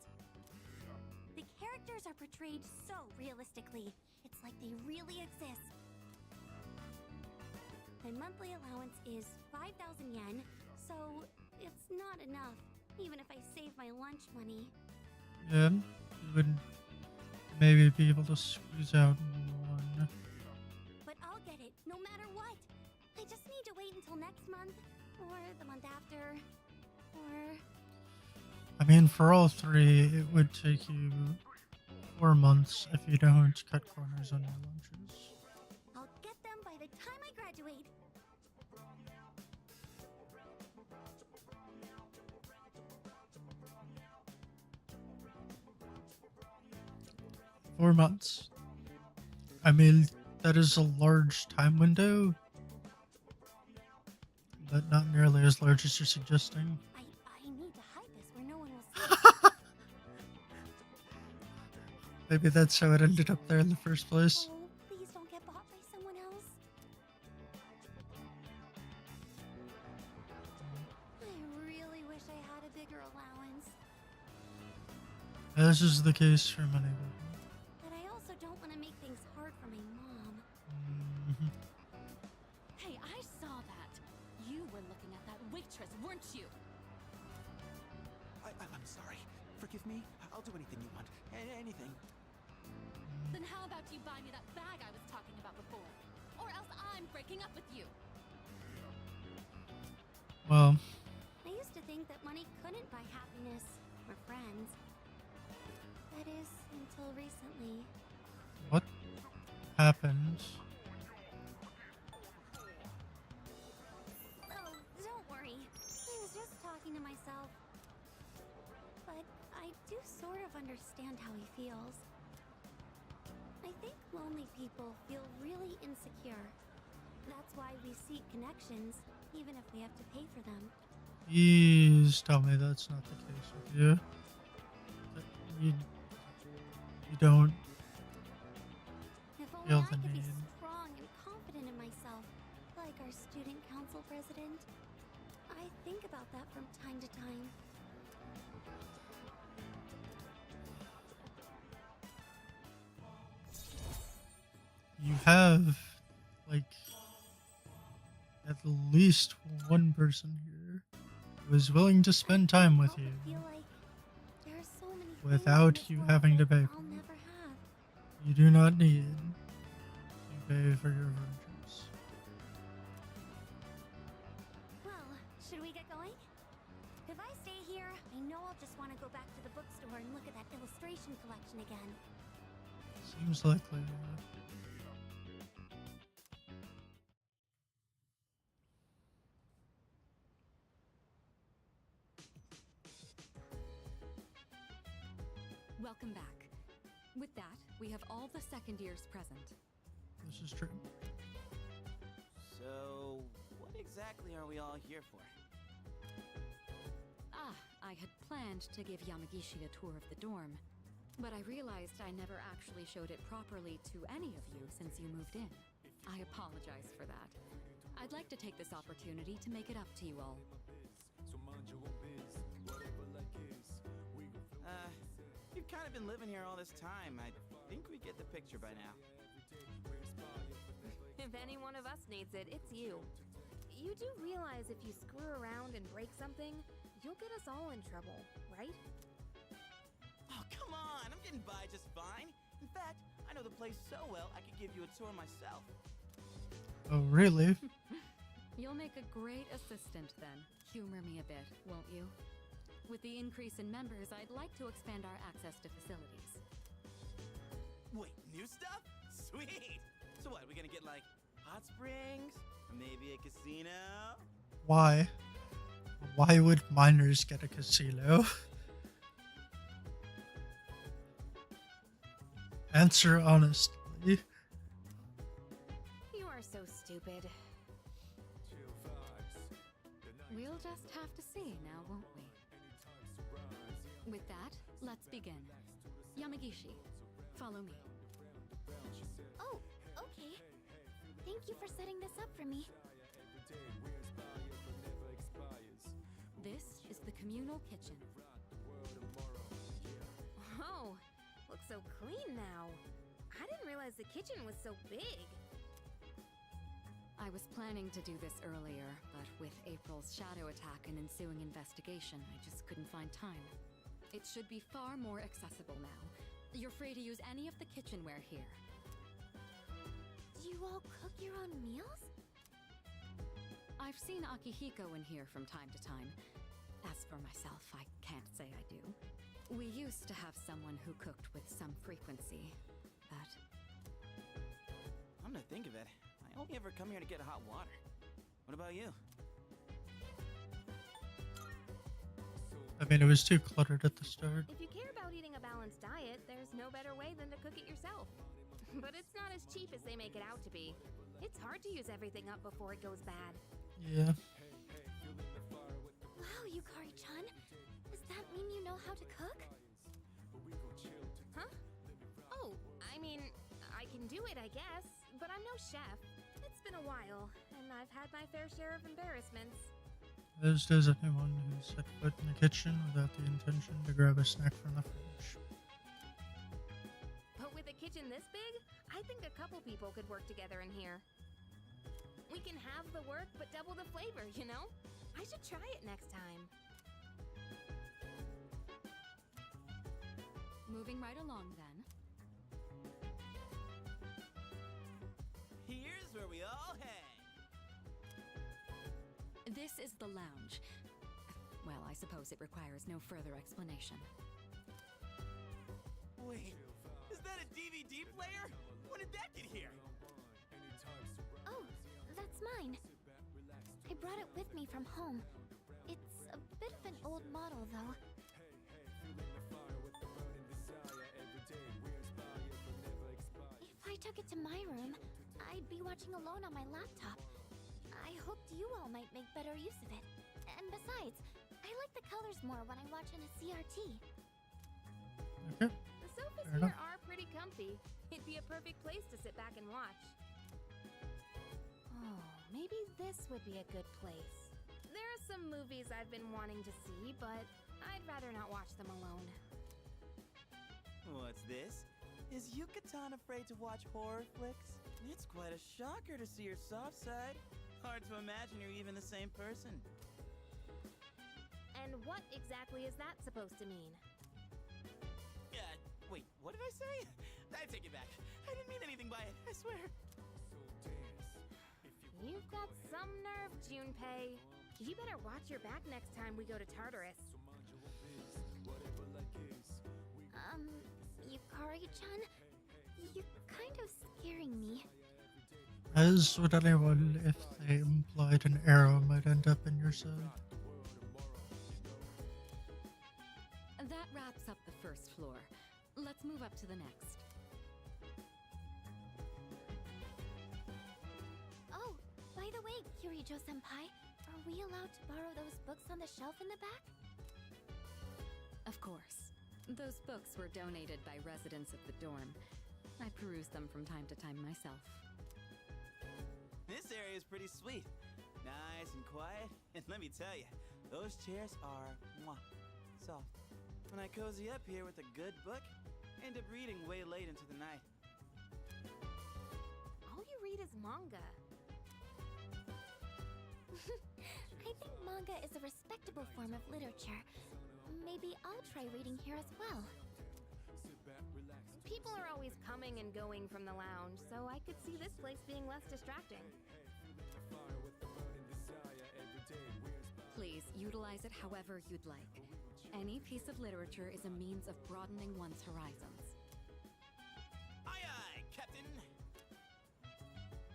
The characters are portrayed so realistically. It's like they really exist. My monthly allowance is 5,000 yen, so it's not enough, even if I save my lunch money. Yeah, you would maybe be able to squeeze out one. But I'll get it, no matter what. I just need to wait until next month, or the month after, or... I mean, for all 3, it would take you 4 months if you don't cut corners on your lunches. I'll get them by the time I graduate. 4 months. I mean, that is a large time window, but not nearly as large as you're suggesting. I need to hide this where no one will see it. Maybe that's how it ended up there in the first place. Oh, please don't get bought by someone else. I really wish I had a bigger allowance. This is the case for many people. But I also don't want to make things hard for my mom. Mhm. Hey, I saw that. You were looking at that waitress, weren't you? I'm sorry. Forgive me. I'll do anything you want. Anything. Then how about you buy me that bag I was talking about before? Or else I'm breaking up with you. Well, I used to think that money couldn't buy happiness or friends. That is, until recently. what happened? Oh, don't worry. I was just talking to myself. But I do sort of understand how he feels. I think lonely people feel really insecure. That's why we seek connections, even if we have to pay for them. Please tell me that's not the case with you. That you don't If only feel I the could be need. strong and confident in myself, like our student council president. I think about that from time to time. You have, like, at least one person here who is willing to spend time with Help you it feel like there are so many things in without this you world having to that pay I'll for them. You do not need to pay for your virtues. Well, should we get going? If I stay here, I know I'll just want to go back to the bookstore and look at that illustration collection again. Seems likely. Welcome back. With that, we have all the second years present. This is true. So, what exactly are we all here for? Ah, I had planned to give Yamagishi a tour of the dorm, but I realized I never actually showed it properly to any of you since you moved in. I apologize for that. I'd like to take this opportunity to make it up to you all. You've kind of been living here all this time. I think we get the picture by now. If any one of us needs it, it's you. You do realize if you screw around and break something, you'll get us all in trouble, right? Oh, come on! I'm getting by just fine. In fact, I know the place so well, I could give you a tour myself. Oh, really? You'll make a great assistant then. Humor me a bit, won't you? With the increase in members, I'd like to expand our access to facilities. Wait, new stuff? Sweet! So what, we gonna get like hot springs? Or maybe a casino? Why? Why would minors get a casino? Answer honestly. You are so stupid. We'll just have to see now, won't we? With that, let's begin. Yamagishi, follow me. Oh, okay. Thank you for setting this up for me. This is the communal kitchen. Oh, looks so clean now. I didn't realize the kitchen was so big. I was planning to do this earlier, but with April's shadow attack and ensuing investigation, I just couldn't find time. It should be far more accessible now. You're free to use any of the kitchenware here. Do you all cook your own meals? I've seen Akihiko in here from time to time. As for myself, I can't say I do. We used to have someone who cooked with some frequency, but... I'm gonna think of it. I only ever come here to get hot water. What about you? I mean, it was too cluttered at the start. If you care about eating a balanced diet, there's no better way than to cook it yourself. But it's not as cheap as they make it out to be. It's hard to use everything up before it goes bad. Yeah. Wow, Yukari-chan. Does that mean you know how to cook? Huh? Oh, I mean, I can do it, I guess. But I'm no chef. It's been a while, and I've had my fair share of embarrassments. As does anyone who set foot in the kitchen without the intention to grab a snack from the fridge. But with a kitchen this big, I think a couple people could work together in here. We can have the work, but double the flavor, you know? I should try it next time. Moving right along then. Here's where we all hang. This is the lounge. Well, I suppose it requires no further explanation. Wait, is that a DVD player? When did that get here? Oh, that's mine. I brought it with me from home. It's a bit of an old model, though. If I took it to my room, I'd be watching alone on my laptop. I hoped you all might make better use of it. And besides, I like the colors more when I watch on a CRT. Okay. The sofas Fair here enough. are pretty comfy. It'd be a perfect place to sit back and watch. Oh, maybe this would be a good place. There are some movies I've been wanting to see, but I'd rather not watch them alone. What's this? Is Yucatan afraid to watch horror flicks? It's quite a shocker to see your soft side. Hard to imagine you're even the same person. And what exactly is that supposed to mean? Wait, what did I say? I take it back. I didn't mean anything by it, I swear. You've got some nerve, Junpei. You better watch your back next time we go to Tartarus. Yukari-chan, you're kind of scaring me. As would anyone if they implied an arrow might end up in your side. That wraps up the first floor. Let's move up to the next. Oh, by the way, Kirijo-senpai, are we allowed to borrow those books on the shelf in the back? Of course. Those books were donated by residents of the dorm. I peruse them from time to time myself. This area is pretty sweet. Nice and quiet. And let me tell you, those chairs are mwah, soft. When I cozy up here with a good book, I end up reading way late into the night. All you read is manga. I think manga is a respectable form of literature. Maybe I'll try reading here as well. People are always coming and going from the lounge, so I could see this place being less distracting. Please utilize it however you'd like. Any piece of literature is a means of broadening one's horizons. Aye aye, Captain!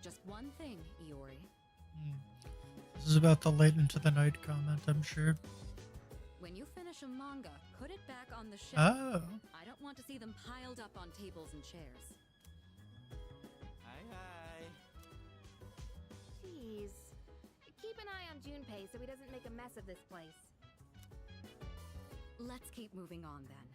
Just one thing, Iori. This is about the late into the night comment, I'm sure. When you finish a manga, put it back on the shelf. Oh. I don't want to see them piled up on tables and chairs. Aye aye. Jeez. Keep an eye on Junpei so he doesn't make a mess of this place. Let's keep moving on then.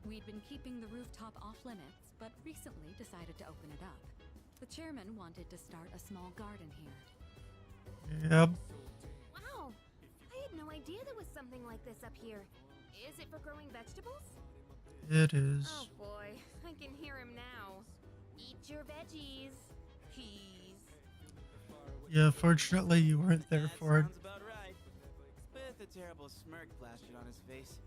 We'd been keeping the rooftop off limits, but recently decided to open it up. The chairman wanted to start a small garden here. Yep. Wow! I had no idea there was something like this up here. Is it for growing vegetables? It is. Oh boy, I can hear him now. Eat your veggies. Peas. Yeah, fortunately you weren't there for it. Sounds about right. With a terrible smirk plastered on his face.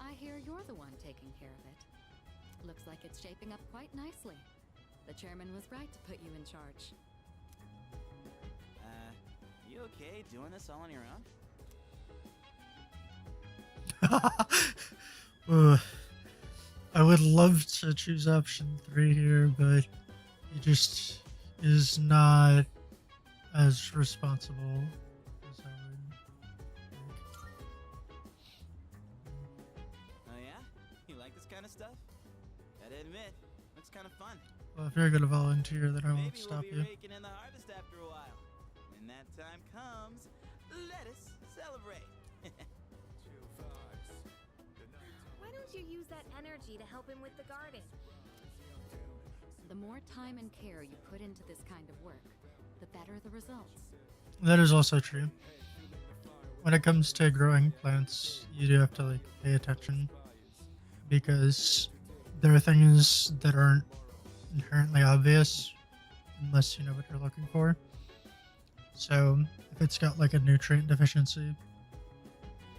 I hear you're the one taking care of it. Looks like it's shaping up quite nicely. The chairman was right to put you in charge. You okay doing this all on your Ugh. own? I would love to choose option 3 here, but he just is not as responsible as I would think. Oh yeah? You like this kind of stuff? Gotta admit, looks kind of fun. Well, if you're gonna volunteer, then I won't Maybe stop we'll be you. raking in the harvest after a while. When that time comes, let us celebrate. Why don't you use that energy to help him with the garden? The more time and care you put into this kind of work, the better the results. That is also true. When it comes to growing plants, you do have to pay attention because there are things that aren't inherently obvious unless you know what you're looking for. So if it's got a nutrient deficiency,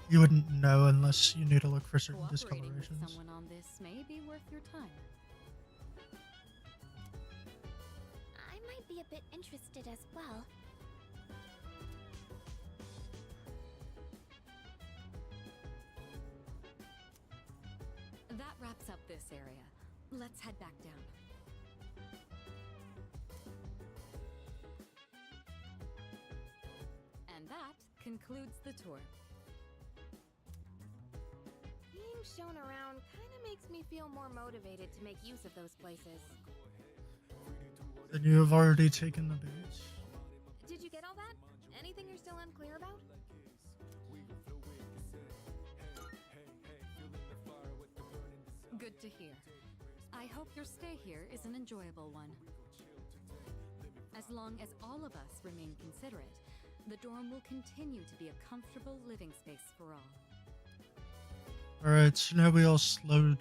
you wouldn't know unless you knew to look for certain Cooperating with discolorations. someone on this may be worth your time. I might be a bit interested as well. That wraps up this area. Let's head back down. And that concludes the tour. Being shown around kind of makes me feel more motivated to make use of those places. Then you have already taken the bait. Did you get all that? Anything you're still unclear about? Good to hear. I hope your stay here is an enjoyable one. As long as all of us remain considerate, the dorm will continue to be a comfortable living space for all. Alright, so now we all turn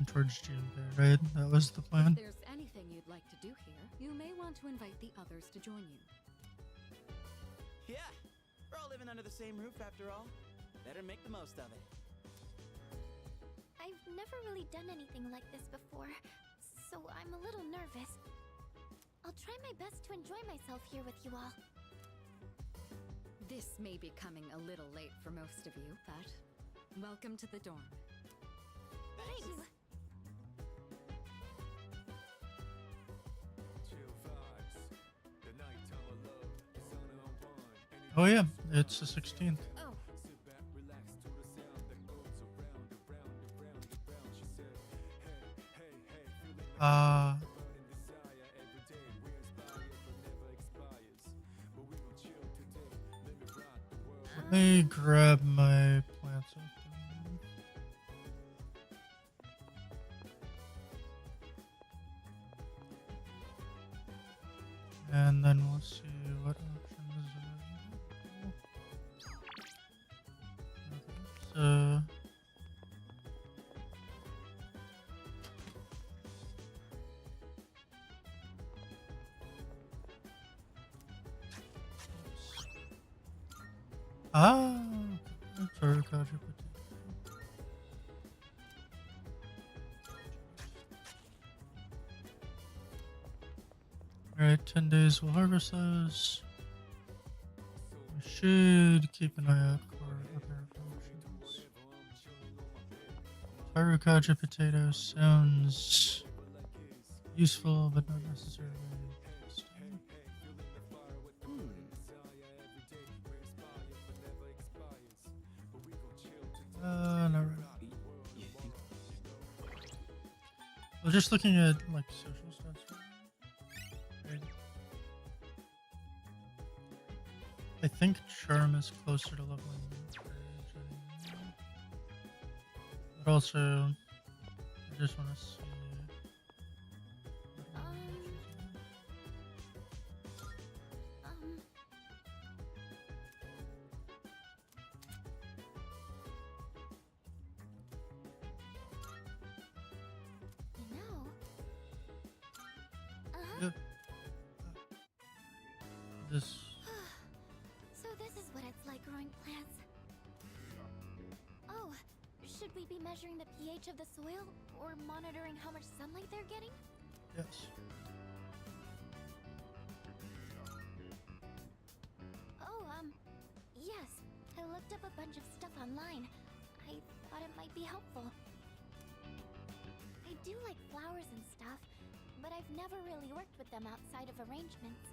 towards Junpei, right? That was the plan? If there's anything you'd like to do here, you may want to invite the others to join you. Yeah, we're all living under the same roof after all. Better make the most of it. I've never really done anything like this before, so I'm a little nervous. I'll try my best to enjoy myself here with you all. This may be coming a little late for most of you, but welcome to the dorm. Thank you. Chill vibes. The nighttime of love is on. Oh yeah, it's the 16th. Oh, Sit back, relax to the sound that goes around, around, around, around. She said, hey, hey, hey, feeling burning desire every day. We're inspired but never expires. But we gon' chill today. Let me rock the world. Let me grab my plants. And then we'll see what options are available. Okay, so sorry, gotcha. Alright, 10 days we'll harvest those. We should keep an eye out for other options. Tarukaja potato sounds useful, but not necessarily tasty. Not really. We're just looking at like social stats. Right? I think charm is closer to leveling than courage. But also, I just want to see. what other options are. you know. Yep. This. So this is what it's like growing plants. Oh, should we be measuring the pH of the soil or monitoring how much sunlight they're getting? Yes. Oh, yes. I looked up a bunch of stuff online. I thought it might be helpful. I do like flowers and stuff, but I've never really worked with them outside of arrangements.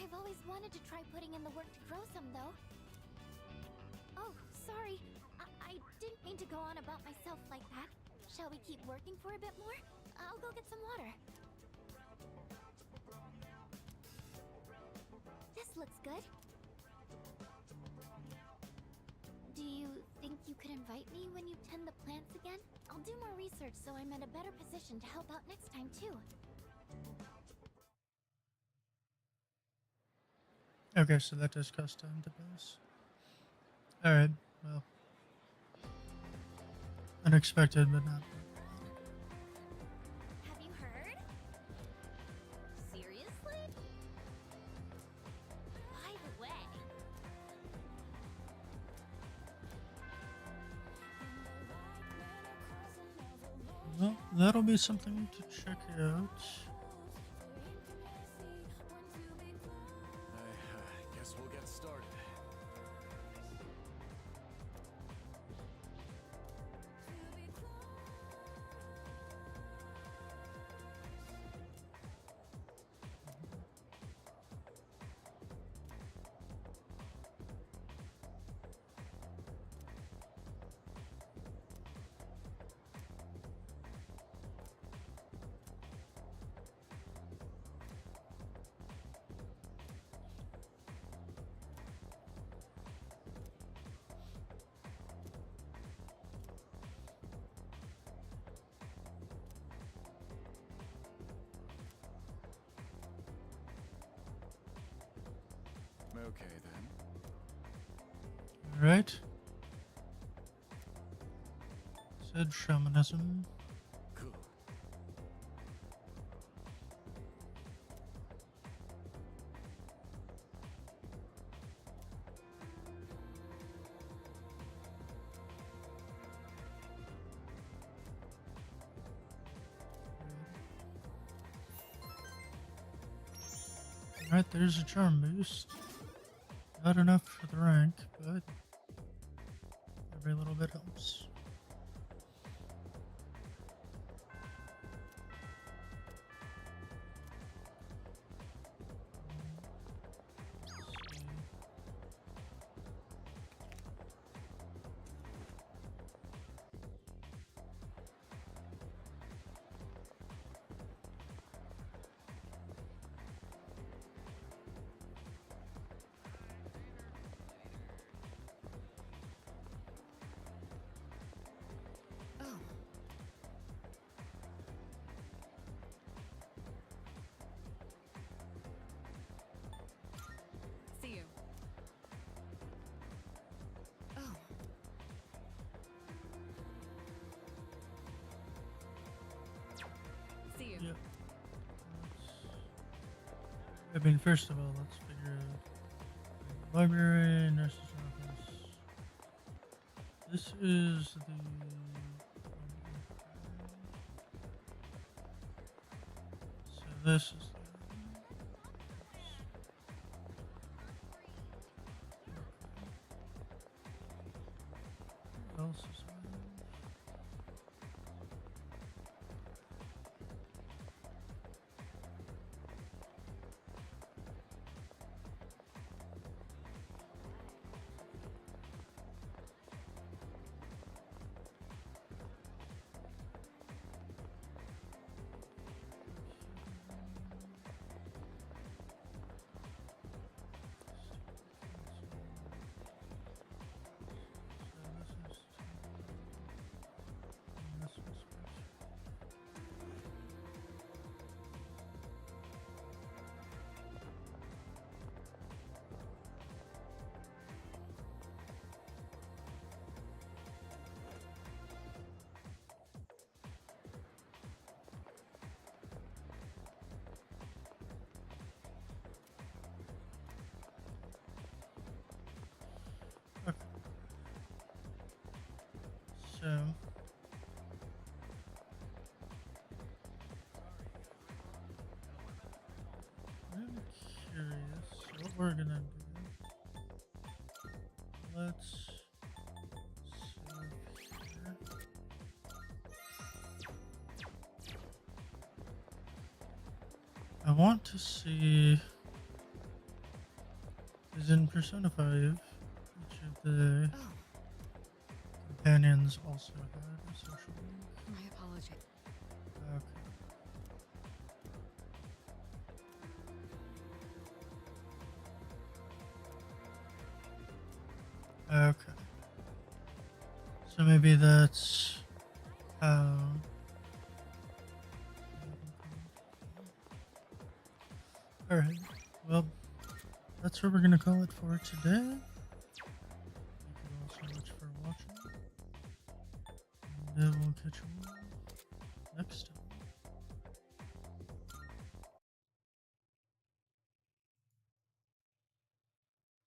I've always wanted to try putting in the work to grow some, though. Oh, sorry. I didn't mean to go on about myself like that. Shall we keep working for a bit more? I'll go get some water. This looks good. Do you think you could invite me when you tend the plants again? I'll do more research so I'm in a better position to help out next time, too. Okay, so that does cost time to pass. Alright, well. Unexpected, but not. Have you heard? Seriously? By the way, Well, that'll be something to check out. I guess we'll get started. Okay then. Alright. Said shamanism. Cool. Alright, there's a charm boost. Not enough for the rank, but every little bit helps. Oh. See you. Oh. See you. Yep. I mean, first of all, let's figure out library, nurse's office. This is the. So this is. What else is there? Okay. So. I'm curious what we're gonna do. Let's save here. I want to see is in Persona 5 which of the Oh. companions also had a social link. My apologies. Okay. Okay. So maybe that's how. Alright. Well, that's what we're gonna call it for today. Thank you all so much for watching. And we'll catch you all next time.